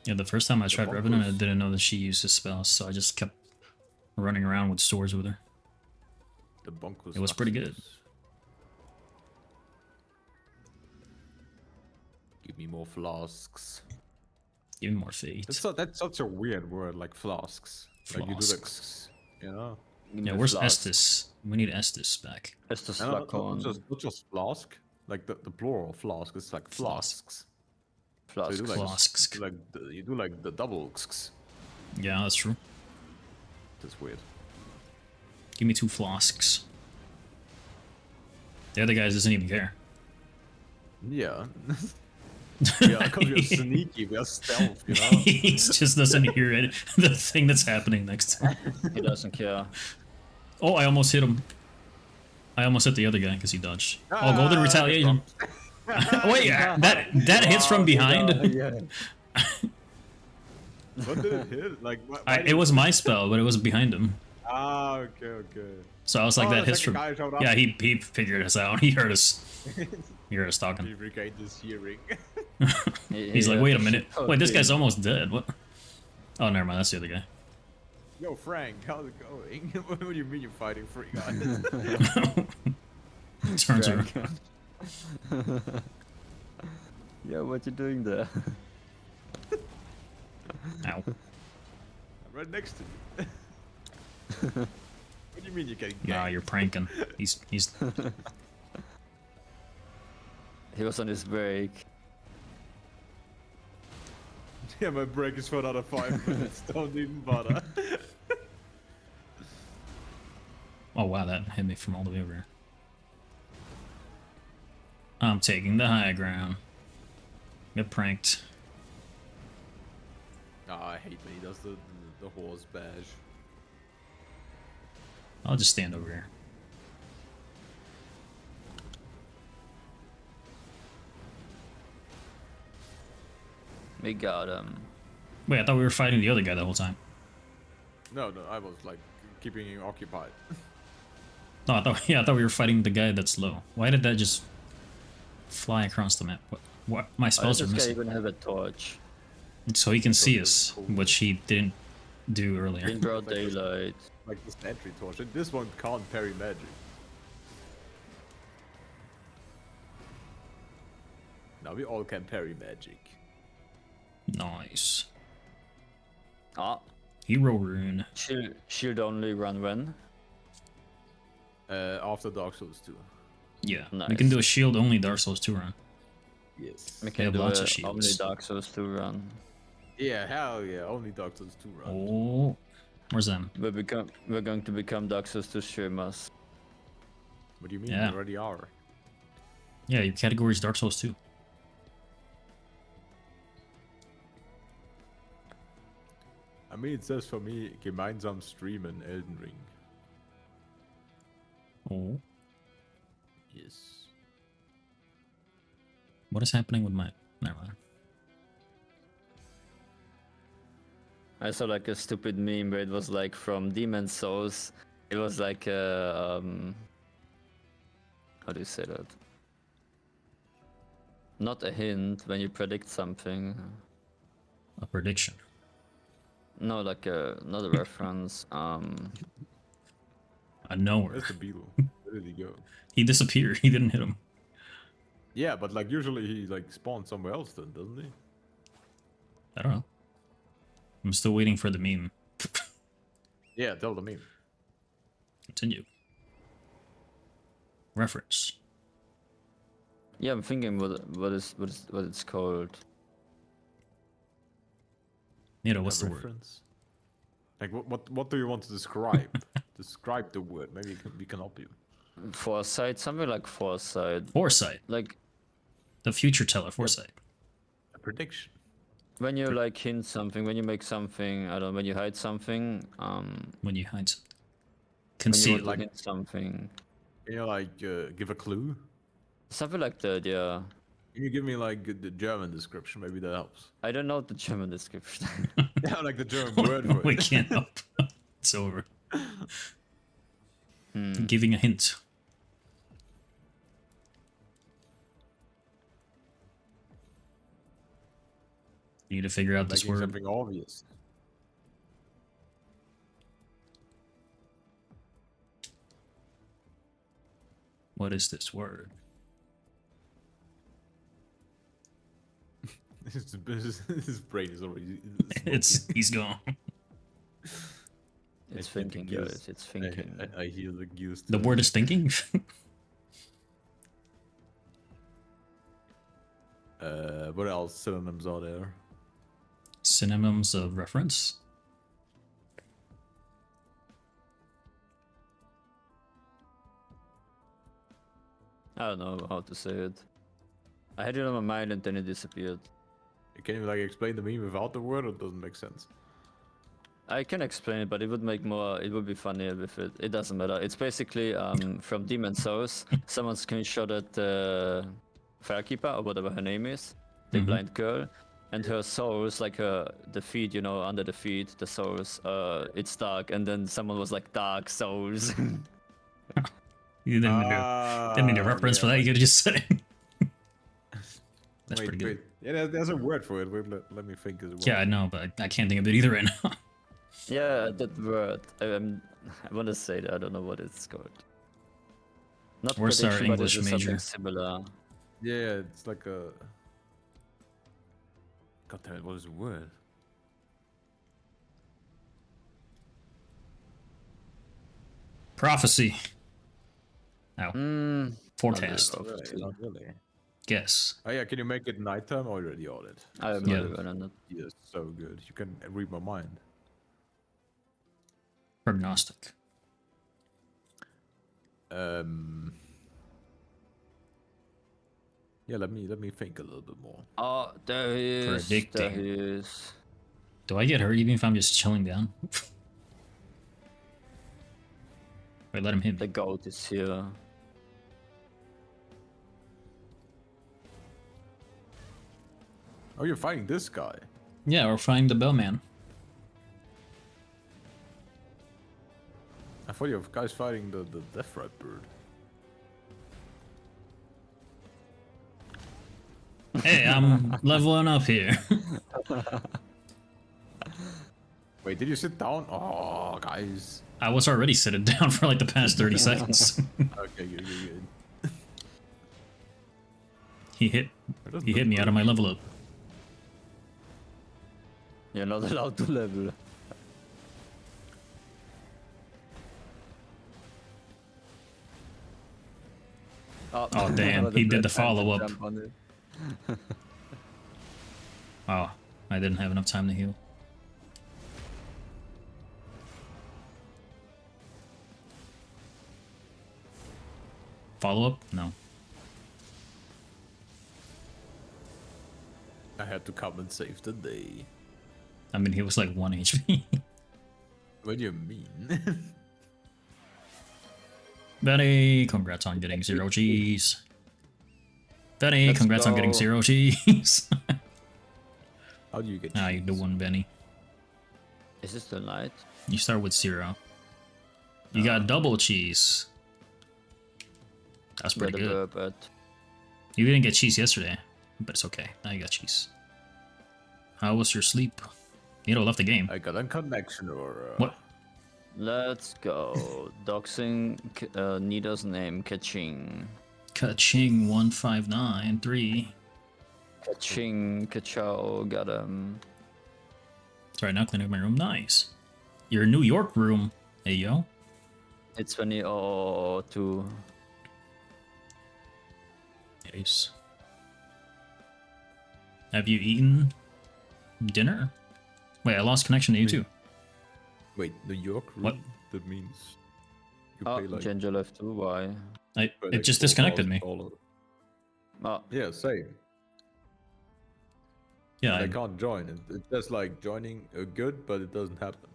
Yeah, the first time I tried one Revenant, I was- didn't know that she used his spells, so I just kept running around with swords with her. The Bunkus. It was pretty good. Give me more flasks. Even more fate. That's such a weird word, like flasks. Like you do Flasks. like, you know? Yeah, where's Estes? We need Estes back. Estes No, Flacon. not just flask. Like the plural flask is like Flask. flasks. So you Flasks. do like Flasks. you do like the double. Yeah, that's true. That's weird. Give me 2 flasks. The other guy doesn't even care. Yeah. Yeah, because we're sneaky, we're stealth, you know? He just doesn't hear it. The thing that's happening next to him. He doesn't care. Oh, I almost hit him. I almost hit the other guy because he dodged. Oh, golden retaliation. Wait, that hits from behind. Yeah. What did it hit? Like, It was my spell, but it was behind him. Ah, okay. So I was like, Oh, that the hits second from. guy showed up. Yeah, he figured us out. He heard us. He heard us He talking. regained his hearing. He's like, wait a minute. Oh, Wait, this dude. guy's almost dead. What? Oh, never mind. That's the other guy. Yo, Frank, how's it going? What do you mean you're fighting 3 guys? Turns around. Yeah, what you doing there? Ow. I'm right next to you. What do you mean you're getting ganked? Nah, you're pranking. He's. He was on his break. Yeah, my break is for another 5 minutes. Don't even bother. Oh wow, that hit me from all the way over here. I'm taking the high ground. Get pranked. Oh, I hate when he does the horse badge. I'll just stand over here. We got him. Wait, I thought we were fighting the other guy the whole time. No, I was like keeping him occupied. No, I thought we were fighting the guy that's low. Why did that just fly across the map? What? My Why spells does are this guy missing. even have a torch? So he can see it's us, cool. which he didn't do earlier. In broad daylight. Like this entry torch. And this one can't parry magic. Now we all can parry magic. Nice. Ah, Hero rune. shield only run when? After Dark Souls 2. Yeah, we Nice. can do a shield only Dark Souls 2 run. Yes. We can have do lots of a only shields. Dark Souls 2 run. Yeah, hell yeah. Only Dark Souls 2 run. Oh, where's them? We're going to become Dark Souls 2 streamers. What do you mean? Yeah. We already are. Yeah, your category is Dark Souls 2. I mean, it says for me, gemeinsam streamen Elden Ring. Oh, Yes. what is happening with my? Never mind. I saw like a stupid meme where it was like from Demon Souls. It was like how do you say that? Not a hint when you predict something. A prediction. No, like not a reference. Nowhere. Where's the beetle? Where did he go? He disappeared. He didn't hit him. Yeah, but like usually he like spawns somewhere else then, doesn't he? I don't know. I'm still waiting for the meme. Yeah, tell the meme. Continue. Reference. Yeah, I'm thinking what it's called. Nito, what's A the word? reference? Like what do you want to describe? Describe the word. Maybe we can help you. Foresight, something like foresight. Foresight. Like The future teller. Foresight. A prediction. when you like hint something, when you make something, I don't know, when you hide something, When you hide something. when you Conceal. want to like- hint something. Can you like give a clue? Something like that, yeah. Can you give me like the German description? Maybe that helps. I don't know the German description. Yeah, like the German word for we it. can't help. It's over. Hmm. Giving a hint. You need to figure out this Making word. something obvious. What is this word? His brain is already. He's gone. It's I thinking, think guys. It's thinking. I hear the gears. The word is thinking. What else synonyms are there? Synonyms of reference. I don't know how to say it. I had it on my mind and then it disappeared. Can you like explain the meme without the word, or it doesn't make sense? I can explain it, but it would make more. It would be funnier with it. It doesn't matter. It's basically from Demon Souls. Someone screenshotted the Firekeeper or whatever her name is, the Mhm. blind girl, and her souls, like her the feet, you know, under the feet, the souls. It's dark, and then someone was like Dark Souls. You didn't need a reference for that. You could have just said it. That's wait, pretty good. wait. Yeah, there's a word for it. Wait, let me think as well. Yeah, I know, but I can't think of it either right now. Yeah, that word. I want to say that. I don't know what it's called. Not Where's our prediction, but English it's something major? similar. Yeah, it's like a. God damn it! What is the word? Prophecy. Ow. Hmm. Forecast. Not really. Not really. Guess. Oh yeah, can you make it nighttime or already on it? I am Yeah. not even on it. Yes, so good. You can read my mind. Prognostic. Yeah, let me think a little bit more. Oh, there he is. There Predicting. he is. Do I get hurt even if I'm just chilling down? Wait, let him hit The me. goat is here. Oh, you're fighting this guy. Yeah, we're fighting the bellman. I thought you were guys fighting the death rat bird. Hey, I'm leveling up here. Wait, did you sit down? Oh, guys. I was already sitting down for like the past 30 seconds. Okay, good. he hit Where does he the hit me out of bird- my level up. You're not allowed to level. Oh, damn, he did the follow-up. Jump on it. Oh, I didn't have enough time to heal. Follow up? No. I had to come and save the day. I mean, he was like 1 HP. What do you mean? Benny, congrats on getting 0 cheese. Benny, Let's congrats on getting go. 0 cheese. How do you get How you cheese? doing, Benny? Is this the night? You start with 0. You got double cheese. That's pretty Yeah, good. But You didn't get cheese yesterday, but it's okay. Now you got cheese. How was your sleep? Nito left the game. I got a connection or... What? let's go. Doxing Nito's name. Kaching. Ka-ching 1593. Kaching. Kachow. Got him. Sorry, now cleaning up my room. Nice. Your New York room. Hey, yo. It's 2002. It is. Have you eaten dinner? Wait, I lost connection to you too. Wait, New York room? What? That means... You Oh, pay like... Ginger left too. Why? It like just disconnected me. $4,000. Oh, Yeah, same. Yeah, I can't join. It's just like joining good, but it doesn't happen.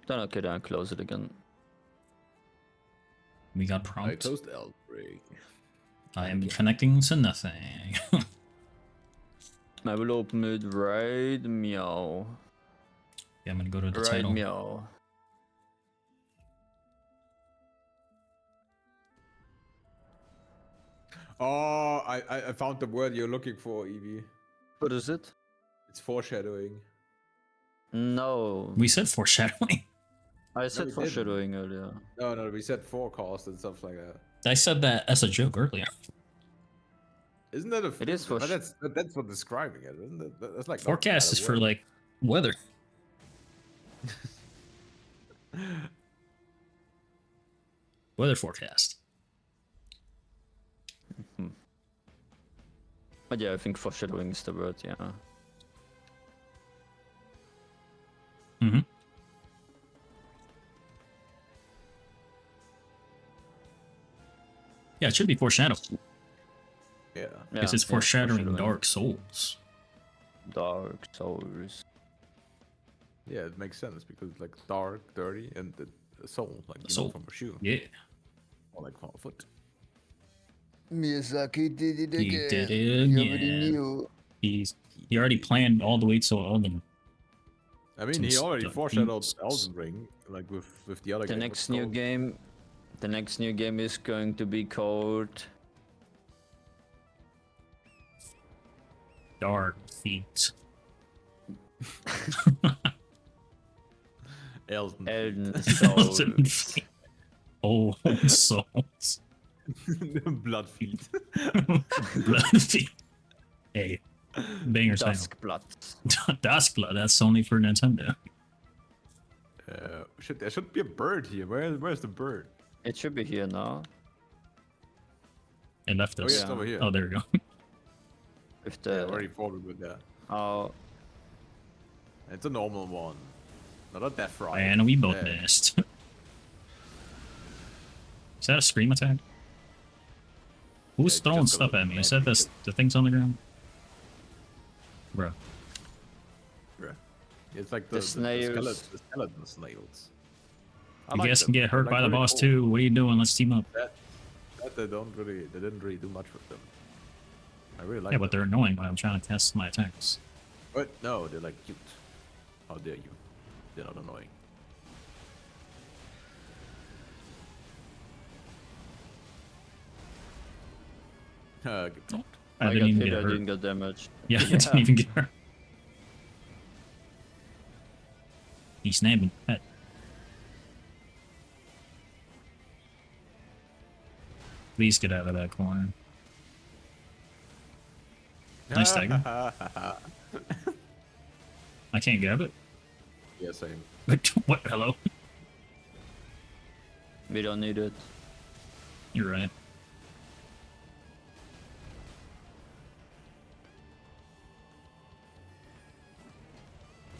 then okay, then I'll close it again. we got I prompt. closed Outbreak. I am connecting to nothing. I will open it right meow. Yeah, I'm gonna go to the Right title. meow. Oh, I found the word you're looking for, Evie. What is it? It's foreshadowing. No. We said foreshadowing. I said we didn't. foreshadowing earlier. No, we said forecast and stuff like that. I said that as a joke earlier. Isn't that a? It is but that's for describing it, isn't it? That's like not Forecast bad is for word. like weather. Weather forecast. But yeah, I think foreshadowing is the word, yeah. Mm-hmm. Yeah, it should be foreshadow. Yeah. Because it's foreshadowing Dark Souls. Dark Souls. Yeah, it makes sense because it's like dark, dirty, and the soul, like you Soul. know, from a shoe, Yeah. or like from a foot. Miyazaki did it He again. did it He already again. knew. He already planned all the way till Elden. I mean, Some he already stuff foreshadowed beats. Elden Ring, like with the other The game. next new game. The next new game is going to be called Dark Feet. Elden. Elden Souls. Elden Feet. Oh, souls. Blood feet. Blood Feet. Hey, banger title. Duskblood. Duskblood, that's only for Nintendo. There should be a bird here. Where's the bird? It should be here now. It left Oh us. yeah, it's over here. Oh, there we go. With Yeah, the already forward with that. oh, It's a normal one, not a death ride. And we both Yeah. missed. Is that a scream attack? Who's Yeah, throwing just stuff gonna at me? Is land that you. the things on the ground? Bro. Yeah. It's like The the snails. the skeleton snails. I You like guys them. can get hurt They're, by like, the really boss cool. too. What are you doing? Let's team up. That they didn't really do much with them. I really like Yeah, them. but they're annoying while I'm trying to test my attacks. But no, they're like cute. How dare you? They're not annoying. Get blocked. I I didn't got even hit. get I hurt. didn't get damaged. Yeah, I didn't even get hurt. He's naming pet. Please get out of that corner. Nice tiger. I can't grab it. Yeah, same. What? Hello? We don't need it. You're right.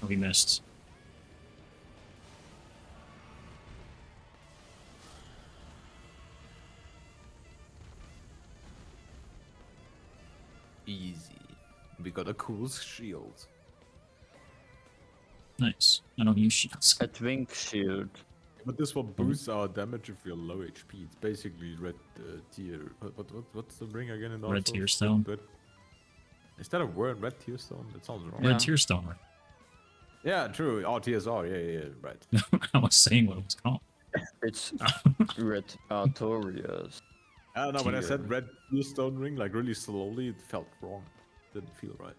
Oh, he missed. Easy. We got a cool shield. Nice. I don't use shields. A twink shield. But this one boosts our damage if you're low HP. It's basically red tier. What's the ring again in Dark Red Souls? tear stone. Is that a word? Red tear stone? That sounds wrong. Yeah. Red tear stone. Yeah, true. RTSR. Yeah, right. I was saying what it was called. It's Red Artorias. I don't know. When I Tier. said red tear stone ring, like really slowly, it felt wrong. Didn't feel right.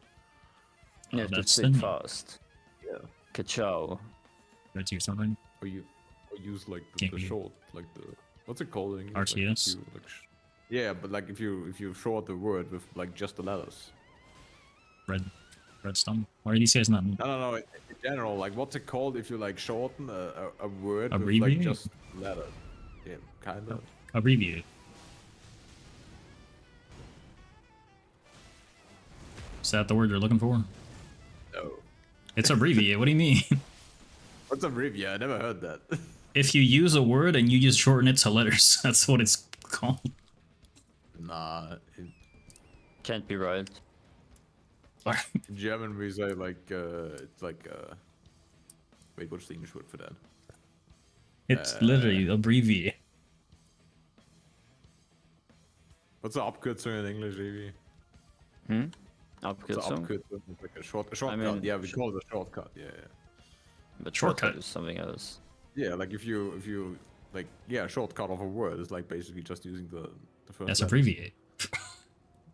You have to that's say the name. fast. Yeah. Ka-chow. Red tear stone. Or use like Can't the be. short, like the what's it called in English? Like, RTS? if you, like, yeah, but like if you short the word with like just the letters. Redstone. Why are these guys not? No. In general, like what's it called if you like shorten a word with like Abbreviate? just letters? Yeah, kind of. Abbreviate. Is that the word you're looking for? No. It's abbreviate. What do you mean? What's a review? I never heard that. If you use a word and you just shorten it to letters, that's what it's called. Nah, Can't be right. in German we say like it's like wait, what's the English word for that? It's literally abbreviate. What's the Abkürzung in English, Evie? What's the Abkürzung. Abkürzung? It's like a shortcut. mean, Yeah, we call it a shortcut. Yeah. But Shortcut. shortcut is something else. Yeah, like if you like shortcut of a word is like basically just using the first. That's letters. abbreviate.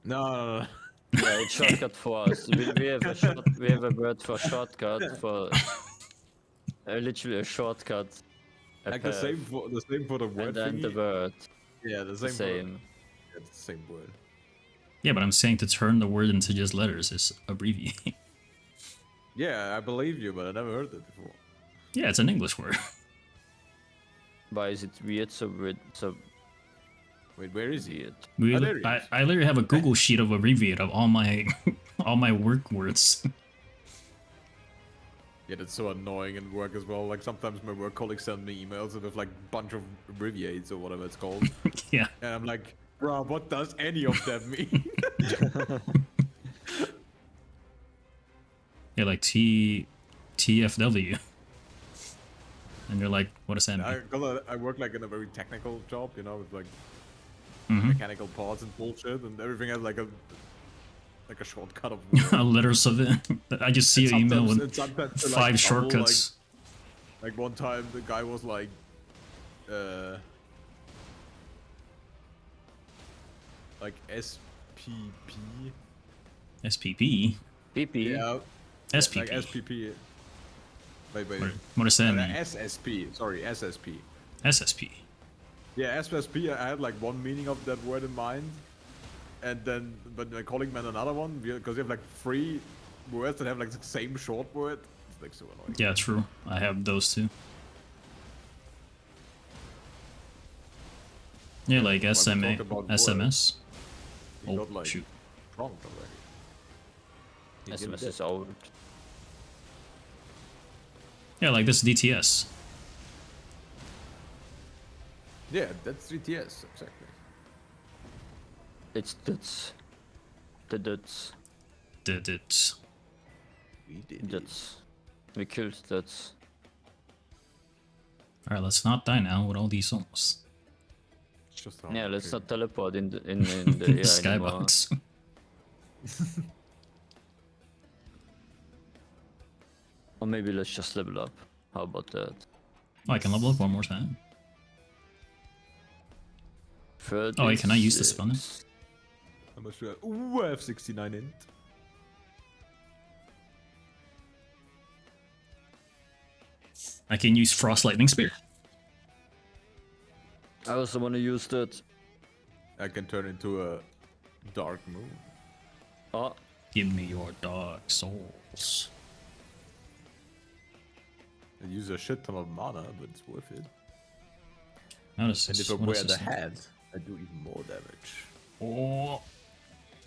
No. Yeah, it's shortcut for us. We have a word for shortcut for literally a shortcut. A Like the path, same for the word and then the thingy. word. Yeah, the The same. same. Word. Yeah, it's the same word. Yeah, but I'm saying to turn the word into just letters is abbreviate. Yeah, I believe you, but I never heard that before. Yeah, it's an English word. Why is it weird? So weird. So Wait, where is he? weird. We, there he I, is. I literally have a Google sheet of abbreviate of all my all my work words. Yeah, that's so annoying in work as well. Like sometimes my work colleagues send me emails with like a bunch of abbreviates or whatever it's called, Yeah. and I'm like, bro, what does any of them mean? Yeah, like TFW. And you're like, what does that mean? Cause I work like in a very technical job, you know, with like Mhm. mechanical parts and bullshit, and everything has like a shortcut of Letters of it. I just see an email and with sometimes they're, 5 like, double, shortcuts. Like one time the guy was like, SPP. SPP. PP. Yeah. SPP. Like SPP. Wait. What does that mean? SSP. Sorry, SSP. SSP. Yeah, SSP. I had like one meaning of that word in mind, and then but my colleague meant another one because you have like 3 words that have like the same short word. It's like so annoying. Yeah, true. I have those too. Yeah, like when we SMA, talked about SMS. He Oh, got like shoot. prompt already. He did SMS that. is old. Yeah, like this DTS. Yeah, that's GTS exactly. It's that's. That's. Did it. We did. That's. We killed that. Alright, let's not die now with all these souls. It's just Yeah, let's okay. not teleport in the in the air anymore. Skybox. Or maybe let's just level up. How about that? Oh, I can level up one more time. 36. Oh, wait, can I use this button? How much do I have? Ooh, I have 69 int. I can use Frost Lightning Spear. I also want to use that. I can turn into a dark moon. Oh, Give me your dark souls. I use a shit ton of mana, but it's worth it. How does And this? if I What wear does the this do? hat, I do even more damage. Oh,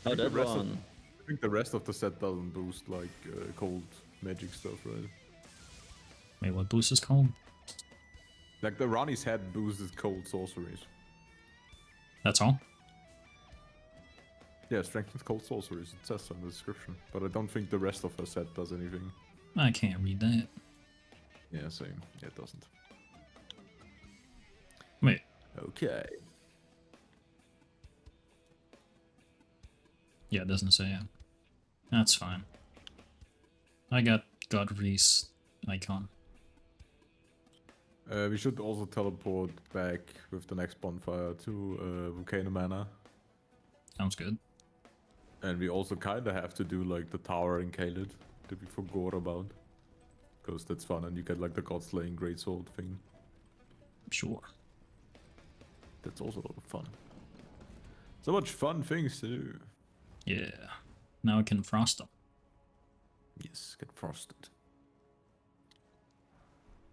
oh, the that rest of- one. I think the rest of the set doesn't boost like cold magic stuff, right? wait, what boost is called? Like the Rani's hat boosted cold sorceries. That's all? Yeah, strengthens cold sorceries. It says so in the description, but I don't think the rest of her set does anything. I can't read that. Yeah, same. Yeah, it doesn't. Wait, Okay. yeah, it doesn't say it. That's fine. I got Godfrey's icon. We should also teleport back with the next bonfire to Volcano Manor. Sounds good. And we also kinda have to do like the tower in Caelid that we forgot about. Because that's fun and you get like the God Slaying Greatsword thing. Sure. That's also a lot of fun. So much fun things to do. Yeah. Now I can frost them. Yes, get frosted.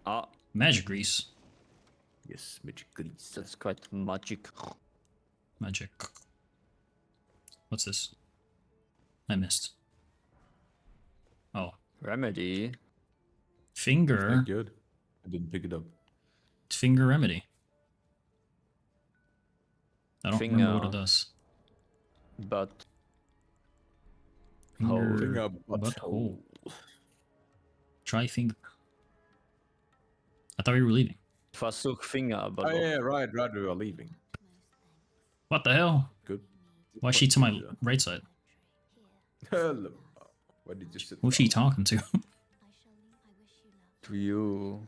Ah, Magic grease. Yes, magic grease. that's quite magic. Magic. What's this? I missed. Oh. Remedy. Finger. Not good. I didn't pick it up. Finger remedy. I don't remember what it Finger. does. But Finger, Finger butthole. Try finger. I thought we were leaving. Versuch Finger, but Oh yeah, right, we are leaving. What the hell? Good. Why is she to my right side? Hello. Why did you sit Who's she talking to? to you.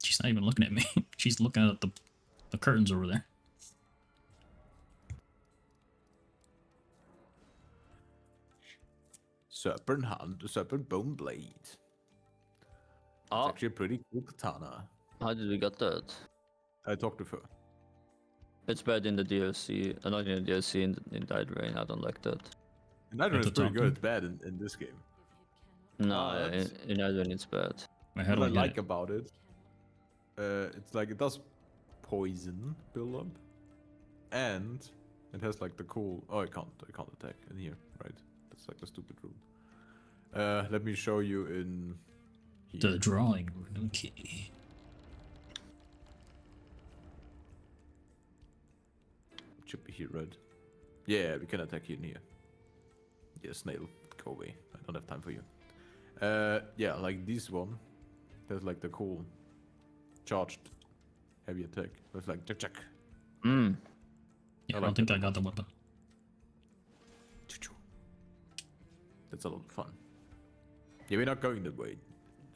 She's not even looking at me. She's looking at the curtains over there. Serpent hand, serpent bone blade. It's Ah, actually a pretty cool katana. how did we get that? I talked to her. It's bad in the DLC. Not in the DLC, in Died Rain. I don't like that. And that one to is pretty talk good. to? It's bad in this game. No, Ah, that's- in Died Rain it's bad. Wait, how do What I I get like it? about it. it's like it does poison build up, and it has like the cool. Oh, I can't attack in here, right? That's like the stupid rule. Let me show you in here. The drawing room key. It should be here, right? Yeah, we can attack you in here. Yeah, snail, go away. I don't have time for you. Yeah, like this one. There's like the cool charged heavy attack. It's like check. Hmm. Yeah, I I don't like think that I got the weapon. That's a lot of fun. Yeah, we're not going that way.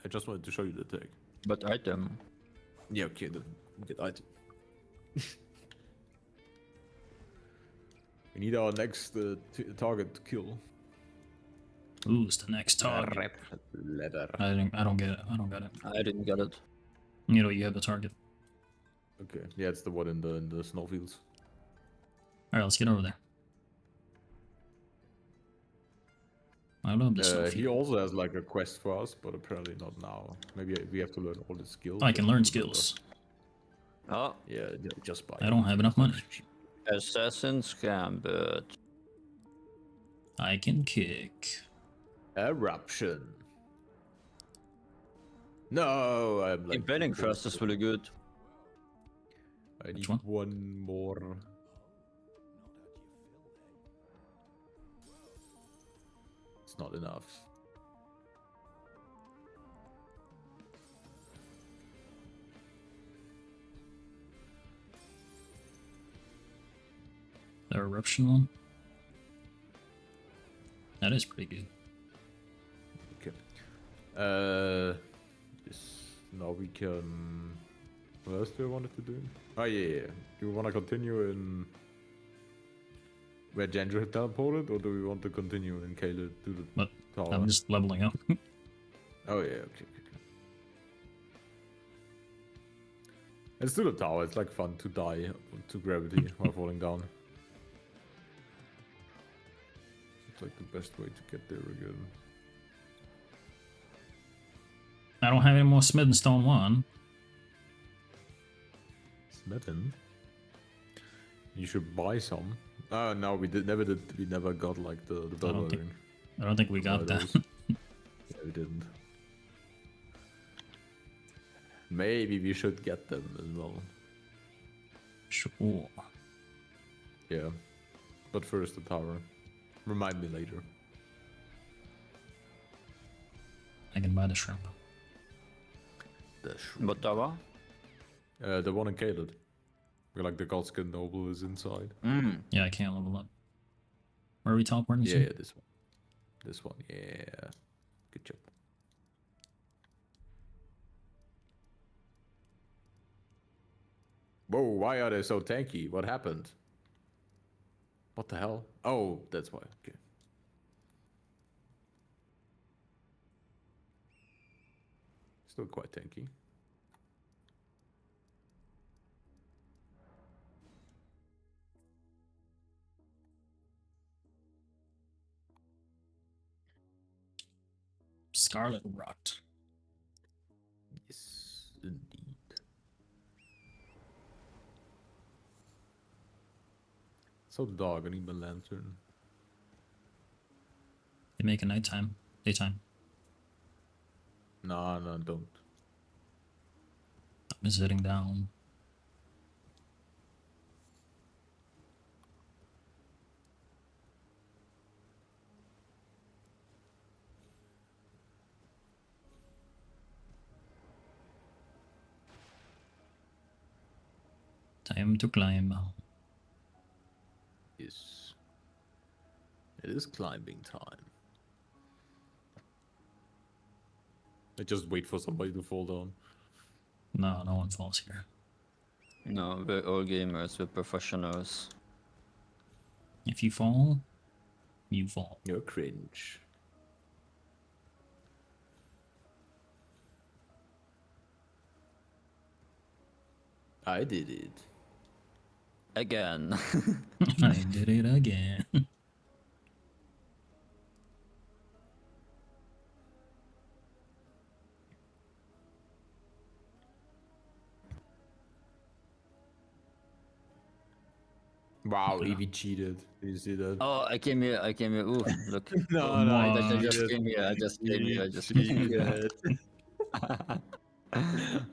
I just wanted to show you the attack. But item. Yeah, okay, then get item. We need our next target to kill. Who's the next target? Leather. I don't get it. I don't get it. I didn't get it. You know, you have the target. Okay, yeah, it's the one in the snowfields. Alright, let's get over there. I love this stuff. He also has like a quest for us, but apparently not now. Maybe we have to learn all the skills. I can learn skills. Oh, Yeah, just buy. I don't have enough money. Assassin's Gambit. I can kick. Eruption. No, I'm like. Invading first is really good. I need one? one more. It's not enough. The eruption one. That is pretty good. Okay. This, now we can. What else do I wanted to do? Oh yeah. Do we want to continue in where Gendry had teleported, or do we want to continue in Caleb to the But tower? I'm just leveling up. Oh yeah. Okay. Let's do the tower. It's like fun to die to gravity while falling down. It's like the best way to get there again. I don't have any more smith and stone 1. Smitten. You should buy some. Oh no, we never got like the bell think- ring. I don't think we got that. Yeah, we didn't. Maybe we should get them as well. Sure. Yeah. But first the tower. Remind me later. I can buy the shrimp. What tower? The one in Caled. Where like the Godskin Noble is inside. Hmm. Yeah, I can't level up. Where are we teleporting Yeah, to? yeah, this one. This one, yeah. Good job. Whoa, why are they so tanky? What happened? What the hell? Oh, that's why. Okay. Still quite tanky. Scarlet Rot. Yes, indeed. So dark, I need my lantern. They make a nighttime. Daytime. No, don't. I'm sitting down. Time to climb. Yes. It is climbing time. I just wait for somebody to fall down. No, no one falls here. No, we're all gamers, we're professionals. If you fall, you fall. You're cringe. I did it. Again. I did it again. Wow, Yeah. Eevee cheated. Did you see that? Oh, I came here. Ooh, look. No, Oh, no, I, he I just cheated. came here. I just came here. I Eevee just came here. cheated.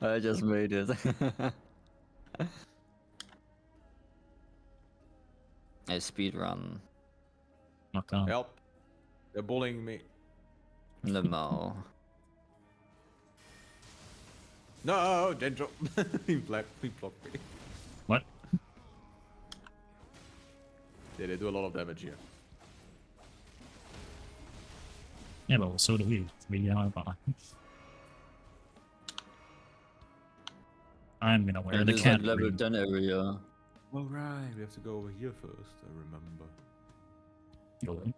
I just made it. A speed run. Knock on. Help! They're bullying me. No. No, Genjo. he blocked me. What? Yeah, they do a lot of damage here. Yeah, but so do we. We are behind. I'm gonna wear And the this is cat like level ring. 10 area. All right, we have to go over here first. I remember. Go.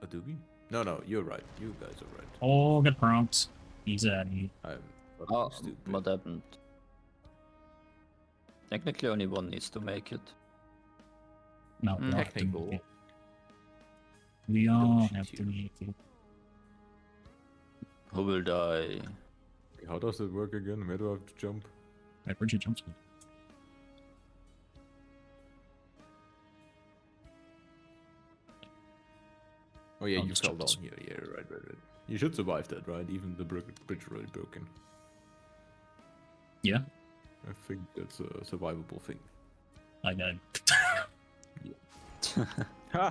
Oh, do we? No, no, you're right. You guys are right. Oh, good prompt. He's at you. I'm fucking Oh, stupid. what happened? Technically, only one needs to make it. No, we all have to Technical. make it. We all shit have to here. make it. Who will die? How does it work again? Where do I have to jump? Wait, where'd you jump to? Oh yeah, I'll you just fell jump down this here. Yeah, right. You should survive that, right? Even the bridge already broken. Yeah, I think that's a survivable thing. I died. Ha!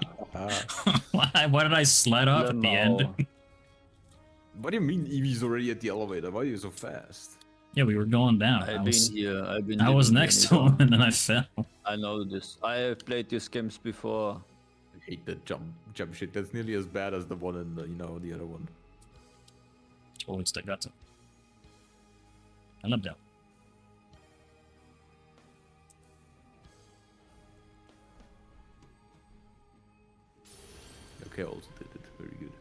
Why did I slide off at the end? Lemo. What do you mean Eevee's already at the elevator? Why are you so fast? Yeah, we were going down. I've I was, been here. I've been. I was living next here, to him Nito. and then I fell. I know this. I have played these games before. I hate that jump shit. That's nearly as bad as the one in the the other one. Always still got to. I love that. Okay, I also did it. Very good.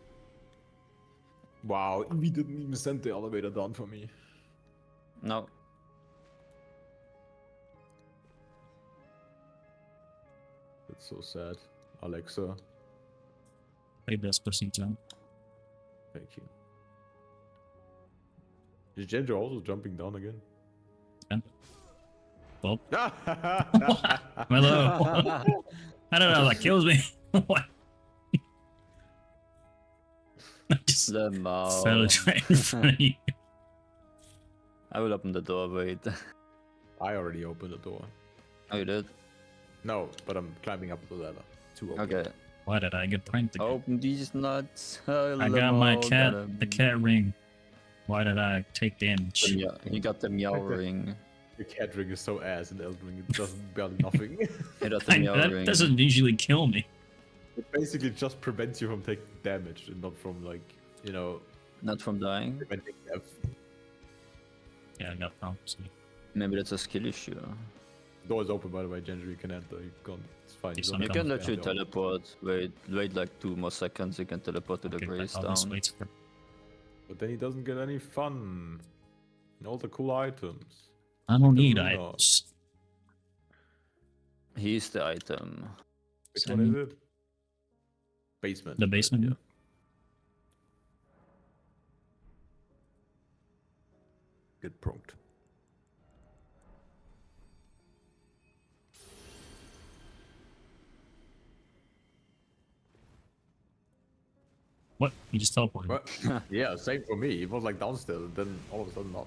Wow, Eevee didn't even send the elevator down for me. No. That's so sad. Alexa, Play this pussy jump. thank you. Is Genjo also jumping down again? Yeah. Well, Ah! hello. I don't know, that kills me. What? I just Lemo. fell right in front of you. I will open the door. Wait. I already opened the door. Oh, you did? No, but I'm climbing up the ladder. To open. Okay. Why did I get pranked again? Open these nuts. I got my cat, the cat ring. Why did I take damage? Yeah, he got the meow ring. The cat ring is so ass in Elden Ring. It does barely nothing. He got the meow That ring. doesn't usually kill me. It basically just prevents you from taking damage and not from like, Not from dying. preventing death. Yeah, I got prompts. Maybe that's a skill issue. The door is open, by the way, Ginger. You can enter. You can. It's fine. Yes, don't You have can to literally enter. teleport. Wait like 2 more seconds. You can teleport to the Okay, grace I'll just down. wait for. But then he doesn't get any fun. And all the cool items. I don't need Luna. items. He's the item. Which Send one me. is it? Basement. The basement? Yeah. Good prompt. What? You just teleported. What? Yeah, same for me. It was like downstairs, and then all of a sudden not.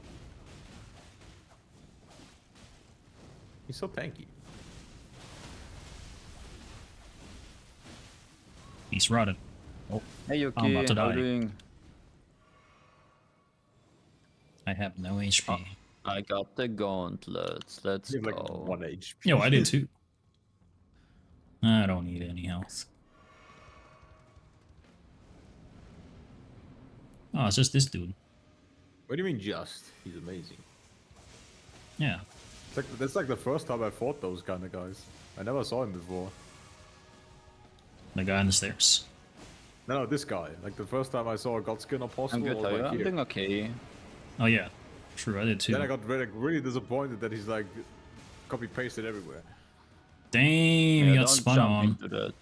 He's so tanky. He's rotted. Oh, Hey Yuki, I'm about to how die. you doing? I have no HP. I got the gauntlets. Let's You have like go. 1 HP. Yo, I did too. I don't need any health. Oh, it's just this dude. What do you mean just? He's amazing. Yeah. That's like the first time I fought those kind of guys. I never saw him before. The guy on the stairs. No, this guy. Like the first time I saw a Godskin Apostle, I'm good, I was how are you? like, I'm here. doing okay. Oh yeah. True, I did too. Then I got really disappointed that he's like copy pasted everywhere. Damn, you Yeah, got don't spun jump on. into that.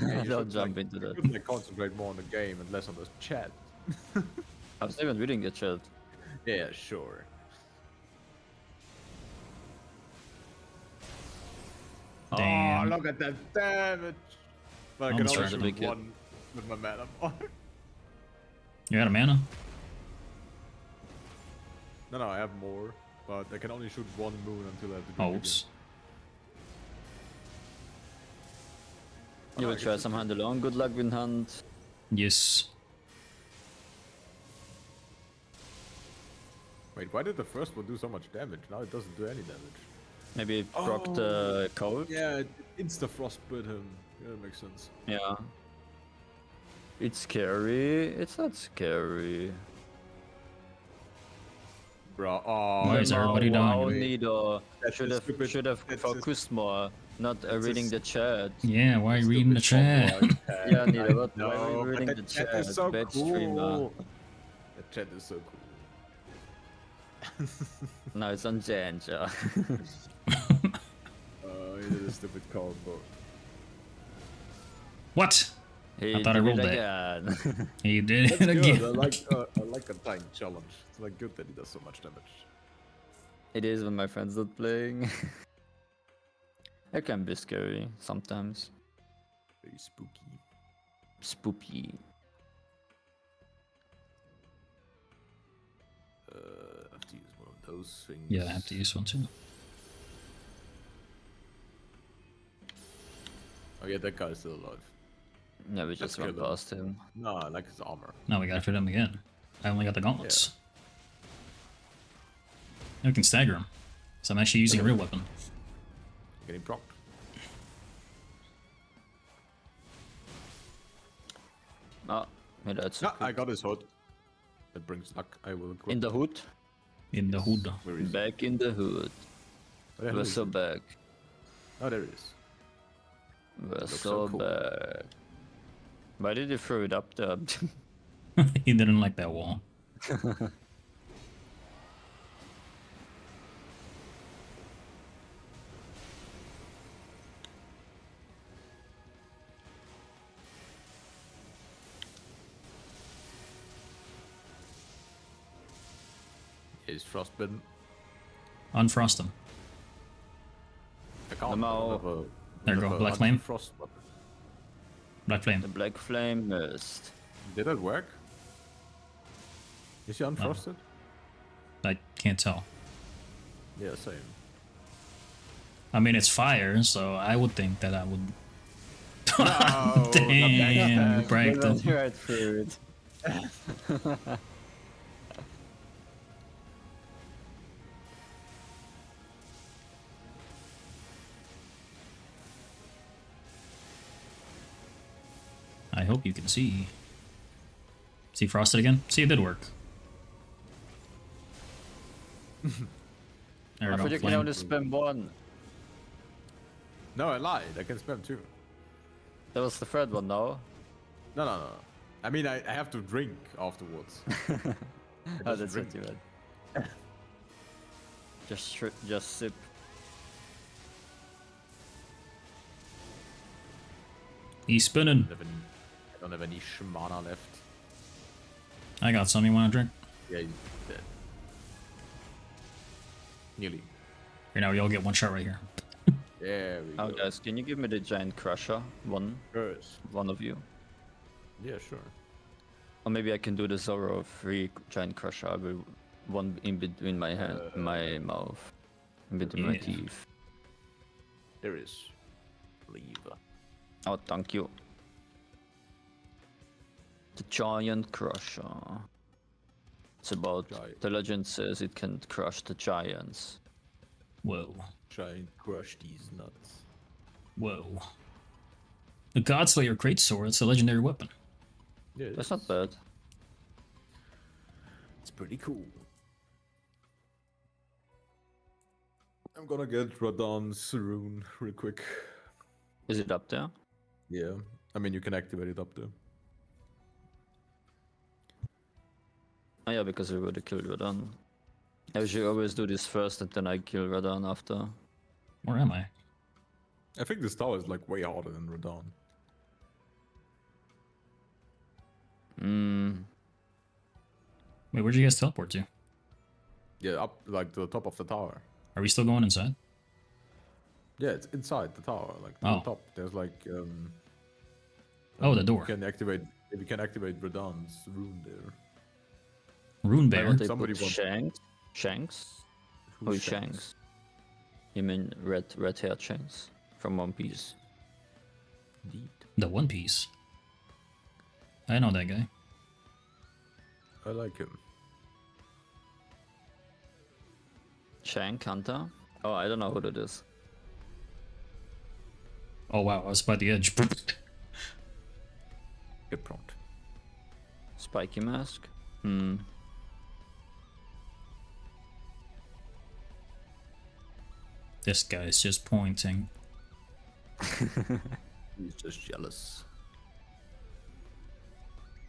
You Don't should, jump like, into you that. should, like, concentrate more on the game and less on the chat. I was even reading the chat. Yeah, sure. Damn. Oh, look at that damage! But I can Almost only right. shoot Big hit. one with my mana bar. You're out of mana? No, I have more, but I can only shoot one moon until I have to Oh, drink oops. You will I try guess some hand alone. Good luck with hand. Yes. Wait, why did the first one do so much damage? Now it doesn't do any damage. Maybe it proc Oh. the cold. Yeah, it insta-frostbite him. Yeah, that makes sense. Yeah. It's scary. It's not scary. Bro, oh, Why is everybody wow, dying? Nito That's should a have stupid- should have that's a- focused more, not that's a reading s- the chat. Yeah, why are you reading the Stupid chat? tomboy Yeah, Nito, I what- why were you know, but reading that the chat chat? is so Bad cool. streamer. The chat is so cool. No, it's on Janja. He did a stupid combo. What? He I thought I did rolled it that. again. He did That's it good. again. I like a tank challenge. It's like good that he does so much damage. It is when my friend's not playing. It can be scary sometimes. Very spooky. Spoopy. I have to use one of those things. Yeah, I have to use one too. Oh yeah, that guy's still alive. Yeah, we just kill went him. past him. No, I like his armor. Now we gotta fit him again. I only got the gauntlets. Now we can stagger him. So I'm actually using a real weapon. Getting propped. Ah, yeah, that's No, I got his hood. That brings luck. I will equip. in the hood. In the hood. Where is he? Back in the hood. Where the hell We're is so he? back. Oh, there he is. We're looks so so cool. back. Why did you throw it up there? He didn't like that wall. He's frostbitten. Unfrost him. I can't. No. There you go, black flame. Frost weapon. Black flame. The black flame mist. Did that work? Is he unfrosted? I can't tell. Yeah, same. I mean, it's fire, so I would think that I would. No, Damn, not pranked him. Right through it. I hope you can see. See frosted again? See, it did work. There I we thought go. you can Flame. only spam one. No, I lied. I can spam two. That was the third one, no? No. I mean, I have to drink afterwards. Oh, just that's drink. what you meant. Just sip. He's spinning. I don't have any shmana left. I got some. You want to drink? Yeah, he's dead. Nearly. Right now, we all get one shot right here. There we Oh, go. guys, can you give me the giant crusher? One of you. Yeah, sure. Or maybe I can do the Zoro free giant crusher. I will one in between my hand, my mouth, in between my Yeah. teeth. There is. Leave. Oh, thank you. The giant crusher. It's about Giant. the legend says it can crush the giants. Whoa. Try and crush these nuts. Whoa. The Godslayer Greatsword. It's a legendary weapon. Yeah, it That's is. not bad. It's pretty cool. I'm gonna get Radon's rune real quick. Is it up there? Yeah. I mean, you can activate it up there. Oh yeah, because we already killed Radon. I should always do this first and then I kill Radon after. Where am I? I think this tower is like way harder than Radon. Wait, where'd you guys teleport to? Yeah, up like to the top of the tower. Are we still going inside? Yeah, it's inside the tower, like Oh. on top. There's like Oh, the door. You can activate if you can activate Radan's rune there. Rune Why bear. would they Somebody put wants- Shanks? Shanks? Who is Shanks? You mean red hair Shanks from One Piece? Indeed. The One Piece. I know that guy. I like him. Shank Hunter? Oh, I don't know who that is. Oh wow, I was by the edge. Get prompt. Spiky mask? Hmm. This guy's just pointing. He's just jealous.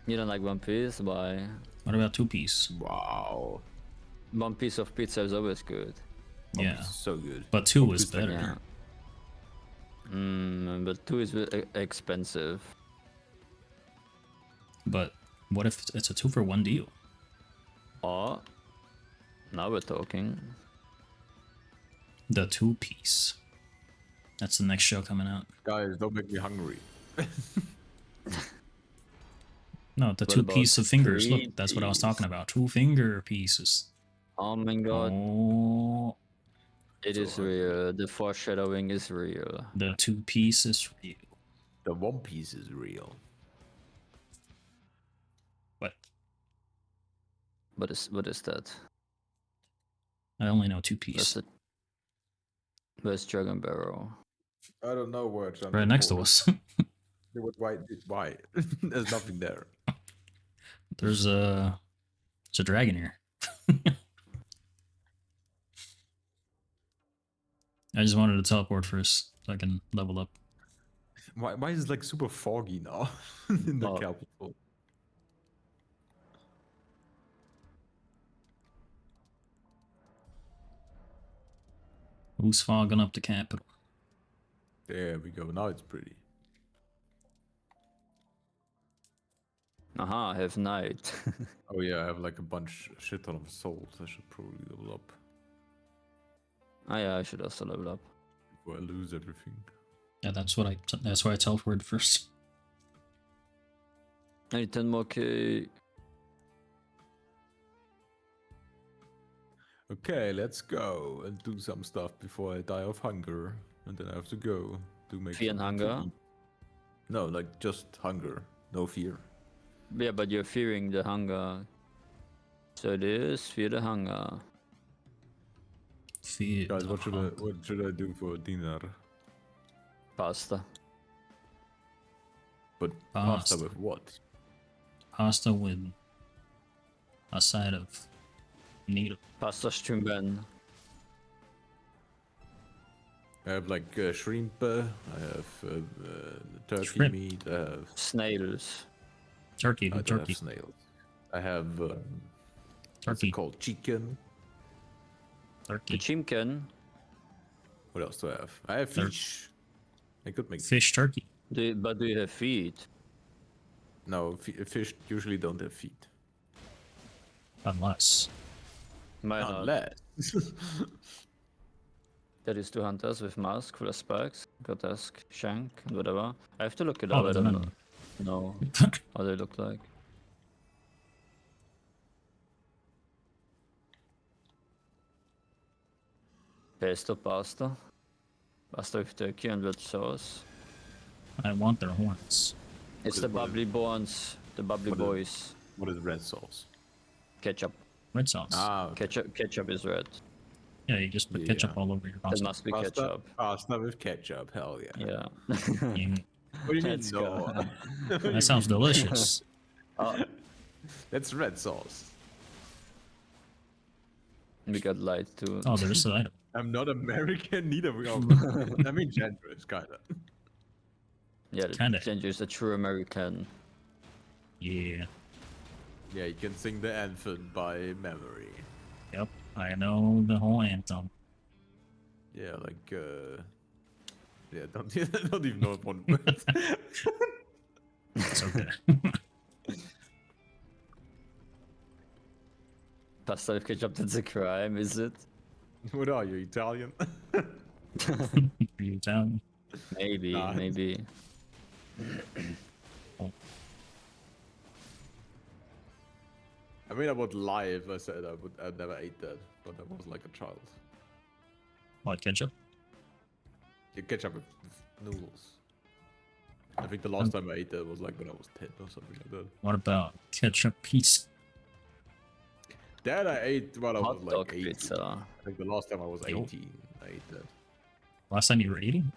You don't like One Piece? Why? What about Two Piece? Wow. One piece of pizza is always good. Yeah, This is so good. but two One is Piece like- better. Yeah. But 2 is expensive. But what if it's a 2-for-1 deal? Oh, now we're talking. The Two Piece. That's the next show coming out. Guys, don't make me hungry. No, the What two about piece of fingers. three Look, that's what I was piece? talking about. 2 finger pieces. Oh my god, Oh, it is real. The foreshadowing is real. the 2 piece is real. The One Piece is real. What? What is that? I only know 2 Where's piece. the Where's Dragon Barrow? I don't know where it's Right next to us. Why? There's nothing there. There's a dragon here. I just wanted to teleport first so I can level up. Why is it like super foggy now in the Oh. capital? Who's fogging up the capital? There we go. Now it's pretty. Aha, I have night. Oh yeah, I have like a shit ton of souls. I should probably level up Ah yeah, I should also level up. before I lose everything. Yeah, that's why I teleported first. I need 10 more K. Okay, let's go and do some stuff before I die of hunger, and then I have to go to make. Fear and something to hunger? eat. No, like just hunger, no fear. Yeah, but you're fearing the hunger. So it is fear the hunger. Feed Guys, the what should I do for dinner? Pasta. But Pasta. pasta with what? Pasta with a side of nito. Pasta Strumben. I have like shrimp. I have turkey Shrimp. meat. I have. Snails. Turkey, I don't turkey, have snails. I have. What's turkey, it called? Chicken. The turkey. chimken. What else do I have? I have Tur- fish. I could make Fish turkey. But do you have feet? No, fish usually don't have feet. Unless. My not. Unless. That is 2 hunters with mask, full of spikes, grotesque, shank, and whatever. I have to look it Oh, up. I there's don't another know how they look like. Pesto pasta. Pasta with turkey and veg sauce. I want their horns. It's is- the what is- bubbly bones, the bubbly what is- boys. What is red sauce? Ketchup. Red sauce. Okay. Ketchup is red. Yeah, you just put ketchup Yeah. all over your It pasta. must be Pasta, ketchup. pasta with ketchup. Hell yeah. Yeah. Yeah, What do you mean Let's go. no? that sounds delicious. That's red sauce. We got light too. Oh, there's an item. I'm not American, neither we are. I mean, generous, kinda. Yeah, the Kinda. Ginger is a true American. Yeah. Yeah, you can sing the anthem by memory. Yep. I know the whole anthem. Yeah, like yeah, don't I don't even know one word. It's okay. Pasta with ketchup, that's a crime, is it? What are you, Italian? You Italian? Maybe, Nah. maybe. I mean, I would lie if I said I'd never ate that, but I was like a child. What, ketchup? You ketchup with noodles. I think the last time I ate that was like when I was 10 or something like that. What about ketchup pizza? That I ate when I was Hot like dog 18. pizza. I think the last time I was Yo. 18, I ate that. Last time you were eating?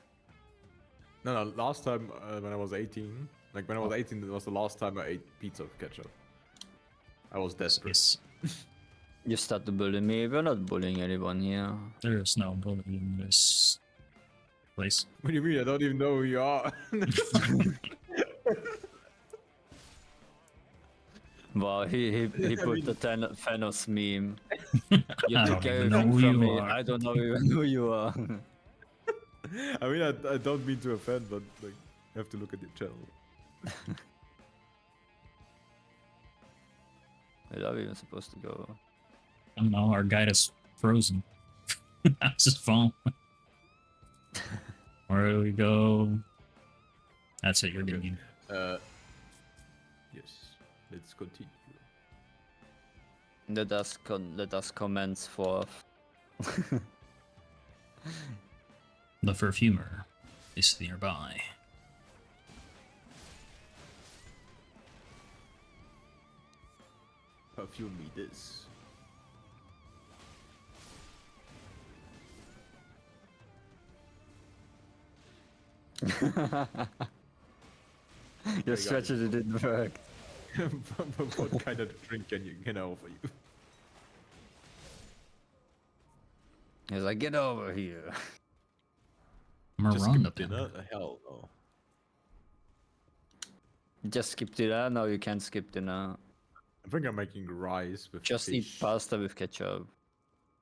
No, last time when I was 18, like when I was 18, it was the last time I ate pizza with ketchup. I was desperate. Yes. You start to bully me. We're not bullying anyone here. There is no bullying in this place. What do you mean? I don't even know who you are. Wow, he put the Thanos meme. You I took don't even know everything who from you me. are. I don't know even who you are. I mean, I don't mean to offend, but like, you have to look at your channel. Where are we even supposed to go? I don't know, our guide is frozen. That's his phone. Where do we go? That's it, you're getting Yes. Let's continue. Let us commence forth. The perfumer is nearby. Perfume me this. Your strategy didn't work. What kind of drink can I offer you? He's like, get over here. Just Miranda skip dinner? Hell no. Just skip dinner. No, you can't skip dinner. I think I'm making rice with Just eat fish. pasta with ketchup.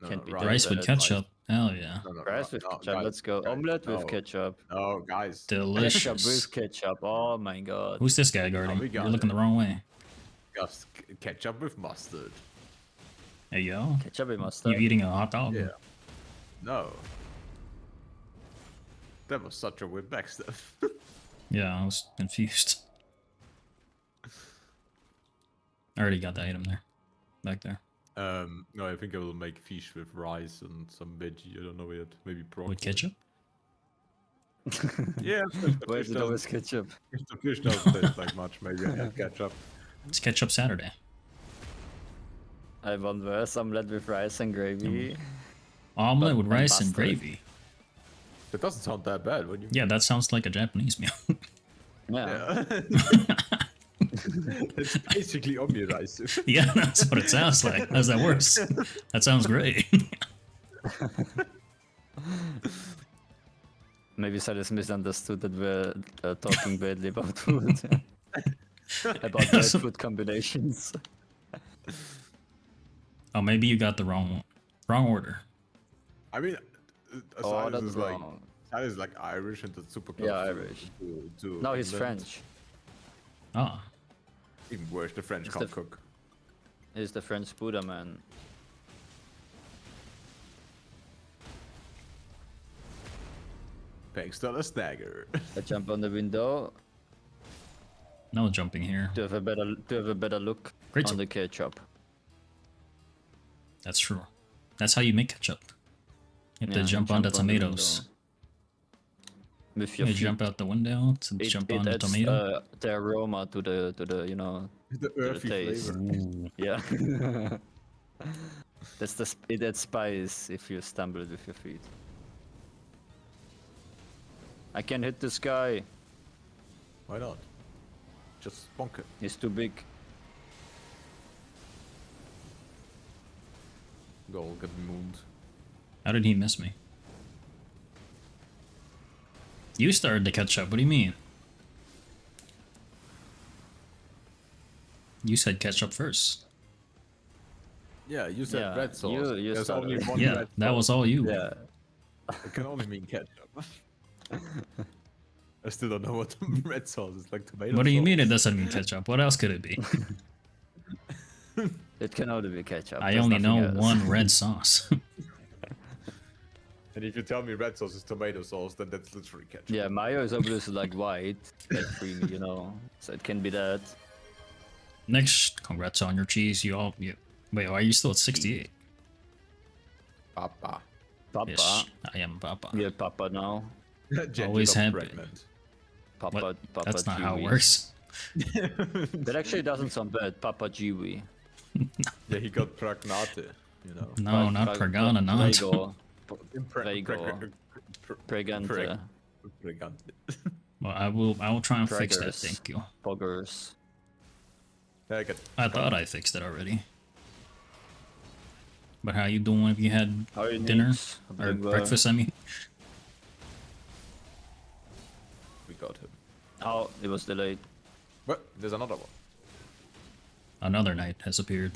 No, can't be Rice with That's ketchup. Hell yeah. No, Rice with no, ketchup. guys, Let's go. guys, Omelette no. with ketchup. No, guys. Ketchup Delicious. with ketchup. Oh my god. Who's this guy guarding? we You're got looking it. the wrong way. Just ketchup with mustard. Hey yo. Ketchup with mustard. You eating a hot dog? Yeah. No. That was such a weird backstep. Yeah, I was confused. I already got the item there. Back there. No, I think I will make fish with rice and some veggie. I don't know yet. Maybe broccoli. With ketchup? Yeah. Why is it always ketchup? The fish doesn't taste like much. Maybe I add ketchup. It's ketchup Saturday. I want worse omelette with rice and gravy. Omelet with and rice and mustard. gravy. It doesn't sound that bad when you. Yeah, that sounds like a Japanese meal. Yeah. Yeah. It's basically omurice. Yeah, that's what it sounds like. How's that worse? That sounds great. Maybe Silas misunderstood that we're talking badly about food. About bad food combinations. Oh, maybe you got the wrong order. I mean, Oh, Silas that's is like wrong. Silas is like Irish and that's super close. Yeah, to- Irish. to No, he's England. French. Ah, Even worse, the French He's can't the- cook. He's the French Buddha man. Thanks to the stagger. I jump on the window no jumping here. to have a better look Great on job. the ketchup. That's true. That's how you make ketchup. You have Yeah, to jump onto tomatoes. With your You feet. jump out the window to jump onto adds, tomato. the aroma to the you know The to the earthy taste. flavor. Yeah. That's it adds spice if you stumble with your feet. I can hit this guy. Why not? Just bonk it. He's too big. Go get mooned. How did he miss me? You started the ketchup. What do you mean? You said ketchup first. Yeah, you said Yeah, red sauce. you There's started only it. one Yeah, red that sauce. was all you. Yeah. It can only mean ketchup. I still don't know what red sauce is, like tomato What do you sauce. mean it doesn't mean ketchup? What else could it be? It can only be ketchup. I there's only nothing know else. one red sauce. And And if you tell me red sauce is tomato sauce, then that's literally ketchup. Yeah, mayo is obviously like white, like creamy, you know. So it can be that. Next, congrats on your cheese. You all. You, wait, why are you still at 68? Papa. Papa. Yes, I am Papa. Yeah, Papa now. Always have been. pregnant. Papa. What? Papa. That's not how it Kiwi. works. That actually doesn't sound bad. Papa Kiwi. Yeah, he got pragnate, you know. No, not Pregana, not. Prego. Impre- Prego. pre- Pregante. preg- Pregante. Well, I will try and fix that. Preggers. Thank you. Poggers. I got I thought I fixed it already. But how you doing? Have you had How are you dinner needs? or breakfast? I mean, we got him. Oh, it was delayed. But there's another one. another knight has appeared.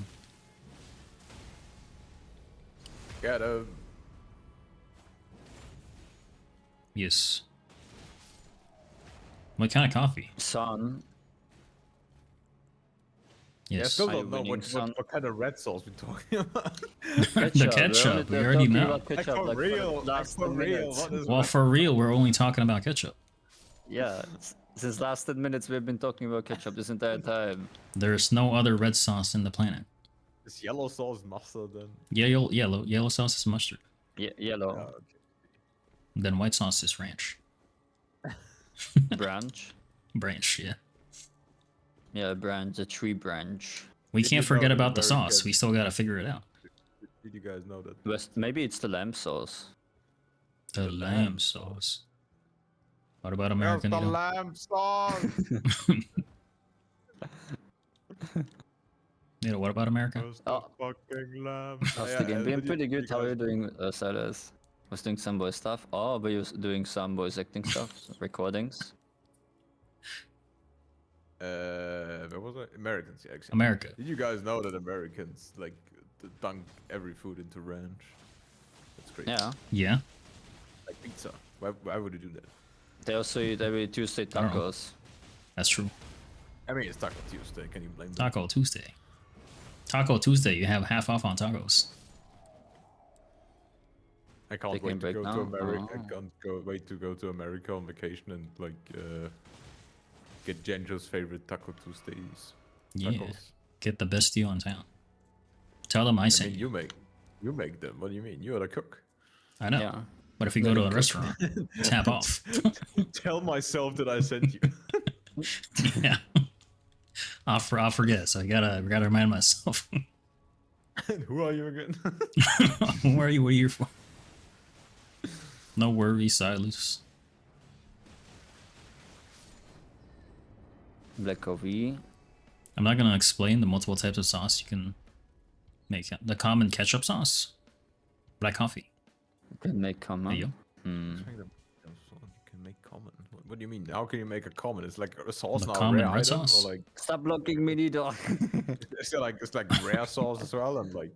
Get him. Yes. What kind of coffee? Sun. Yeah, I Yes. still Are don't you know winning, son? what kind of red sauce we're talking about. The ketchup, we already know. Like for real, like for real. What is Well, for real, we're only talking about ketchup. Yeah, since last 10 minutes we've been talking about ketchup this entire time. There's no other red sauce in the planet. Is yellow sauce mustard then? Yellow sauce is mustard. Yellow. Oh, okay. Then white sauce is ranch. Branch. Branch, yeah. Yeah, branch, a tree branch. We Did can't you know forget that about the sauce. American- We still gotta figure it out. Did you guys know that? Maybe it's the lamb sauce. The lamb sauce. What about American Where's the Eagle? lamb sauce? Nito, what about America? Where's the Oh. fucking lamb? How's Yeah, the game? and Been did pretty you good. How are you guys- doing, Silas? Was doing some voice stuff. Oh, but you was doing some voice acting stuff, recordings. Where was I? Americans, yeah, exactly. America. Did you guys know that Americans like dunk every food into ranch? That's crazy. Yeah. Yeah. Like pizza. Why would you do that? They also eat every Tuesday don't know. tacos. That's true. I mean, it's Taco Tuesday. Can you blame them? Taco Tuesday. Taco Tuesday, you have half off on tacos. I can't They wait can to break go to down? America. I Oh. can't wait to go to America on vacation and like get Genjo's favorite Taco Tuesdays. Yeah. Tacos. Get the best deal in town. Tell them I I sent mean, you. you make them. What do you mean? You're the cook. I know. Yeah. But if you go to a restaurant, tap off. Tell myself that I sent you. Yeah. I'll forget, so I gotta remind myself. And who are you again? Where are you? What are you here for? No worries, Silas. Black coffee. I'm not gonna explain the multiple types of sauce you can make. The common ketchup sauce, black coffee. Can make common. There you go. Hmm. You can make common. What do you mean? How can you make a common? It's like a sauce The now, common rare red item, sauce? or like Stop blocking me, Nito. it's like rare sauce as well, and like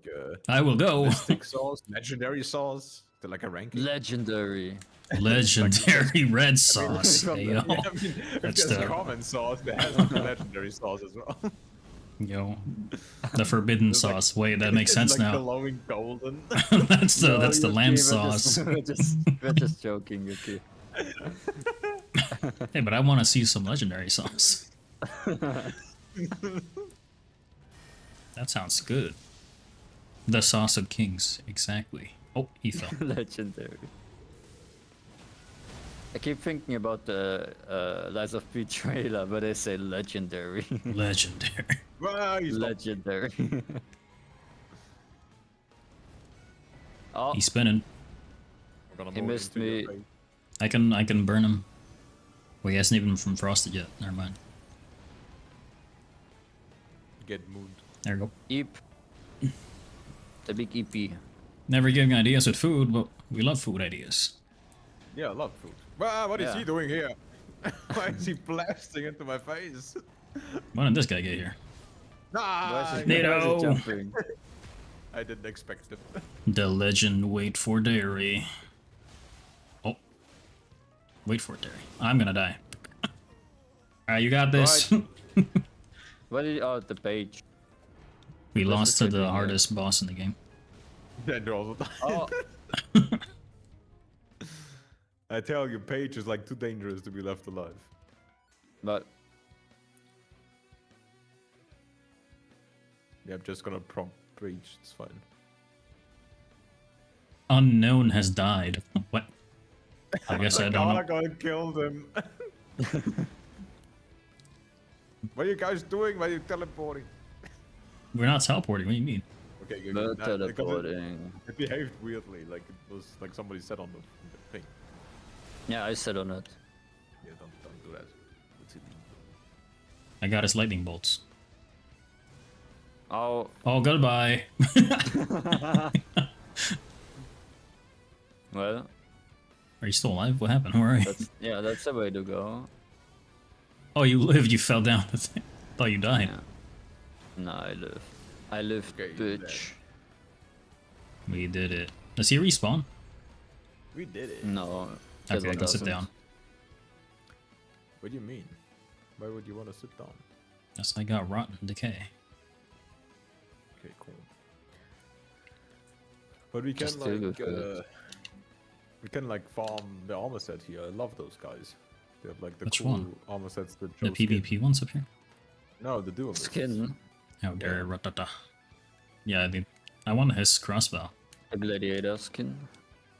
I will go. stick sauce, legendary sauce. They're like a ranking. Legendary. Legendary red sauce. From Hey, the- yo. yeah, I mean, if That's there's the- common sauce, there has to be legendary sauce as well. Yo. The forbidden It's like- sauce. Wait, that makes It's sense like now. glowing golden. that's the No, that's the Yuki, lamb we're sauce. we're just joking, Yuki. Hey, but I want to see some legendary sauce. That sounds good. The sauce of kings, exactly. Oh, he fell. Legendary. I keep thinking about the Lies of P trailer, but they say legendary. Legendary. Well, he's not- Legendary. Oh, He's spinning. I'm gonna He move missed into your me. face. I can burn him. Well, he hasn't even from frosted yet. Never mind. Get moved. There we go. Eep. The big EP. Never giving ideas with food, but we love food ideas. Yeah, I love food. Well, what is Yeah. he doing here? Why is he blasting into my face? When did this guy get here? Nah, Why is Nito. he jumping? I didn't expect it. The legend wait for dairy. Oh. Wait for it, dairy. I'm gonna die. Alright, you got this. What did oh the page? We Where's lost the to the training, hardest boss in the game. Then you also Oh I tell you, Paige is like too dangerous to be left alive. But Yeah, I'm just gonna prompt Paige. It's fine. Unknown has died. What? I guess I don't know. Gonna kill them. What are you guys doing? Why are you teleporting? We're not teleporting. What do you mean? Okay, good. no Because teleporting. it behaved weirdly, like it was like somebody said on the thing. Yeah, I said on it. Yeah, don't do that. It's hidden. I got his lightning bolts. Oh, Oh, goodbye. well, Are you still alive? What happened? Where are you? yeah, that's the way to go. Oh, you lived. You fell down. Thought you died. Yeah. No, I live. I live, Okay, you're bitch. We did it. Does he respawn? We did it. No. Okay, one go sit doesn't. down. What do you mean? Why would you want to sit down? Yes, I got rotten decay. Okay, cool. But we can Just do like it. we can like farm the armor set here. I love those guys. They have like the Which cool one? armor sets that The show skin. PvP ones up here? No, the dual Skin. How dare Ratata. Yeah, I want his crossbow. The gladiator skin.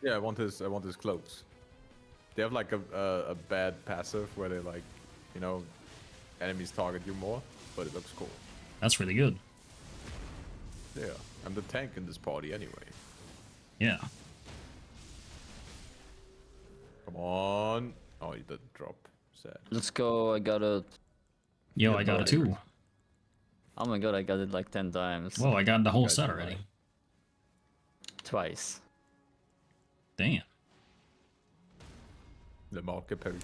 Yeah, I want his clothes. They have like a bad passive where they like, you know, enemies target you more, but it looks cool. That's really good. Yeah, I'm the tank in this party anyway. Yeah. Come on. Oh, he didn't drop. Sad. Let's go. I got it. Yo, Yeah, I got it right. too. Oh my god, I got it like 10 times. Whoa, I got the whole Guys set are already. lying. Twice. Damn. The market parry.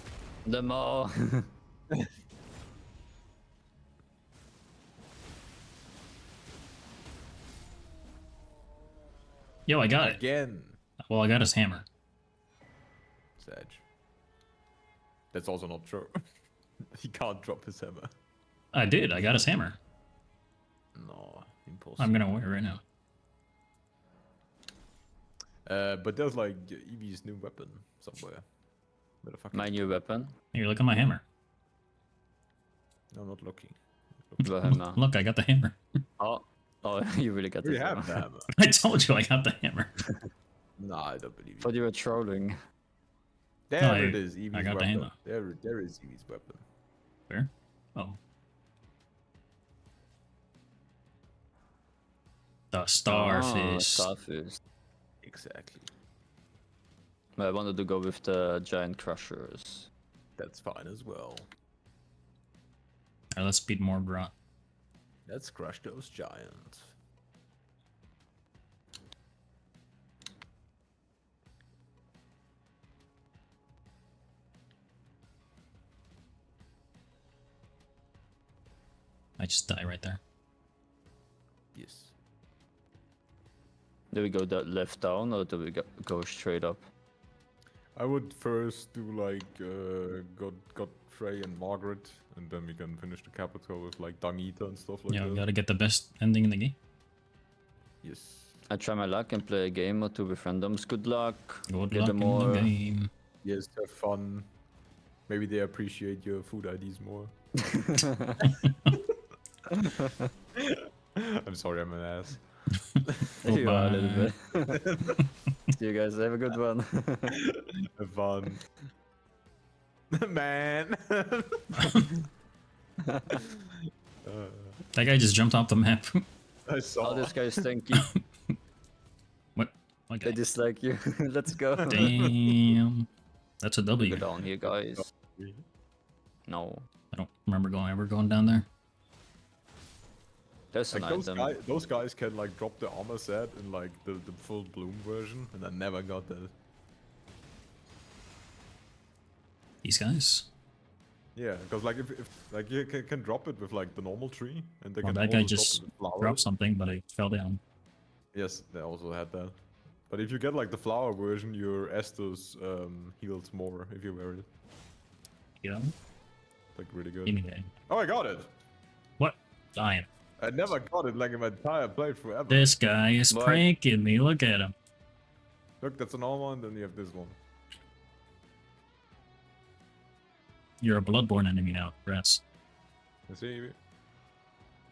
The more. Yo, I got it. Again. Well, I got his hammer. Sad. That's also not true. He can't drop his hammer. I did. I got his hammer. No, impossible. I'm gonna wear it right now. But there's like Eevee's new weapon somewhere. Where the fuck? My new weapon. Here, look at my hammer. No, I'm not looking. The hammer. Look, I got the hammer. Oh, you really got We this have hammer. the hammer. I told you I got the hammer. Nah, I don't believe you. Thought you were trolling. There No, it is, Eevee's I got the weapon. hammer. There is Eevee's weapon. Where? Oh. The starfish. Starfish. Exactly. I wanted to go with the giant crushers. That's fine as well. Alright, let's beat more Brat. Let's crush those giants. I just die right there. Yes. Do we go that left down or do we go straight up? I would first do like Godfrey and Margaret, and then we can finish the capital with like Dangita and stuff like Yeah, that. we gotta get the best ending in the game. Yes. I try my luck and play a game or two with randoms. Good luck. Good Get luck them in more. the game. Yes, have fun. Maybe they appreciate your food IDs more. I'm sorry, I'm an ass. You are a little Goodbye. bit. See you guys. Have a good one. Have fun. Man. That guy just jumped off the map. I saw. Oh, this guy's stinky. What? I Okay. dislike you. Let's go. Damn. That's a Go W. down here, guys. No. I don't remember ever going down there. There's an Like item. those guys can like drop the armor set in like the full bloom version, and I never got that. These guys. Yeah, because like if like you can drop it with like the normal tree, and they Well, can that guy also just drop it with flowers. dropped something, but it fell down. Yes, they also had that. But if you get like the flower version, your Estus heals more if you wear it. You know? Like really good. Give me that. Oh, I got it! What? Dying. I never got it like in my entire playthrough ever. This guy is What? pranking me. Look at him. Look, that's a normal one, then you have this one. You're a Bloodborne enemy now. Congrats. You see?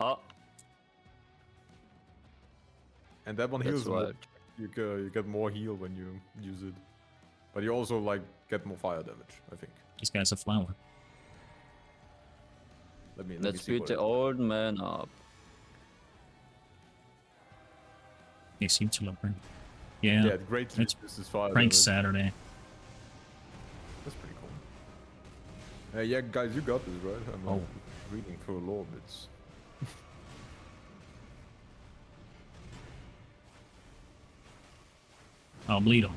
Oh, And that one that's heals more. wild. You get more heal when you use it. But you also like get more fire damage, I think. This guy's a flower. Let me Let's see beat what the it- old man up. He seems to love her. Yeah. Yeah, great. It's This is fire Prank damage. Saturday. That's pretty cool. Yeah, guys, you got this, right? I'm Oh. reading through lore bits. I'll bleed him.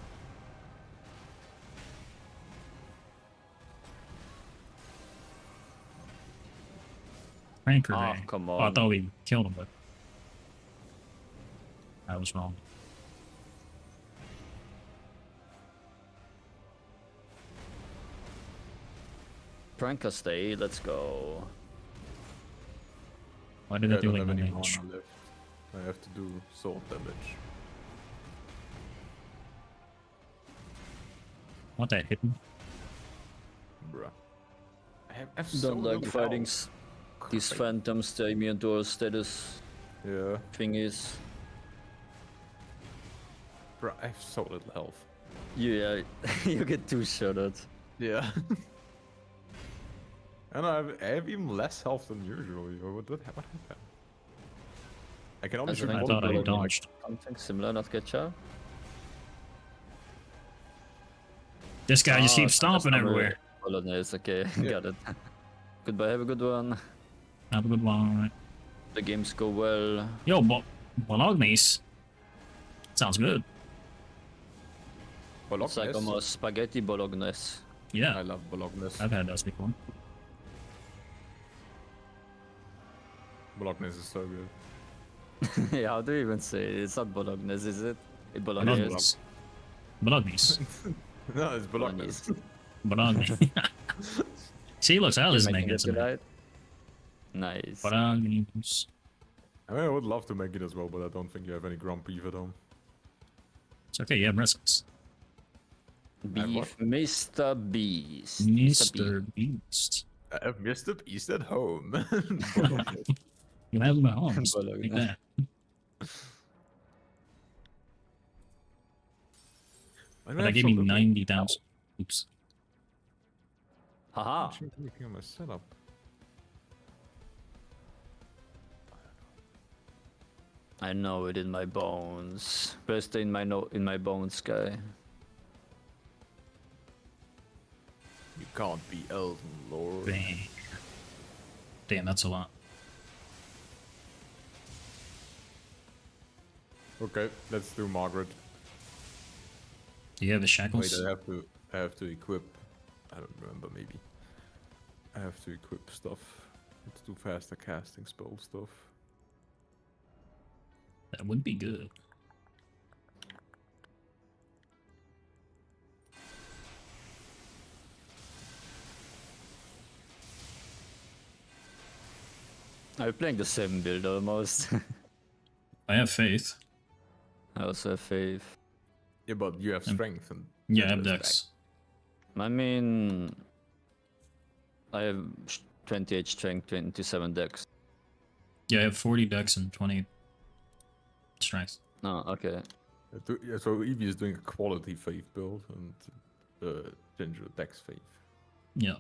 Pranker Ah, day. come Oh, I on. thought we killed him, but I was wrong. Pranker stay, let's go. Why did I I do don't like have no any damage? mana left. I have to do sword damage. Want that hidden? Bruh. I have so Don't like little fighting health. these Crazy. phantoms, the immune to status Yeah. thingies. Bruh, I have so little health. Yeah, you get two-shotted. Yeah. And I have even less health than usually. Or what happened? I can only As shoot an I one thought I bullet. dodged. Something similar, not Getcha? This guy just Ah, keeps stomping that's everywhere. Bolognese, okay, Yeah. got it. Goodbye, have a good one. Have a good one. The games go well. Yo, Bolognese. Sounds good. It's like almost spaghetti bolognese. I Yeah, love Bolognese. I've had those before. Bolognese is so good. Yeah, how do you even say it? It's not bolognese, is it? It bolognese. Bolognese. Bolognese. No, it's Bolognese. Bolognese. See, look, Al is You're making making it it tonight. right? Nice. Bolognese. I mean, I would love to make it as well, but I don't think you have any ground beef at home. It's okay, you have recipes. Beef, Mr. Beast. Mr. Beast. I have Mr. Beast at home. You have him at home. just Bolognese. like that. But that gave me 90,000. Oops. Haha. I'm looking at my setup. I know it in my bones. Best in my in my bones, guy. You can't be Elden, Lord. Bang. Damn, that's a lot. Okay, let's do Margaret. Do you have the Wait, shackles? I have to equip. I don't remember. Maybe I have to equip stuff. Let's do faster casting spell stuff. That would be good. I'm playing the same build almost. I have faith. I also have faith. Yeah, but you have strength and Yeah, I have that's dex. I mean, I have 28 strength, 27 dex. Yeah, I have 40 dex and 20 strength. Oh, okay. back. Yeah, so Evie is doing a quality faith build and Ginger dex faith. Yeah.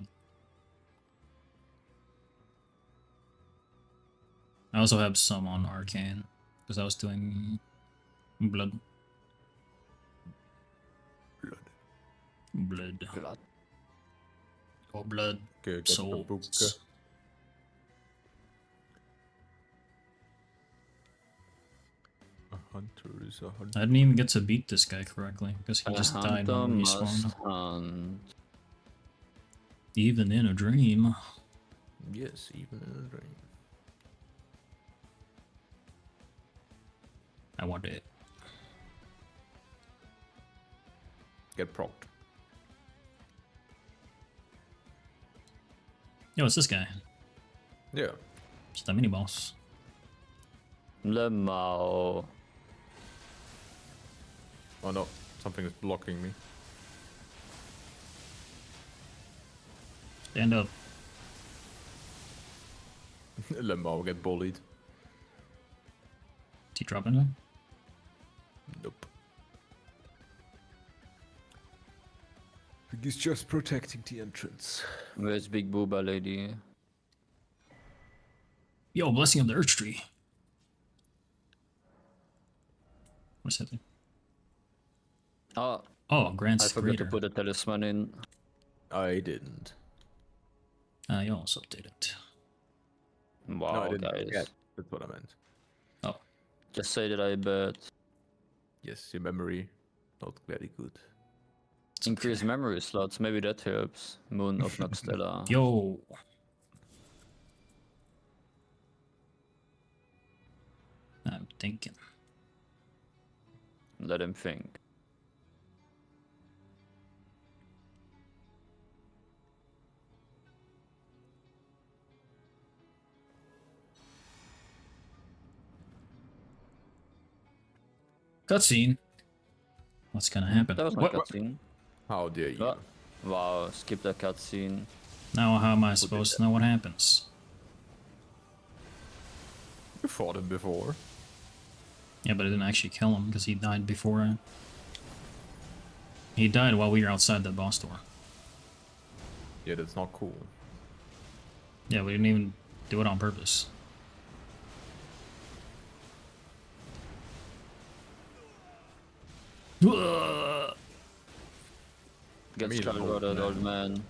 I also have some on arcane because I was doing blood. Blood. Blood. Or blood. Okay, get the book. Souls. A hunter is a I hunter. didn't even get to beat this guy correctly because he A just died hunter when he must spawned. hunt. Even in a dream. Yes, even in a dream. I want it. Get procced. Yo, it's this guy. Yeah. Just a mini boss. Lemao. Oh no, something is blocking me. Stand up. Lembo get bullied. Is he dropping it? Nope. He's just protecting the entrance. Where's Big Booba lady? Yo, blessing of the Earth Tree. What's happening? Oh, Oh, grants I forgot to greater. put a talisman in. I didn't. You also did it. Wow, No, I didn't guys. forget. That's what I meant. Oh, Just say that I bet. Yes, your memory not very good. it's Increase okay. memory slots, maybe that helps. Moon of Noxtella. Yo. I'm thinking. Let him think. Cutscene. What's gonna happen? That was my What? cutscene. How dare you? Ah, wow, skip that cutscene. Now how am I supposed to know what happens? You fought him before. Yeah, but I didn't actually kill him because he died before I... He died while we were outside the boss door. Yeah, that's not cool. Yeah, we didn't even do it on purpose. Gets mean, killed by old that man. old man.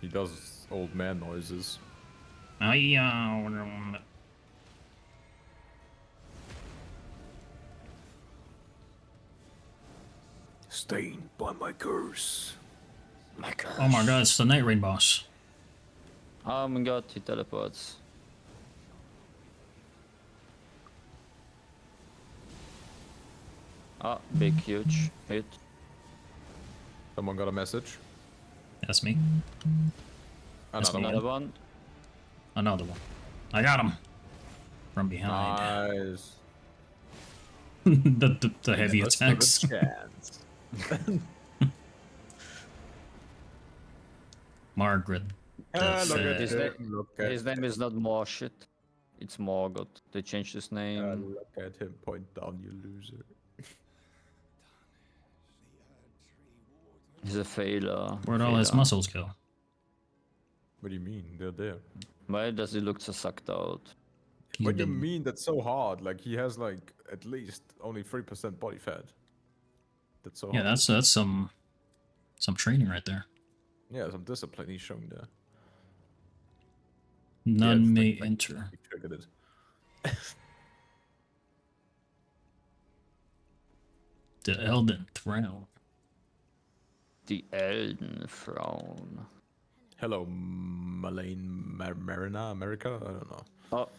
He does old man noises. Stained by my curse. My god. Oh my god, it's the Night Raid boss. Oh my god, he teleports. Ah, big, huge hit. Someone got a message. That's me. Another Another one. one. Another one. I got him. From behind. Nice. the heavy Never stood a attacks. chance. Margaret. The Look at Fed. him. Look at His name is not Morshit. It's Morgoth. They changed his name. Look at him. Point down, you loser. He's a failure. Where'd all his Failure. muscles go? What do you mean? They're there. Why does he look so sucked out? He's What do you been- mean that's so hard? Like he has like at least only 3% body fat. That's so Yeah, hard. that's some training right there. Yeah, some discipline he's showing there. None it's may like enter. he triggered it. The Elden Throne. The Elden Throne. Hello, Marina, America? I don't know. Oh.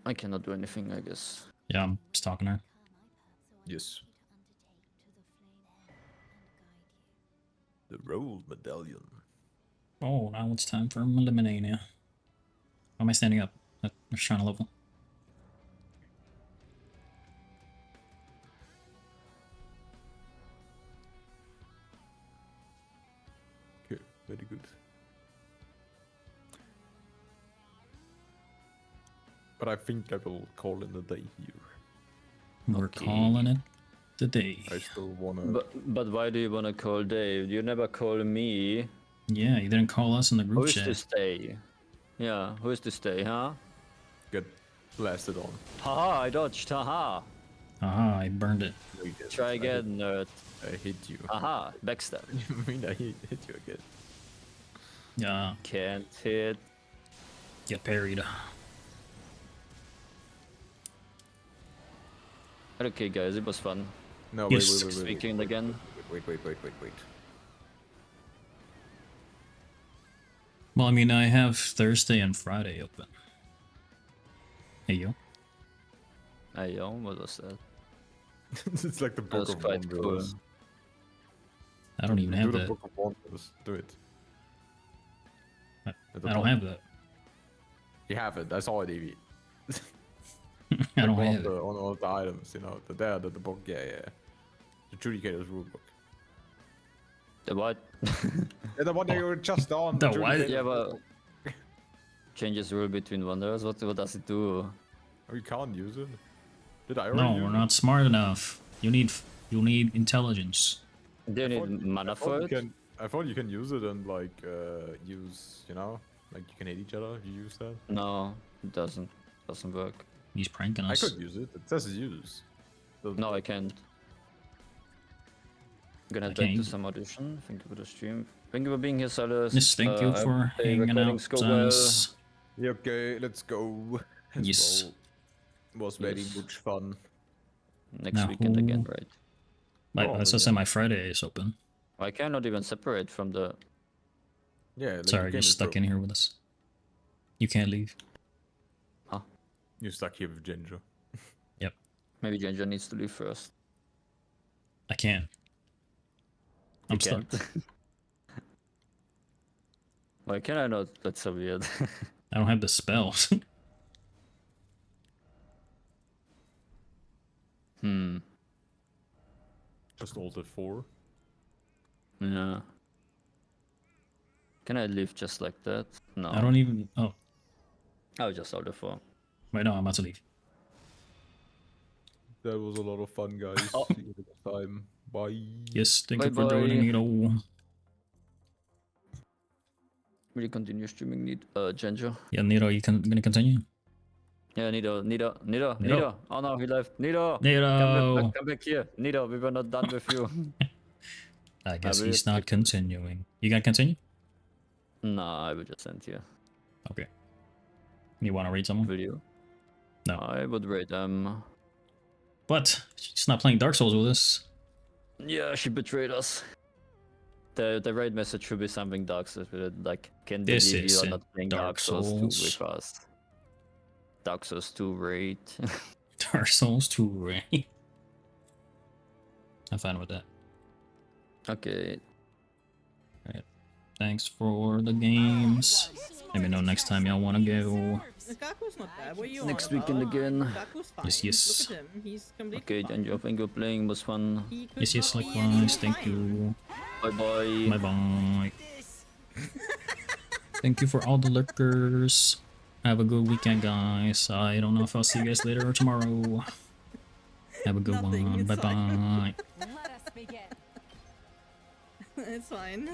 I cannot do anything, I guess. Yeah, I'm stalking her. Yes. The Roll Medallion. Oh, now it's time for eliminating you. Why am I standing up? I'm just trying to level. Okay, very good. But I think I will call in the day here. We're Okay. calling it the day. I still wanna. But why do you wanna call Dave? You never call me. Yeah, you didn't call us in the Who group is chat. this day? Yeah, who is this day, huh? Get blasted on. Haha, I dodged, haha. Aha, I burned it. No, you didn't. Try again, nerd. I hit you. Haha, backstab. You mean I hit you again? Yeah, Can't hit. get parried. Okay, guys, it was fun. No, Yes. wait. Speaking again. Wait. Well, I mean, I have Thursday and Friday open. Hey, yo. Hey, yo, what was that? It's like the That Book was of quite cool. Wonders. I don't even Do have the that. Book of Wonders. Do it. I At the don't top. have that. You have it. I saw it, Evie. I don't one have of the, it. on all the items, you know, the book, yeah. The Judicator's rulebook. The what? Yeah, the one that you were just on. The during what? Yeah, but changes rule between wonders. What does it do? Oh, you can't use it. Did I already No, use we're it? not smart enough. You need intelligence. Do you I need thought- mana I for thought you it? can. I thought you can use it and like use, you know, like you can hit each other if you use that. No, it doesn't. Doesn't work. He's pranking I us. could use it. It says use. Doesn't- No, I can't. I'm gonna head I back to can't. some audition. Thank you for the stream. Thank you for being here, Silas. Yes, thank you I for hope the hanging recordings out, go well. Silas. Yeah, okay, let's go. As Yes. well. Was very Yes. much fun. Next Now weekend again, who- right? Like, Oh, as I yeah. said, my Friday is open. I cannot even separate from the. Yeah, like Sorry, you're stuck in here with us. You can't leave. You're stuck here with Ginger. Maybe Ginger needs to leave first. I can't. I'm You stuck. can't. Why can I not? That's so weird. I don't have the spells. Just alt F4. Yeah. Can I leave just like that? No. I don't even. Oh, I'll just order for. wait, no, I'm about to leave. That was a lot of fun, guys. Oh. See you next time. Bye. Yes, thank you for Bye-bye. joining, Nito. Will you continue streaming, Ginger? Yeah, Nito, you can gonna continue? Yeah, Nito. Nito. Oh no, he left. Nito! Nito! Come back here. Nito, we were not done with you. I guess will he's just not take- continuing. You gonna continue? No, I will just end here. Okay. You wanna read someone? Will you? No. I would rate them. But she's not playing Dark Souls with us. Yeah, she betrayed us. The raid message should be something Dark Souls related, like, can This believe you are isn't not playing Dark Dark Souls 2 Souls. with us. Dark Souls 2 raid. Dark Souls 2, right? I'm fine with that. Okay. Thanks for the games. Let me know next time y'all wanna go. Lukaku's not bad. What are you Next on weekend about? again. Lukaku's fine. Yes, yes. Look at him. He's completely Okay, fine. Ginger, thank you for playing, was fun. He could Yes, yes, not be any likewise. more Thank fine. you. Bye bye. Bye bye. Thank you for all the lurkers. Have a good weekend, guys. I don't know if I'll see you guys later or tomorrow. Have a good Nothing, one. it's Bye fine. bye. Let us begin. It's fine.